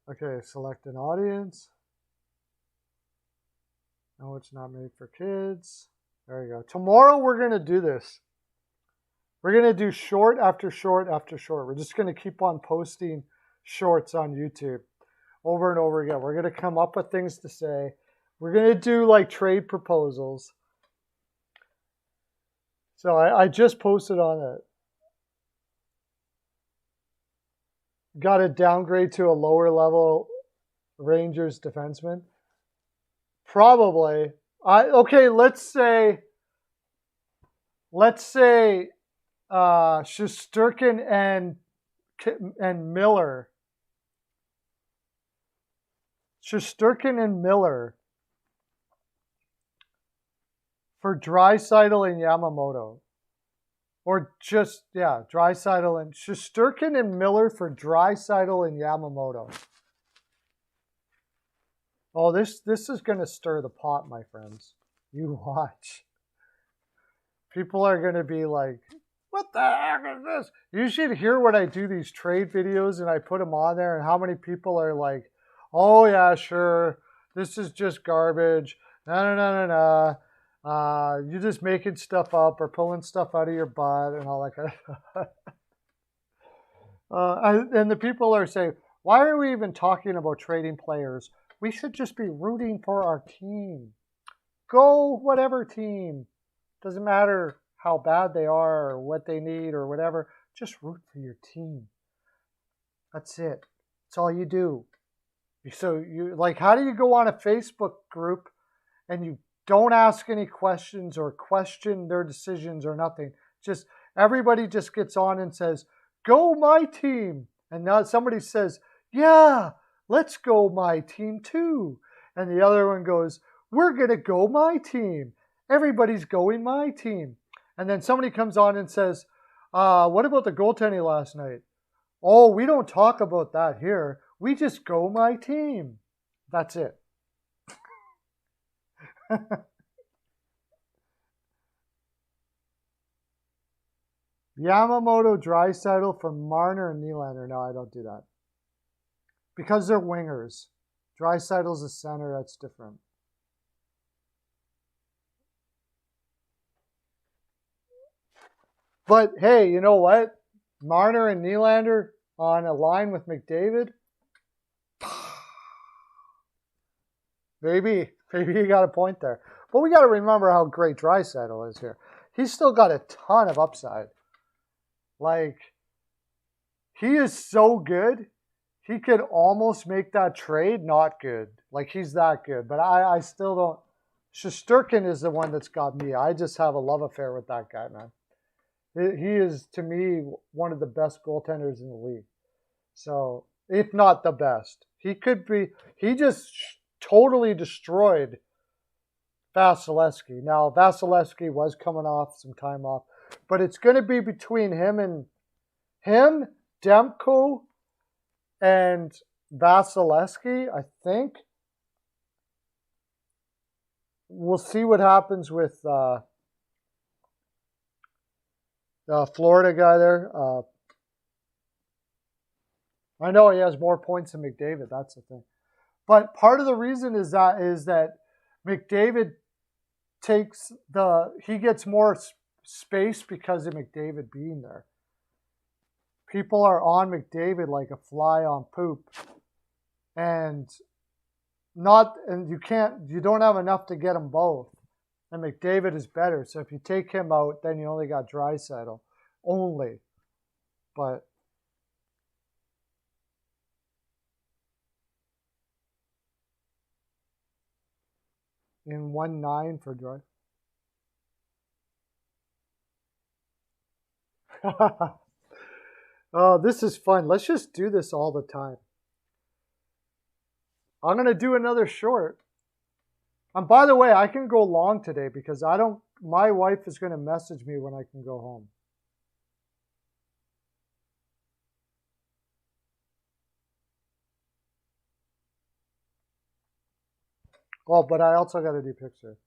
okay, select an audience. No, it's not made for kids. There you go. Tomorrow we're going to do this. We're going to do short after short after short. We're just going to keep on posting shorts on YouTube over and over again. We're going to come up with things to say. We're going to do like trade proposals. So I just posted on it. Got to downgrade to a lower level Rangers defenseman. Probably. Okay, let's say Shesterkin and Miller. Shesterkin and Miller for Draisaitl and Yamamoto. Or just, yeah, Draisaitl and Shesterkin and Miller for Draisaitl and Yamamoto. Oh, this is going to stir the pot, my friends. You watch. People are going to be like, what the heck is this? You should hear when I do these trade videos and I put them on there and how many people are like, oh, yeah, sure. This is just garbage. No. You're just making stuff up or pulling stuff out of your butt and all that kind of stuff. And the people are saying, why are we even talking about trading players? We should just be rooting for our team. Go whatever team. Doesn't matter how bad they are or what they need or whatever. Just root for your team. That's it. That's all you do. So you like, how do you go on a Facebook group and you don't ask any questions or question their decisions or nothing? Just everybody just gets on and says, go my team. And now somebody says, yeah, let's go my team too. And the other one goes, we're going to go my team. Everybody's going my team. And then somebody comes on and says, what about the goaltending last night? Oh, we don't talk about that here. We just go my team. That's it. Yamamoto, Draisaitl for Marner and Nylander. No, I don't do that. Because they're wingers. Draisaitl's a center. That's different. But hey, you know what? Marner and Nylander on a line with McDavid. Maybe you got a point there. But we got to remember how great Draisaitl is here. He's still got a ton of upside. Like, he is so good. he could almost make that trade not good. Like, he's that good. But I still don't. Shesterkin is the one that's got me. I just have a love affair with that guy, man. He is, to me, one of the best goaltenders in the league. So, if not the best, he could be. He just totally destroyed Vasilevsky. Now, Vasilevsky was coming off some time off, but it's going to be between him, Demko, and Vasilevsky, I think. We'll see what happens with the Florida guy there. I know he has more points than McDavid. That's the thing. But part of the reason is that McDavid he gets more space because of McDavid being there. People are on McDavid like a fly on poop, and you don't have enough to get them both. And McDavid is better. So if you take him out, then you only got Draisaitl only. But in 1-9 for Dry. Oh, this is fun. Let's just do this all the time. I'm going to do another short. And by the way, I can go long today because my wife is going to message me when I can go home. Oh, but I also got to do picture.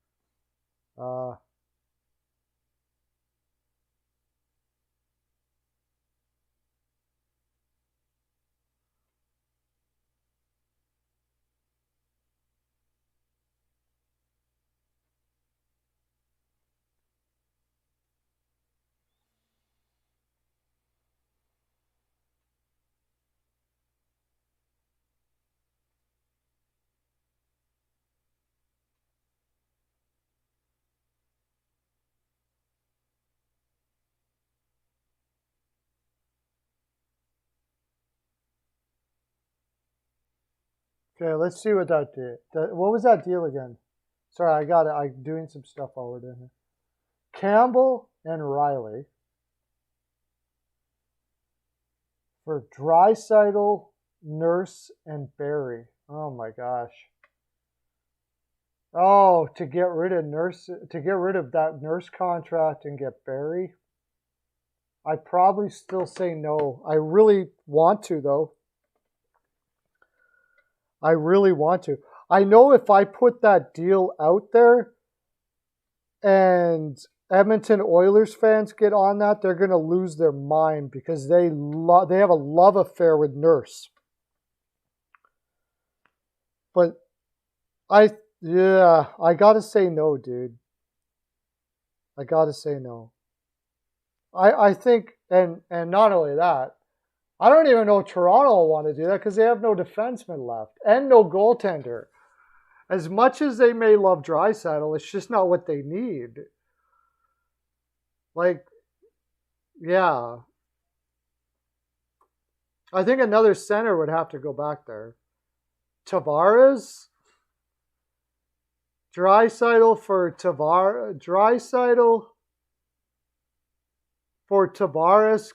Okay, let's see what that did. What was that deal again? Sorry, I got it. I'm doing some stuff while we're doing here. Campbell and Riley for Draisaitl, Nurse, and Barry. Oh my gosh. Oh, to get rid of that Nurse contract and get Barry. I'd probably still say no. I really want to, though. I really want to. I know if I put that deal out there and Edmonton Oilers fans get on that, they're going to lose their mind because they have a love affair with Nurse. But I got to say no, dude. I got to say no. I think, and not only that, I don't even know if Toronto will want to do that because they have no defenseman left and no goaltender. As much as they may love Draisaitl, it's just not what they need. Like, yeah. I think another center would have to go back there. Tavares? Draisaitl for Tavares,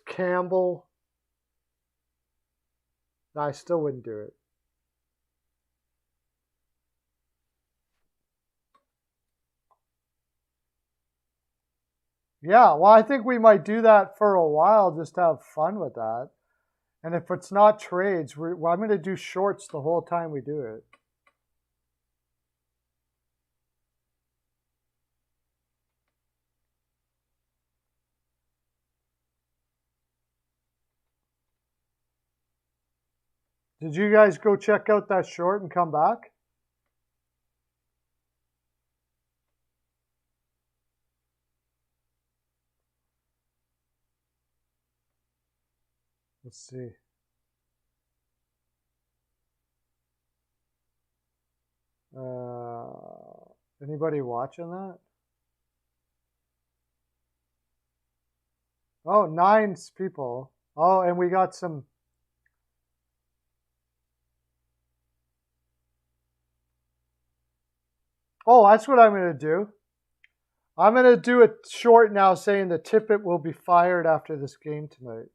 Campbell. I still wouldn't do it. Yeah, well, I think we might do that for a while just to have fun with that. And if it's not trades, I'm going to do shorts the whole time we do it. Did you guys go check out that short and come back? Let's see. Anybody watching that? Oh, 9 people. Oh, and we got some. Oh, that's what I'm going to do. I'm going to do a short now saying the Tippett will be fired after this game tonight.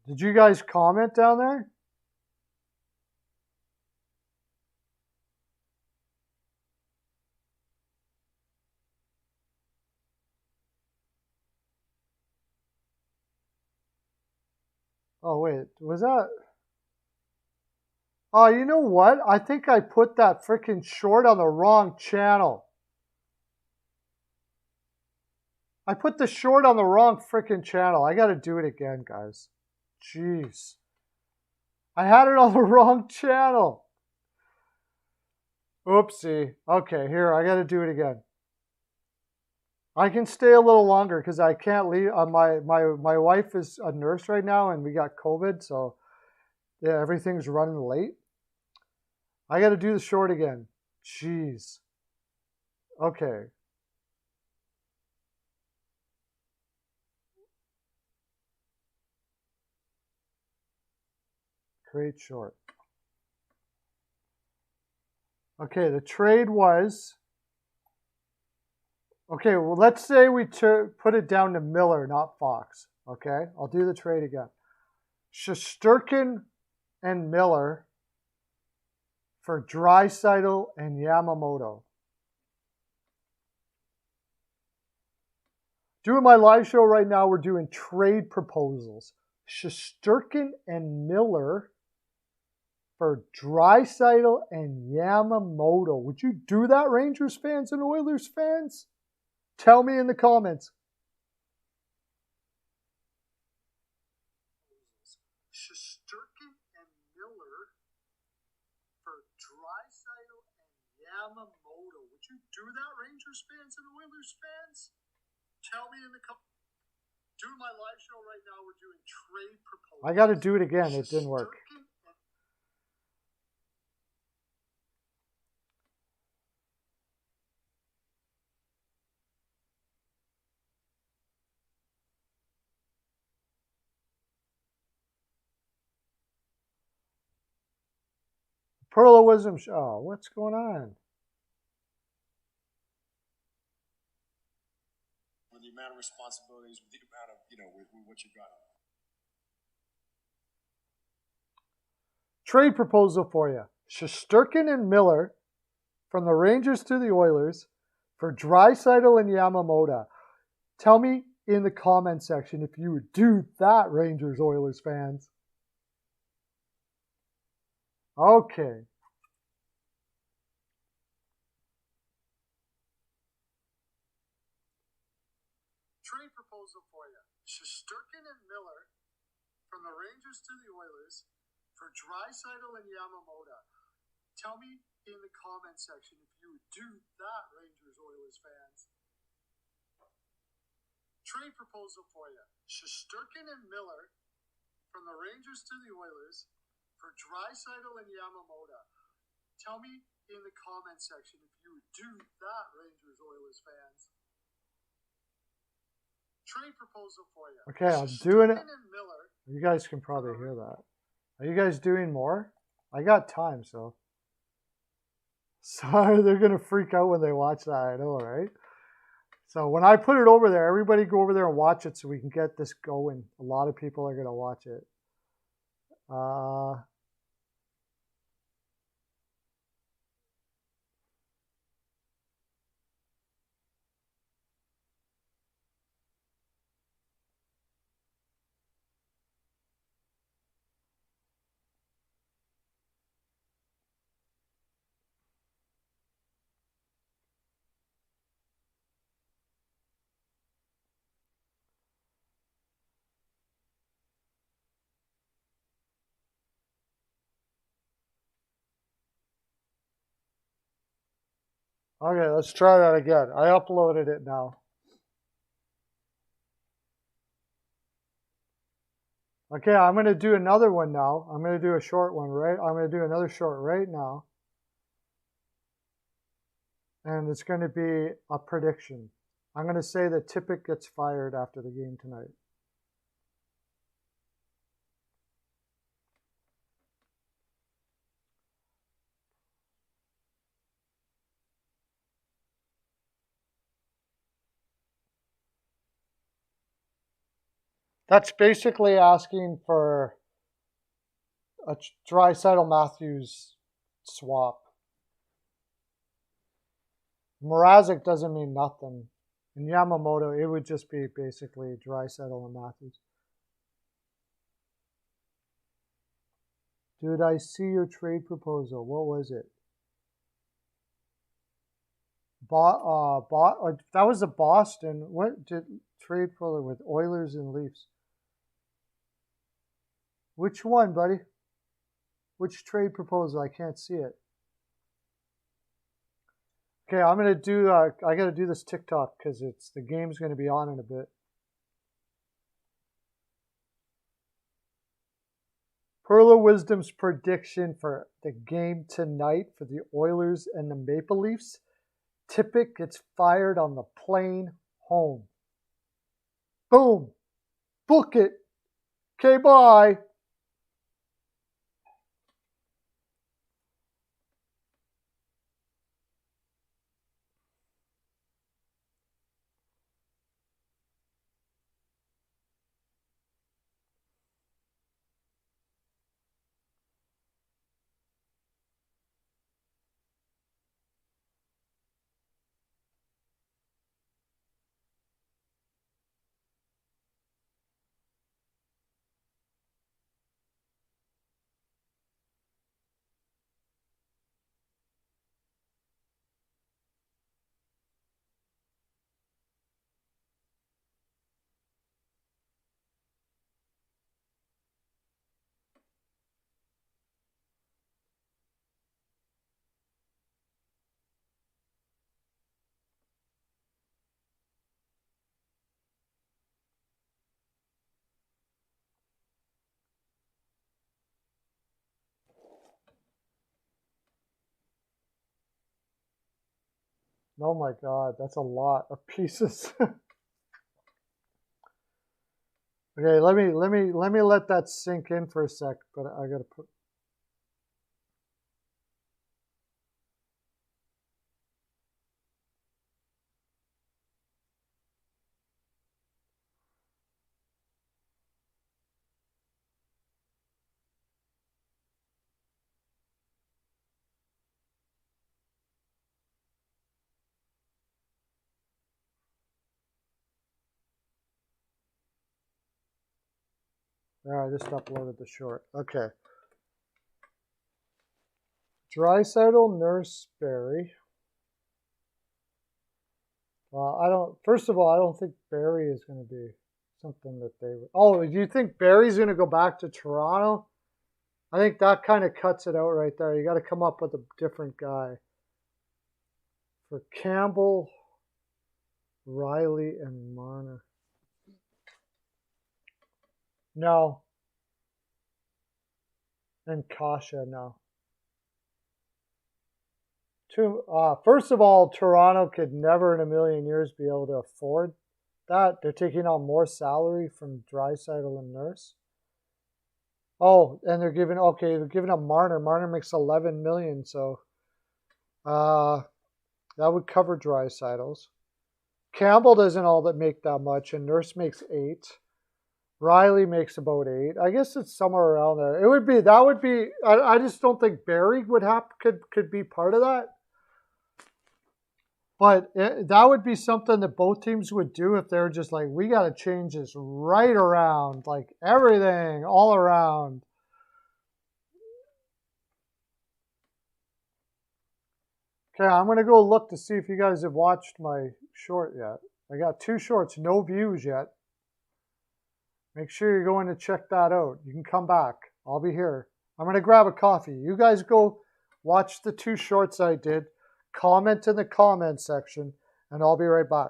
Did you guys comment down there? Oh, wait. Was that... Oh, you know what? I think I put that freaking short on the wrong channel. I put the short on the wrong freaking channel. I got to do it again, guys. Jeez. I had it on the wrong channel. Oopsie. Okay, here, I got to do it again. I can stay a little longer because I can't leave. My wife is a nurse right now and we got COVID, so yeah, everything's running late. I got to do the short again. Jeez. Okay. Create short. Okay, the trade was... Okay, well, let's say we put it down to Miller, not Fox. Okay, I'll do the trade again. Shesterkin and Miller for Draisaitl and Yamamoto. Doing my live show right now, we're doing trade proposals. Shesterkin and Miller for Draisaitl and Yamamoto. Would you do that, Rangers fans and Oilers fans? Tell me in the comments. Shesterkin and Miller for Draisaitl and Yamamoto. Would you do that, Rangers fans and Oilers fans? Tell me in the comments. Doing my live show right now, we're doing trade proposals. I got to do it again. It didn't work. Pearlo wisdom. Oh, what's going on? With the amount of responsibilities, with the amount of, with what you got. Trade proposal for you. Shesterkin and Miller from the Rangers to the Oilers for Draisaitl and Yamamoto. Tell me in the comment section if you would do that, Rangers Oilers fans. Okay. Trade proposal for you. Shesterkin and Miller from the Rangers to the Oilers for Draisaitl and Yamamoto. Tell me in the comment section if you would do that, Rangers Oilers fans. Trade proposal for you. Shesterkin and Miller from the Rangers to the Oilers for Draisaitl and Yamamoto. Tell me in the comment section if you would do that, Rangers Oilers fans. Trade proposal for you. Okay, I'm doing it. You guys can probably hear that. Are you guys doing more? I got time, so. Sorry, they're going to freak out when they watch that, I know, right? So when I put it over there, everybody go over there and watch it so we can get this going. A lot of people are going to watch it. Okay, let's try that again. I uploaded it now. Okay, I'm going to do another one now. I'm going to do a short one, right? I'm going to do another short right now. And it's going to be a prediction. I'm going to say that Tippett gets fired after the game tonight. That's basically asking for a Draisaitl Matthews swap. Mrazek doesn't mean nothing. In Yamamoto, it would just be basically Draisaitl and Matthews. Dude, I see your trade proposal. What was it? That was a Boston. What did trade for with Oilers and Leafs? Which one, buddy? Which trade proposal? I can't see it. Okay, I'm gonna do. I gotta do this TikTok because the game's gonna be on in a bit. Pearlo Wisdom's prediction for the game tonight for the Oilers and the Maple Leafs. Tippett gets fired on the plane home. Boom. Book it. Okay, bye. Oh my God, that's a lot of pieces. Okay, let me let that sink in for a sec, but I gotta put. There, I just uploaded the short. Okay. Draisaitl, Nurse, Barry. Well, I don't. First of all, I don't think Barry is going to be something that they would. Oh, do you think Barry's going to go back to Toronto? I think that kind of cuts it out right there. You got to come up with a different guy. For Campbell, Riley, and Marner. No. And Kasha, no. First of all, Toronto could never in a million years be able to afford that. They're taking on more salary from Draisaitl and Nurse. Oh, and they're giving up Marner. Marner makes 11 million, so that would cover Draisaitl's. Campbell doesn't all that make that much, and Nurse makes 8. Riley makes about 8. I guess it's somewhere around there. That would be. I just don't think Barry could be part of that. But that would be something that both teams would do if they're just like, we got to change this right around, like everything all around. Okay, I'm going to go look to see if you guys have watched my short yet. I got 2 shorts, no views yet. Make sure you're going to check that out. You can come back. I'll be here. I'm going to grab a coffee. You guys go watch the 2 shorts I did. Comment in the comment section, and I'll be right back.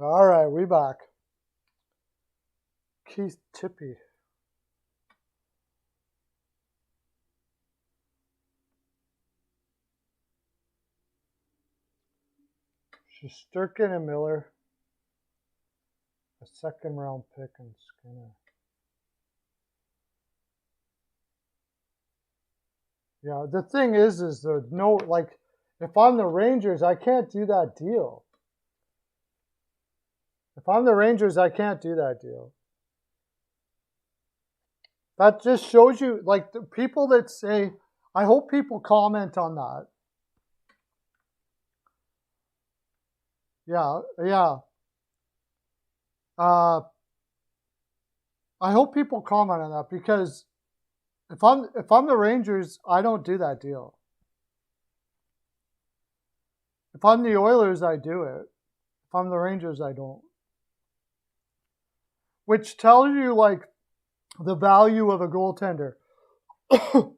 All right, we back. Keith Tippy. Shesterkin and Miller. A second round pick and Skinner. Yeah, the thing is there's no, like, if I'm the Rangers, I can't do that deal. If I'm the Rangers, I can't do that deal. That just shows you, like, the people that say, I hope people comment on that. Yeah, yeah. I hope people comment on that because if I'm the Rangers, I don't do that deal. If I'm the Oilers, I do it. If I'm the Rangers, I don't. Which tells you, like, the value of a goaltender. A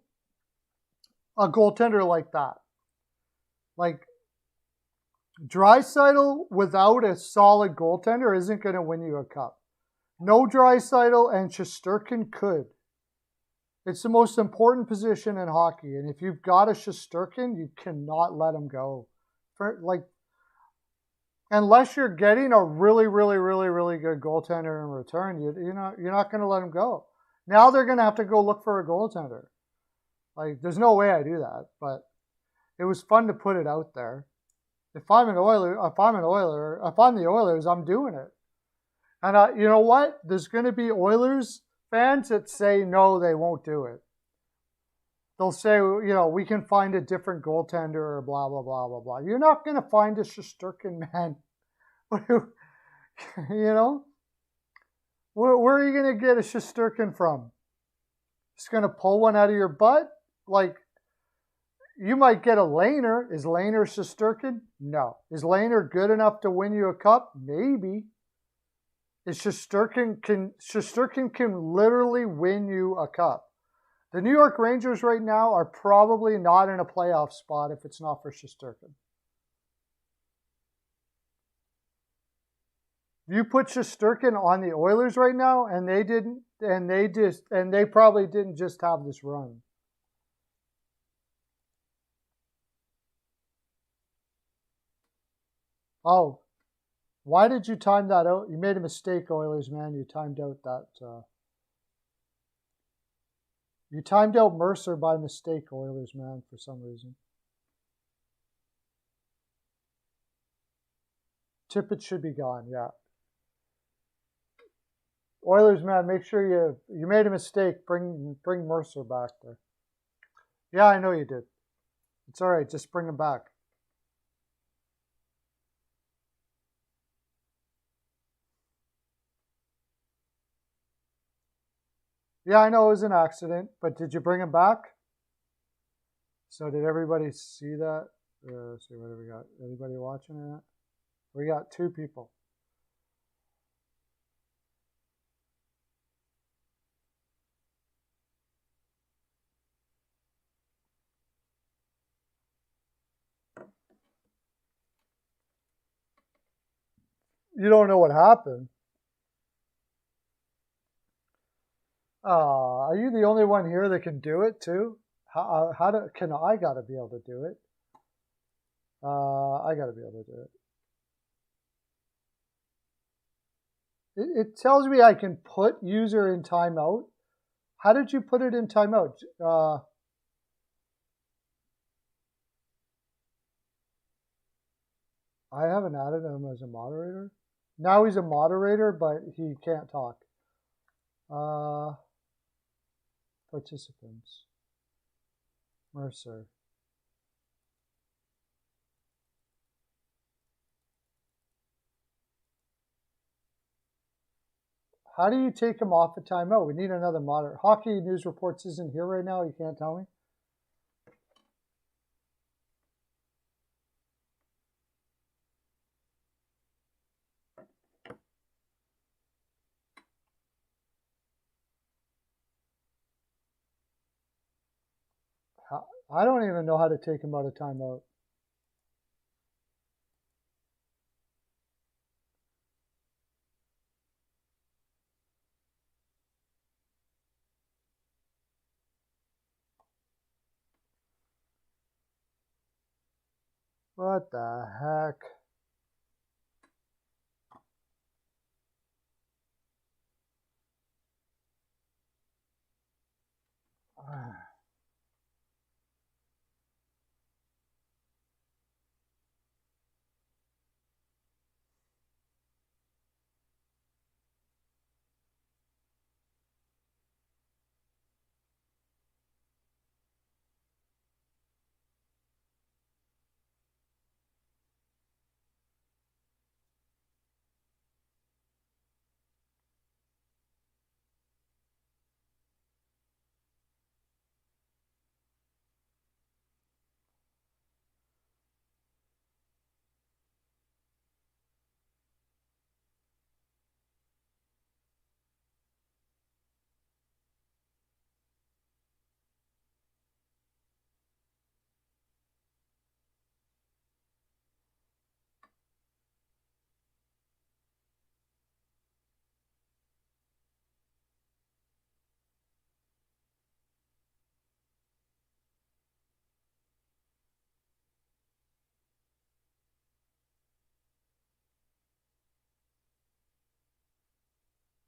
goaltender like that. Like, Draisaitl without a solid goaltender isn't going to win you a cup. No Draisaitl and Shesterkin could. It's the most important position in hockey. And if you've got a Shesterkin, you cannot let him go. Unless you're getting a really, really, really, really good goaltender in return, you're not going to let him go. Now they're going to have to go look for a goaltender. Like, there's no way I do that, but it was fun to put it out there. If I'm the Oilers, I'm doing it. And you know what? There's going to be Oilers fans that say no, they won't do it. They'll say, we can find a different goaltender or blah, blah, blah, blah, blah. You're not going to find a Shesterkin, man. Where are you going to get a Shesterkin from? Just going to pull one out of your butt? Like, you might get a Lehner. Is Lehner Shesterkin? No. Is Lehner good enough to win you a cup? Maybe. Shesterkin can literally win you a cup. The New York Rangers right now are probably not in a playoff spot if it's not for Shesterkin. You put Shesterkin on the Oilers right now, and they probably didn't just have this run. Oh, why did you time that out? You made a mistake, Oilers, man. You timed out that. You timed out Mercer by mistake, Oilers, man, for some reason. Tippett should be gone, yeah. Oilers, man, make sure you made a mistake. Bring Mercer back there. Yeah, I know you did. It's all right. Just bring him back. Yeah, I know it was an accident, but did you bring him back? So did everybody see that? Let's see, what do we got? Anybody watching it? We got 2 people. You don't know what happened. Are you the only one here that can do it too? I gotta be able to do it. I gotta be able to do it. It tells me I can put user in timeout. How did you put it in timeout? I haven't added him as a moderator. Now he's a moderator, but he can't talk. Participants. Mercer. How do you take him off a timeout? We need another moderator. Hockey News Reports isn't here right now. You can't tell me. I don't even know how to take him out of timeout. What the heck?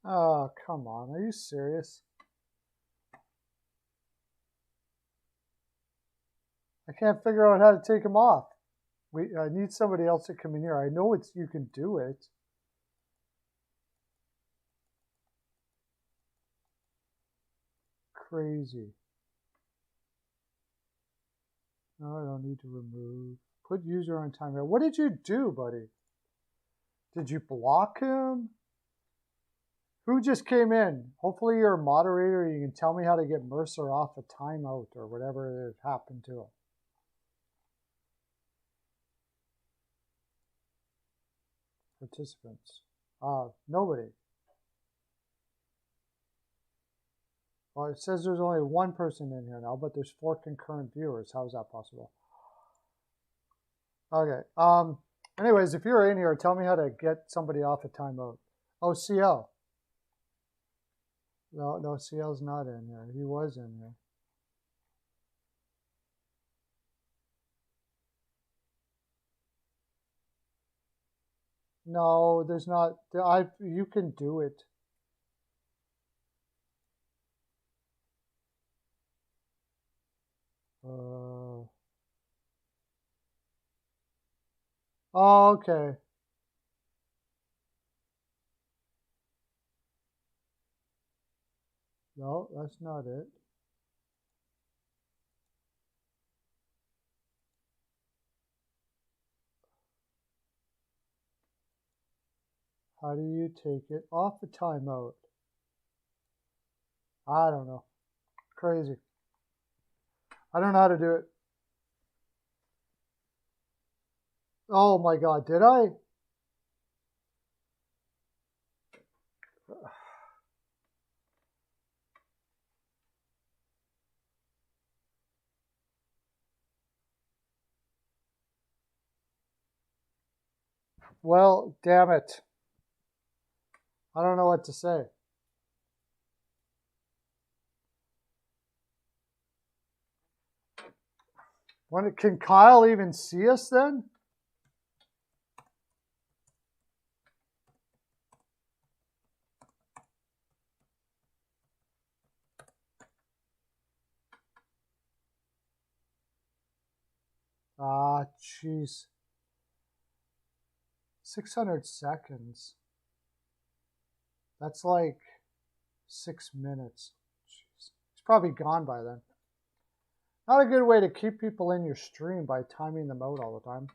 Oh, come on. Are you serious? I can't figure out how to take them off. I need somebody else to come in here. I know you can do it. Crazy. No, I don't need to remove. Put user on timeout. What did you do, buddy? Did you block him? Who just came in? Hopefully you're a moderator. You can tell me how to get Mercer off a timeout or whatever it happened to him. Participants. Nobody. Well, it says there's only one person in here now, but there's 4 concurrent viewers. How is that possible? Okay. Anyways, if you're in here, tell me how to get somebody off a timeout. Oh, CL. No, CL's not in here. He was in here. No, there's not. You can do it. Oh, okay. No, that's not it. How do you take it off a timeout? I don't know. Crazy. I don't know how to do it. Oh my God, did I? Well, damn it. I don't know what to say. Can Kyle even see us then? Ah, jeez. 600 seconds. That's like 6 minutes. Jeez. It's probably gone by then. Not a good way to keep people in your stream by timing them out all the time.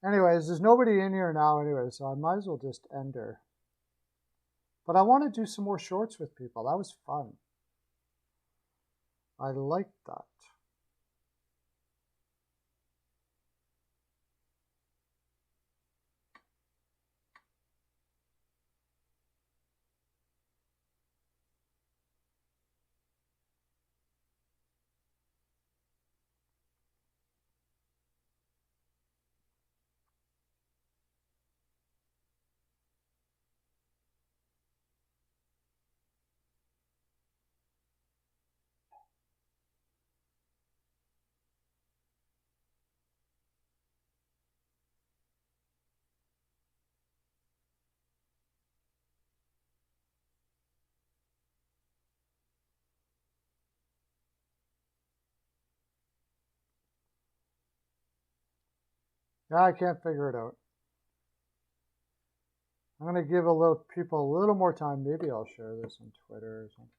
Anyways, there's nobody in here now anyway, so I might as well just end her. But I want to do some more shorts with people. That was fun. I liked that. Yeah, I can't figure it out. I'm going to give people a little more time. Maybe I'll share this on Twitter or something.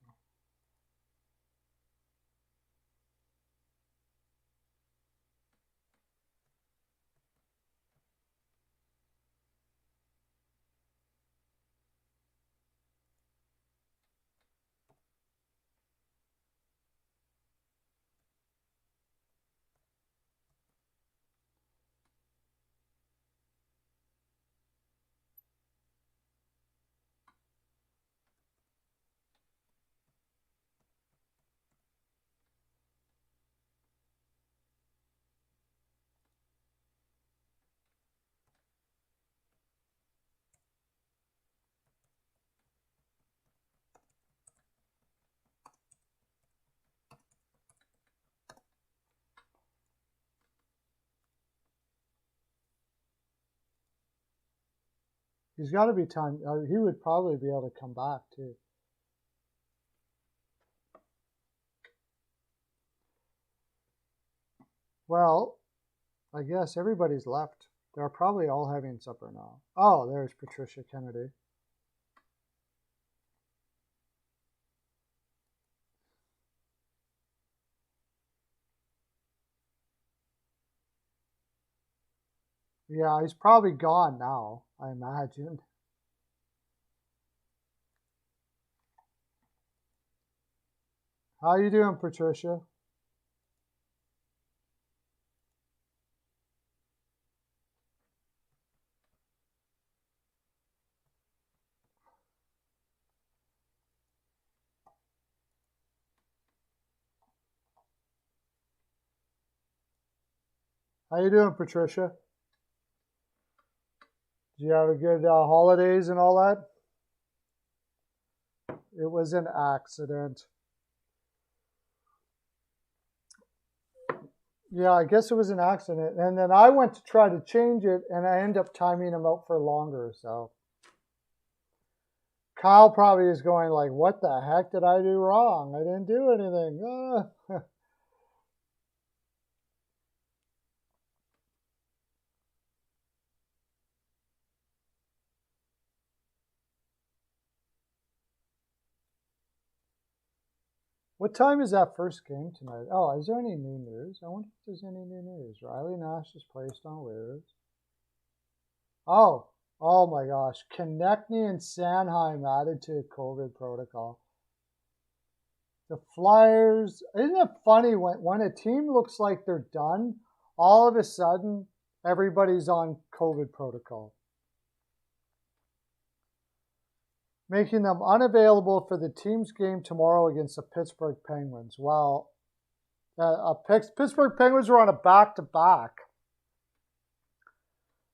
He's got to be time. He would probably be able to come back too. Well, I guess everybody's left. They're probably all having supper now. Oh, there's Patricia Kennedy. Yeah, he's probably gone now, I imagine. How you doing, Patricia? How you doing, Patricia? Did you have a good holidays and all that? It was an accident. Yeah, I guess it was an accident. And then I went to try to change it, and I ended up timing him out for longer. So Kyle probably is going like, what the heck did I do wrong? I didn't do anything. What time is that first game tonight? Oh, is there any new news? I wonder if there's any new news. Riley Nash is placed on waivers. Oh my gosh. Konechny and Sanheim added to COVID protocol. The Flyers, isn't it funny when a team looks like they're done, all of a sudden everybody's on COVID protocol, making them unavailable for the team's game tomorrow against the Pittsburgh Penguins. Well, Pittsburgh Penguins were on a back-to-back.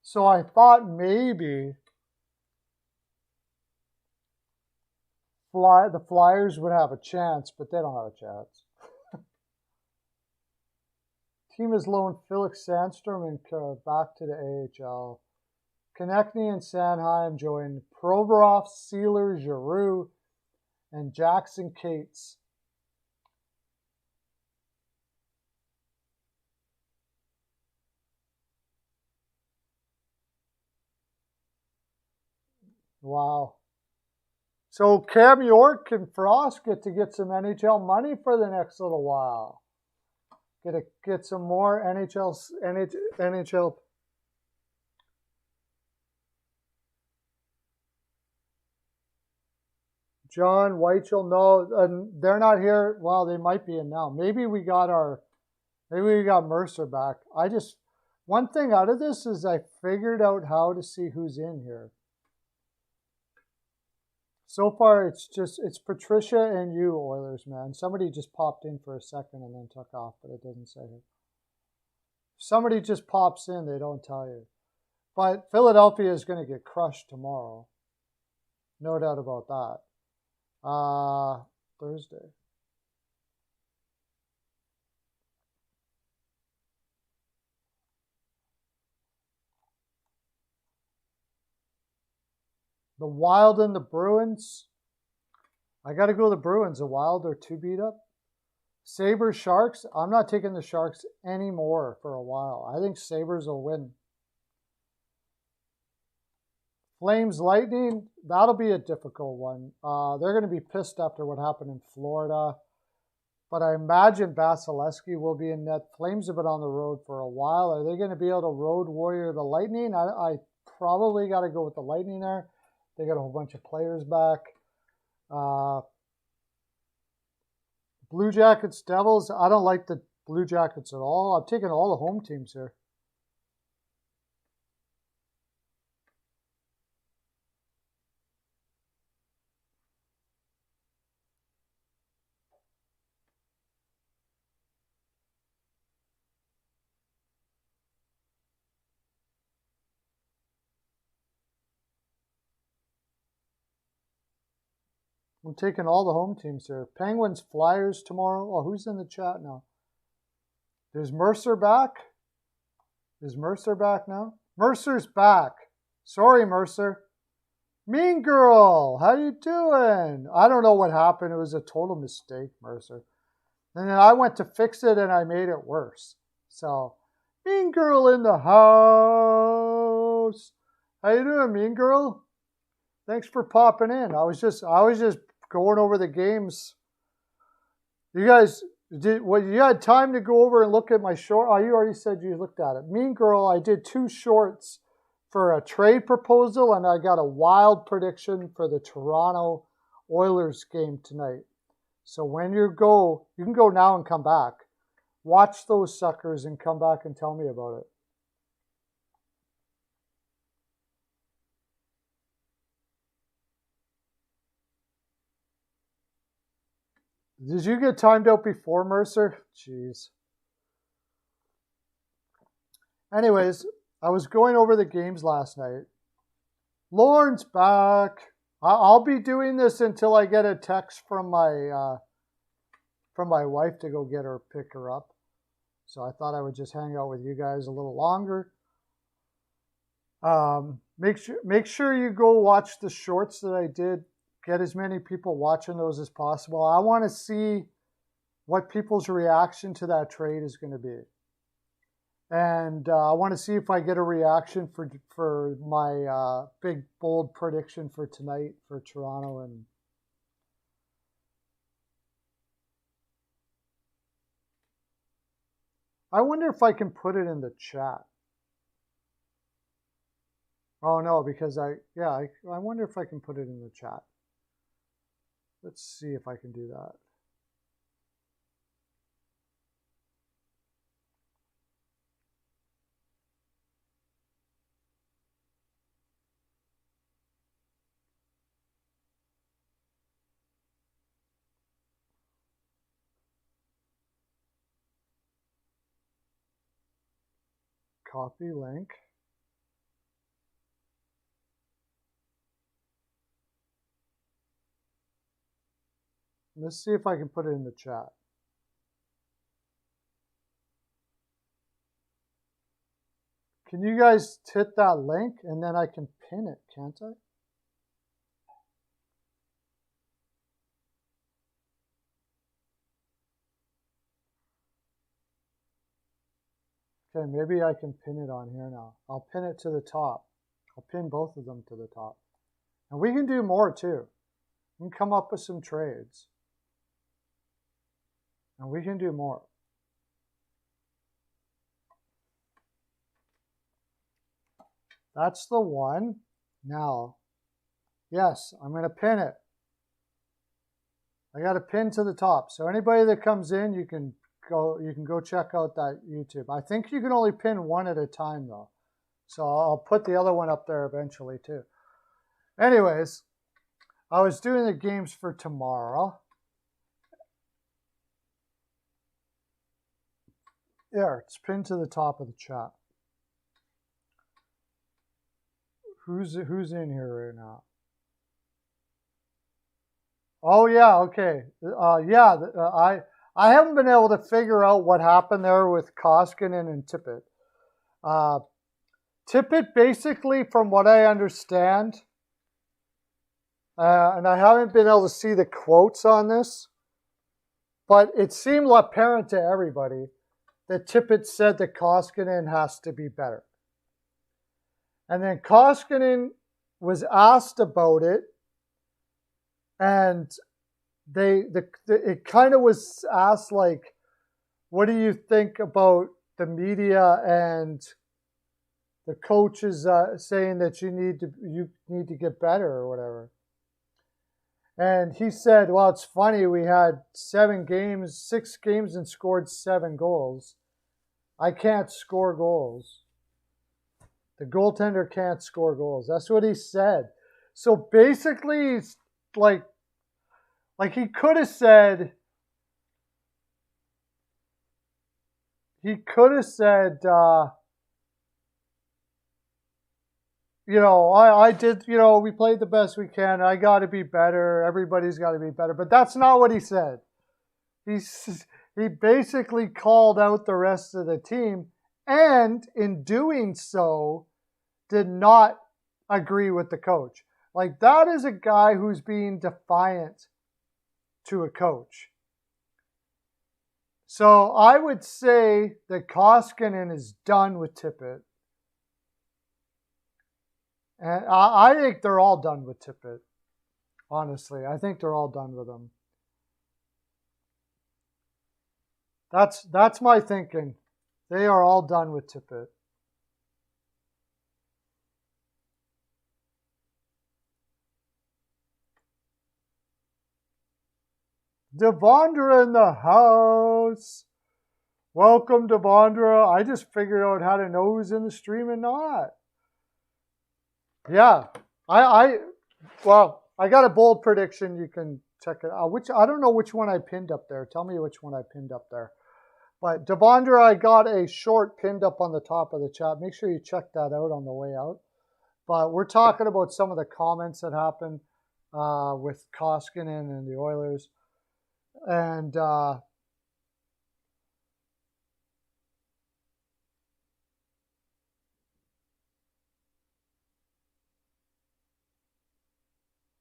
So I thought maybe the Flyers would have a chance, but they don't have a chance. Team has loaned Felix Sandstrom and back to the AHL. Konechny and Sanheim join Provorov, Sealer, Giroux, and Jackson Cates. Wow. So Cam York and Frost get to get some NHL money for the next little while. Get some more NHL. John Weichel, no, they're not here. Well, they might be in now. Maybe we got Mercer back. One thing out of this is I figured out how to see who's in here. So far, it's Patricia and you, Oilers, man. Somebody just popped in for a second and then took off, but it doesn't say it. If somebody just pops in, they don't tell you. But Philadelphia is going to get crushed tomorrow. No doubt about that. Thursday. The Wild and the Bruins. I got to go the Bruins. The Wild are too beat up. Sabres, Sharks. I'm not taking the Sharks anymore for a while. I think Sabres will win. Flames Lightning, that'll be a difficult one. They're going to be pissed after what happened in Florida. But I imagine Vasilevsky will be in net. Flames have been on the road for a while. Are they going to be able to road warrior the Lightning? I probably got to go with the Lightning there. They got a whole bunch of players back. Blue Jackets, Devils. I don't like the Blue Jackets at all. I'm taking all the home teams here. I'm taking all the home teams here. Penguins, Flyers tomorrow. Oh, who's in the chat now? Is Mercer back? Is Mercer back now? Mercer's back. Sorry, Mercer. Mean Girl, how you doing? I don't know what happened. It was a total mistake, Mercer. And then I went to fix it and I made it worse. So, Mean Girl in the house. How you doing, Mean Girl? Thanks for popping in. I was just going over the games. You guys, you had time to go over and look at my short? Oh, you already said you looked at it. Mean Girl, I did 2 shorts for a trade proposal, and I got a wild prediction for the Toronto Oilers game tonight. So when you can go now and come back. Watch those suckers and come back and tell me about it. Did you get timed out before, Mercer? Jeez. Anyways, I was going over the games last night. Lauren's back. I'll be doing this until I get a text from my wife to go get her, pick her up. So I thought I would just hang out with you guys a little longer. Make sure you go watch the shorts that I did. Get as many people watching those as possible. I want to see what people's reaction to that trade is going to be. And I want to see if I get a reaction for my big, bold prediction for tonight for Toronto. And I wonder if I can put it in the chat. Oh, no, because I wonder if I can put it in the chat. Let's see if I can do that. Copy link. Let's see if I can put it in the chat. Can you guys hit that link and then I can pin it, can't I? Okay, maybe I can pin it on here now. I'll pin it to the top. I'll pin both of them to the top. And we can do more too. We can come up with some trades. And we can do more. That's the one. Now, yes, I'm going to pin it. I got a pin to the top. So anybody that comes in, you can go check out that YouTube. I think you can only pin one at a time though. So I'll put the other one up there eventually too. Anyways, I was doing the games for tomorrow. There, it's pinned to the top of the chat. Who's in here right now? Oh yeah, okay. I haven't been able to figure out what happened there with Koskinen and Tippett. Tippett, basically, from what I understand, and I haven't been able to see the quotes on this, but it seemed apparent to everybody that Tippett said that Koskinen has to be better. And then Koskinen was asked about it, and it kind of was asked like, what do you think about the media and the coaches saying that you need to get better or whatever? And he said, well, it's funny, we had 6 games and scored 7 goals. I can't score goals. The goaltender can't score goals. That's what he said. So basically, it's like he could have said, I did, we played the best we can. I got to be better. Everybody's got to be better. But that's not what he said. He basically called out the rest of the team, and in doing so, did not agree with the coach. Like, that is a guy who's being defiant to a coach. So I would say that Koskinen is done with Tippett. And I think they're all done with Tippett. Honestly, I think they're all done with him. That's my thinking. They are all done with Tippett. Devondra in the house. Welcome, Devondra. I just figured out how to know who's in the stream and not. Yeah, I got a bold prediction. You can check it out. I don't know which one I pinned up there. Tell me which one I pinned up there. But Devondra, I got a short pinned up on the top of the chat. Make sure you check that out on the way out. But we're talking about some of the comments that happened with Koskinen and the Oilers. And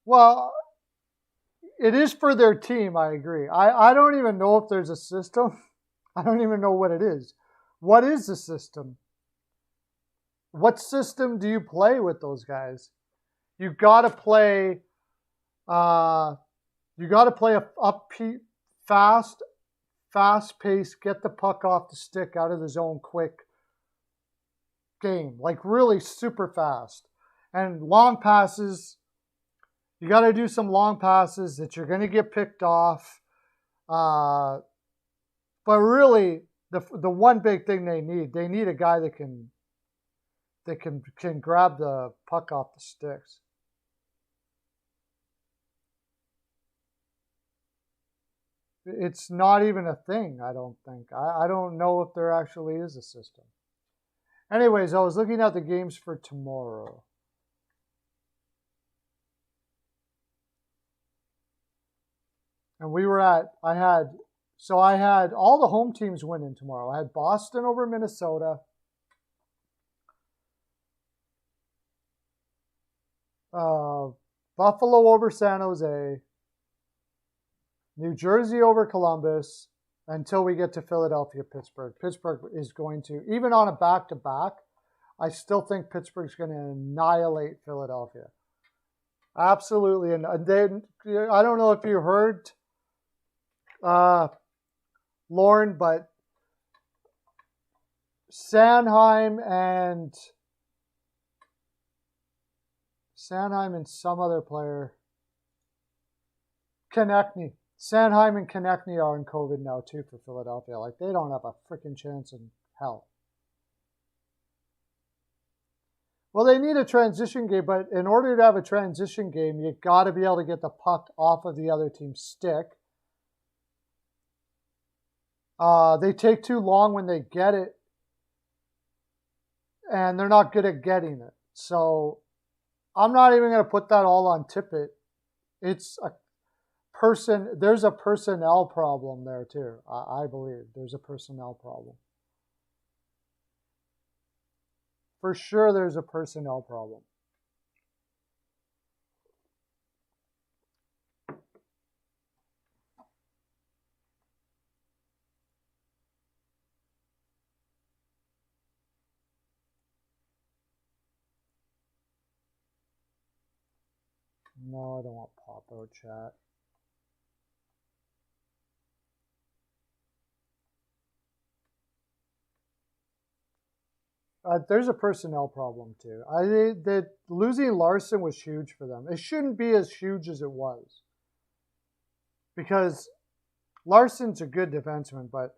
well, it is for their team, I agree. I don't even know if there's a system. I don't even know what it is. What is the system? What system do you play with those guys? You got to play a fast pace, get the puck off the stick, out of the zone quick game, like really super fast. And long passes, you got to do some long passes that you're going to get picked off. But really, the one big thing they need a guy that can grab the puck off the sticks. It's not even a thing, I don't think. I don't know if there actually is a system. Anyways, I was looking at the games for tomorrow. And I had all the home teams winning tomorrow. I had Boston over Minnesota. Buffalo over San Jose. New Jersey over Columbus, until we get to Philadelphia, Pittsburgh. Pittsburgh is going to, even on a back-to-back, I still think Pittsburgh's going to annihilate Philadelphia. Absolutely. And then, I don't know if you heard, Lauren, but Sanheim and some other player, Konechny. Sanheim and Konechny are in COVID now too for Philadelphia. Like, they don't have a freaking chance in hell. Well, they need a transition game, but in order to have a transition game, you got to be able to get the puck off of the other team's stick. They take too long when they get it, and they're not good at getting it. So I'm not even going to put that all on Tippett. There's a personnel problem there too. I believe there's a personnel problem. For sure, there's a personnel problem. No, I don't want pop-out chat. There's a personnel problem too. That losing Larson was huge for them. It shouldn't be as huge as it was, because Larson's a good defenseman, but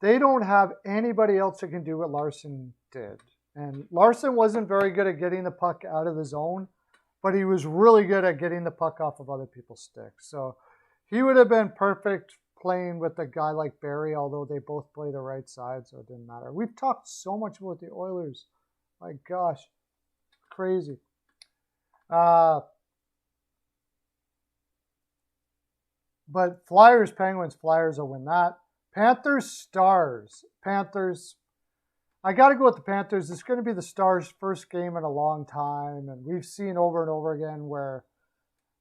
they don't have anybody else that can do what Larson did. And Larson wasn't very good at getting the puck out of the zone, but he was really good at getting the puck off of other people's sticks. So he would have been perfect playing with a guy like Barry, although they both play the right side, so it didn't matter. We've talked so much about the Oilers. My gosh, crazy. But Flyers, Penguins, Flyers will win that. Panthers, Stars. Panthers. I got to go with the Panthers. It's going to be the Stars' first game in a long time, and we've seen over and over again where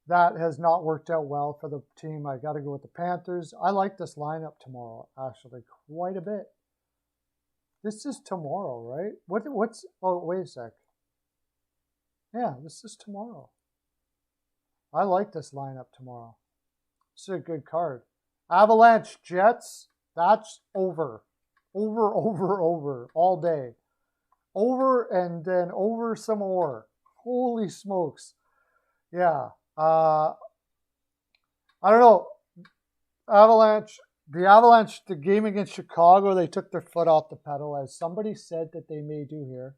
that has not worked out well for the team. I got to go with the Panthers. I like this lineup tomorrow, actually, quite a bit. This is tomorrow, right? What's? Oh, wait a sec. Yeah, this is tomorrow. I like this lineup tomorrow. This is a good card. Avalanche, Jets. That's over. Over all day. Over and then over some more. Holy smokes. Yeah. I don't know. The game against Chicago, they took their foot off the pedal, as somebody said that they may do here.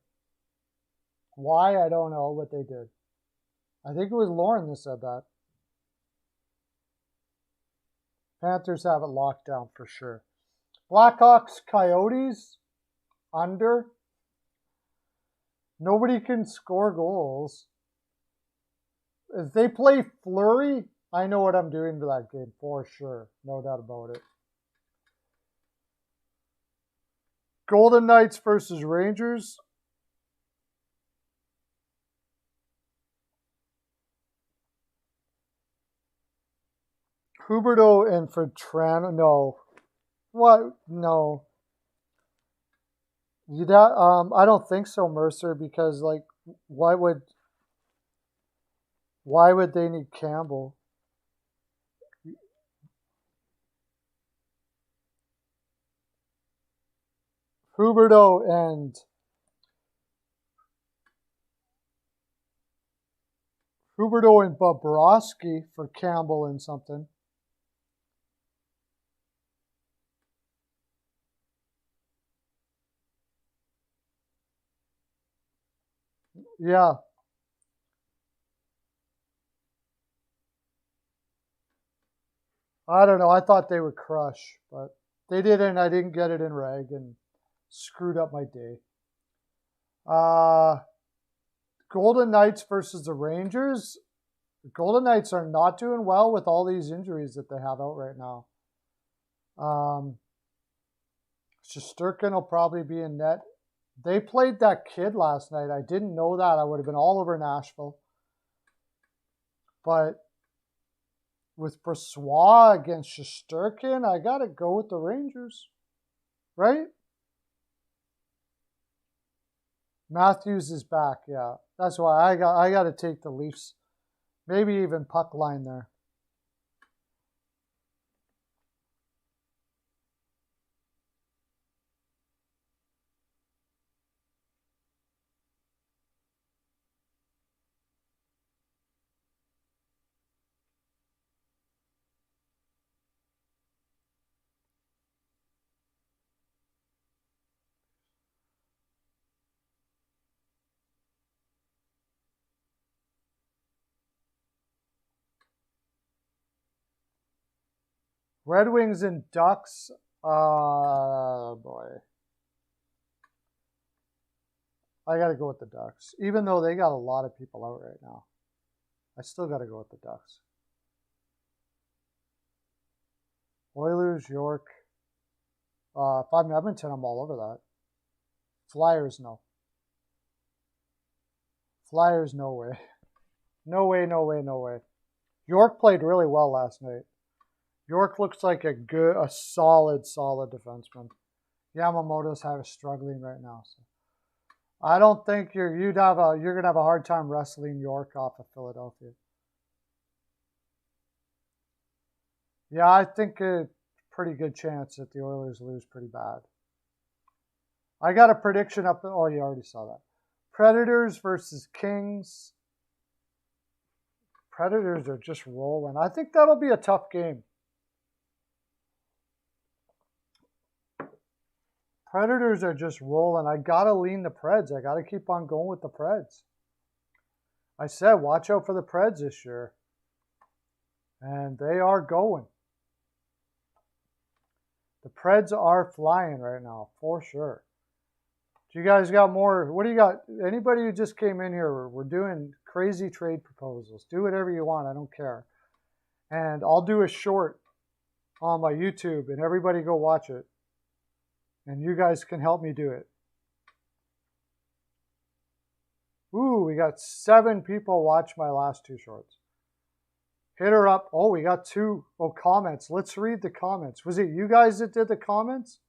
Why, I don't know, but they did. I think it was Lauren that said that. Panthers have it locked down for sure. Blackhawks, Coyotes, under. Nobody can score goals. If they play Fleury, I know what I'm doing to that game for sure. No doubt about it. Golden Knights versus Rangers. Huberdeau and Vetrano. No. What? No. I don't think so, Mercer, because like, why would they need Campbell? Huberdeau and Bobrovsky for Campbell and something. Yeah. I don't know. I thought they would crush, but they didn't. I didn't get it in reg and screwed up my day. Golden Knights versus the Rangers. The Golden Knights are not doing well with all these injuries that they have out right now. Shesterkin will probably be in net. They played that kid last night. I didn't know that. I would have been all over Nashville. But with Brossoit against Shesterkin, I got to go with the Rangers. Right? Matthews is back, yeah. That's why I got to take the Leafs. Maybe even puck line there. Red Wings and Ducks. Boy. I got to go with the Ducks. Even though they got a lot of people out right now. I still got to go with the Ducks. Oilers, York. If I'm Edmonton, I'm all over that. Flyers, no. Flyers, no way. No way. York played really well last night. York looks like a solid defenseman. Yamamoto's struggling right now. So. I don't think you're gonna have a hard time wrestling York off of Philadelphia. Yeah, I think a pretty good chance that the Oilers lose pretty bad. I got a prediction up. Oh, you already saw that. Predators versus Kings. Predators are just rolling. I think that'll be a tough game. Predators are just rolling. I gotta lean the Preds. I gotta keep on going with the Preds. I said, watch out for the Preds this year. And they are going. The Preds are flying right now, for sure. Do you guys got more? What do you got? Anybody who just came in here, we're doing crazy trade proposals. Do whatever you want. I don't care. And I'll do a short on my YouTube, and everybody go watch it. And you guys can help me do it. Ooh, we got 7 people watch my last 2 shorts. Hit her up. Oh, we got 2 comments. Let's read the comments. Was it you guys that did the comments?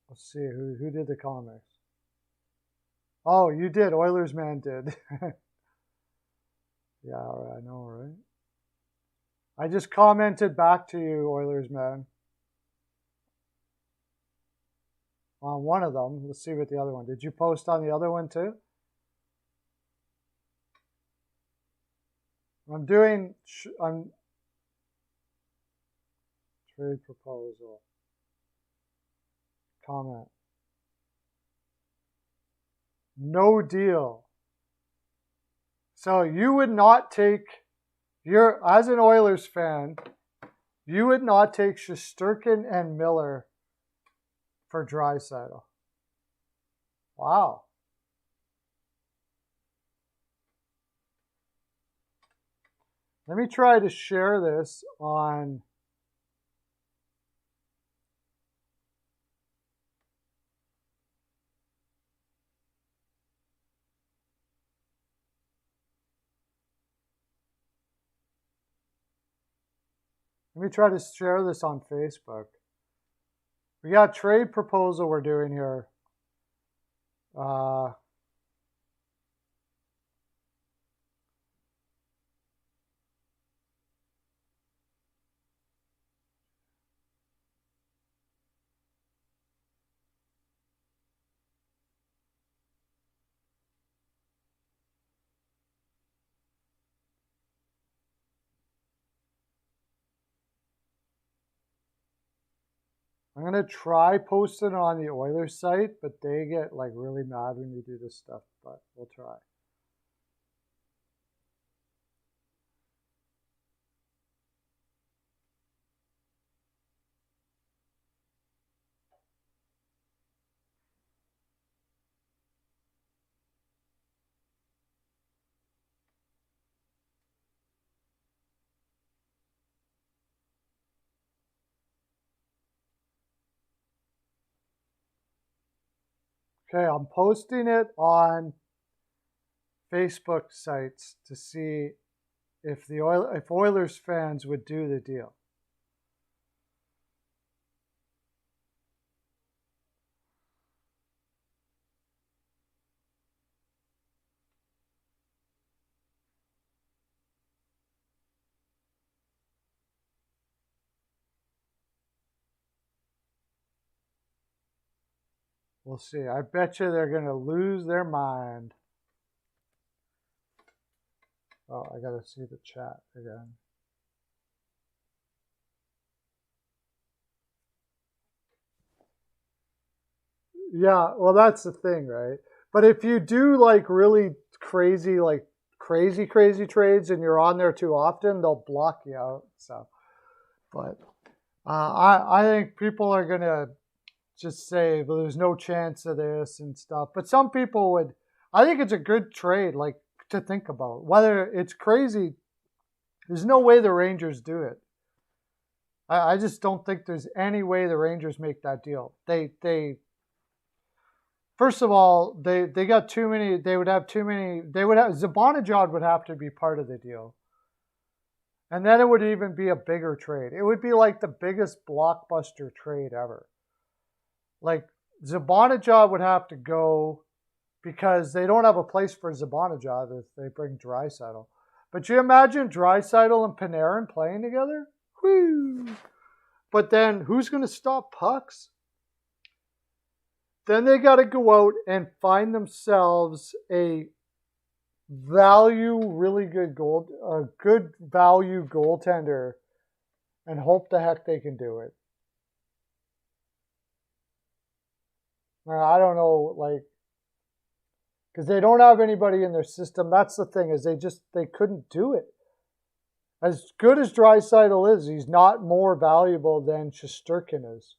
Let's see, who did the comics? Oh, you did. Oilers man did. Yeah, I know, right? I just commented back to you, Oilers man. On one of them. Let's see what the other one. Did you post on the other one too? I'm trade proposal. Comment. No deal. So you would not take as an Oilers fan, you would not take Shesterkin and Miller for Draisaitl. Wow. Let me try to share this on Facebook. We got a trade proposal we're doing here. I'm going to try posting it on the Oilers site, but they get like really mad when you do this stuff, but we'll try. Okay, I'm posting it on Facebook sites to see if if Oilers fans would do the deal. We'll see. I bet you they're going to lose their mind. Oh, I got to see the chat again. Yeah, well, that's the thing, right? But if you do like really crazy, crazy trades and you're on there too often, they'll block you out. So, but I think people are going to just say, well, there's no chance of this and stuff. But some people would, I think it's a good trade, like to think about. Whether it's crazy, there's no way the Rangers do it. I just don't think there's any way the Rangers make that deal. They first of all, they got too many. They would have too many. They would have Zibanejad would have to be part of the deal, and then it would even be a bigger trade. It would be like the biggest blockbuster trade ever. Like Zibanejad would have to go because they don't have a place for Zibanejad if they bring Draisaitl. But you imagine Draisaitl and Panarin playing together? Whoo! But then who's going to stop pucks? Then they got to go out and find themselves a really good value goaltender and hope the heck they can do it. I don't know, like, because they don't have anybody in their system. That's the thing, is they couldn't do it. As good as Draisaitl is, he's not more valuable than Shesterkin is.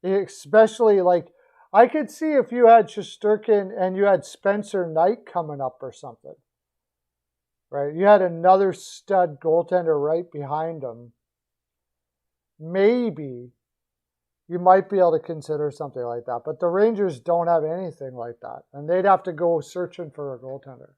Especially, like, I could see if you had Shesterkin and you had Spencer Knight coming up or something. Right? You had another stud goaltender right behind him. Maybe you might be able to consider something like that. But the Rangers don't have anything like that. And they'd have to go searching for a goaltender.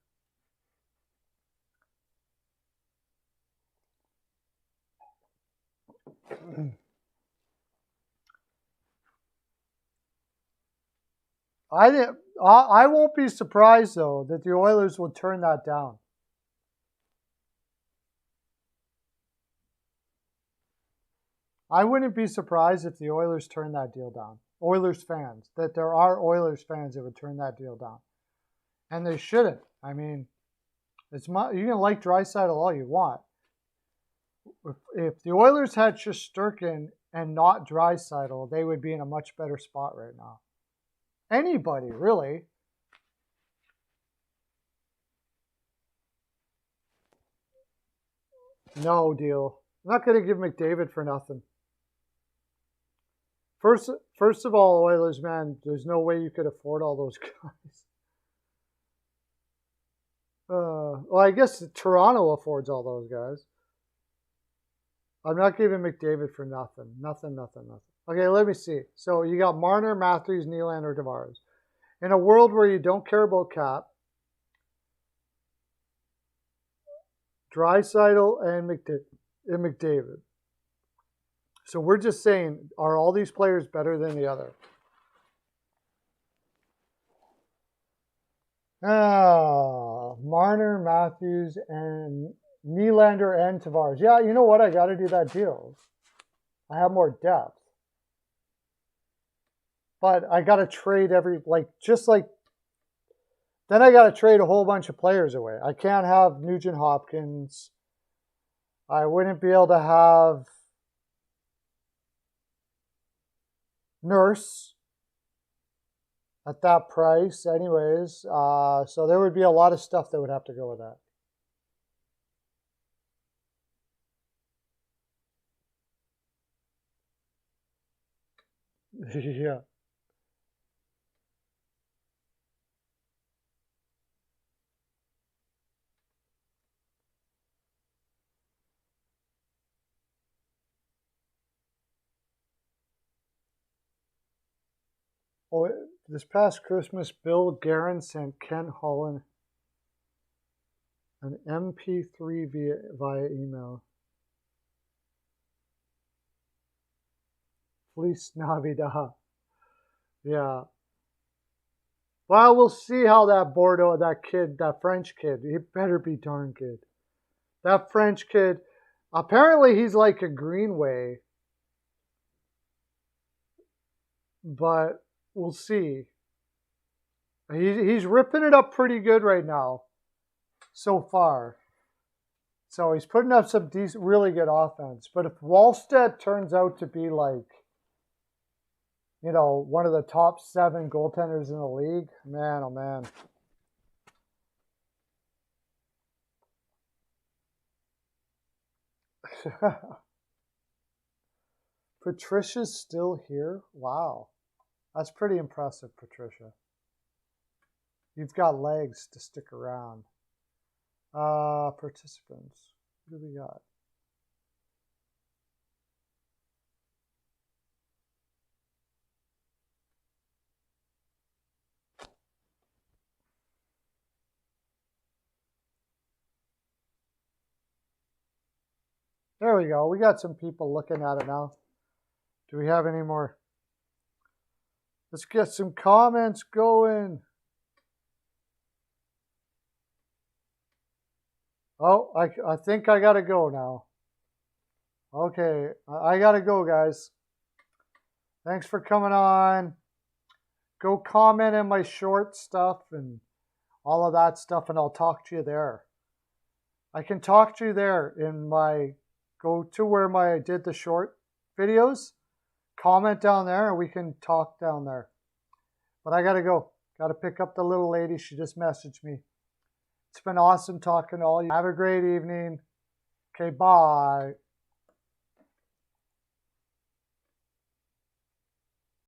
I won't be surprised, though, that the Oilers will turn that down. I wouldn't be surprised if the Oilers turn that deal down. Oilers fans, that there are Oilers fans that would turn that deal down. And they shouldn't. I mean, you can like Draisaitl all you want. If the Oilers had Shesterkin and not Draisaitl, they would be in a much better spot right now. Anybody, really. No deal. I'm not going to give McDavid for nothing. First of all, Oilers, man, there's no way you could afford all those guys. Well, I guess Toronto affords all those guys. I'm not giving McDavid for nothing. Nothing. Okay, let me see. So you got Marner, Matthews, Nylander, Tavares. In a world where you don't care about cap, Draisaitl and McDavid. So we're just saying, are all these players better than the other? Marner, Matthews, and Nylander and Tavares. Yeah, you know what? I got to do that deal. I have more depth. But I got to trade then I got to trade a whole bunch of players away. I can't have Nugent Hopkins. I wouldn't be able to have Nurse at that price anyways. So there would be a lot of stuff that would have to go with that. Yeah. Oh, this past Christmas, Bill Guerin sent Ken Holland an MP3 via email. Feliz Navidad. Yeah. Well, we'll see how that French kid, he better be darn good. That French kid, apparently he's like a Greenway. But we'll see. He's ripping it up pretty good right now, so far. So he's putting up some decent, really good offense. But if Wallstedt turns out to be like, one of the top 7 goaltenders in the league, man, oh man. Patricia's still here? Wow. That's pretty impressive, Patricia. You've got legs to stick around. Participants. What do we got? There we go. We got some people looking at it now. Do we have any more? Let's get some comments going. Oh, I think I got to go now. Okay, I got to go, guys. Thanks for coming on. Go comment in my short stuff and all of that stuff, and I'll talk to you there. I can talk to you there in my, go to where I did the short videos, comment down there, and we can talk down there. But I got to go. Got to pick up the little lady. She just messaged me. It's been awesome talking to all you. Have a great evening. Okay, bye.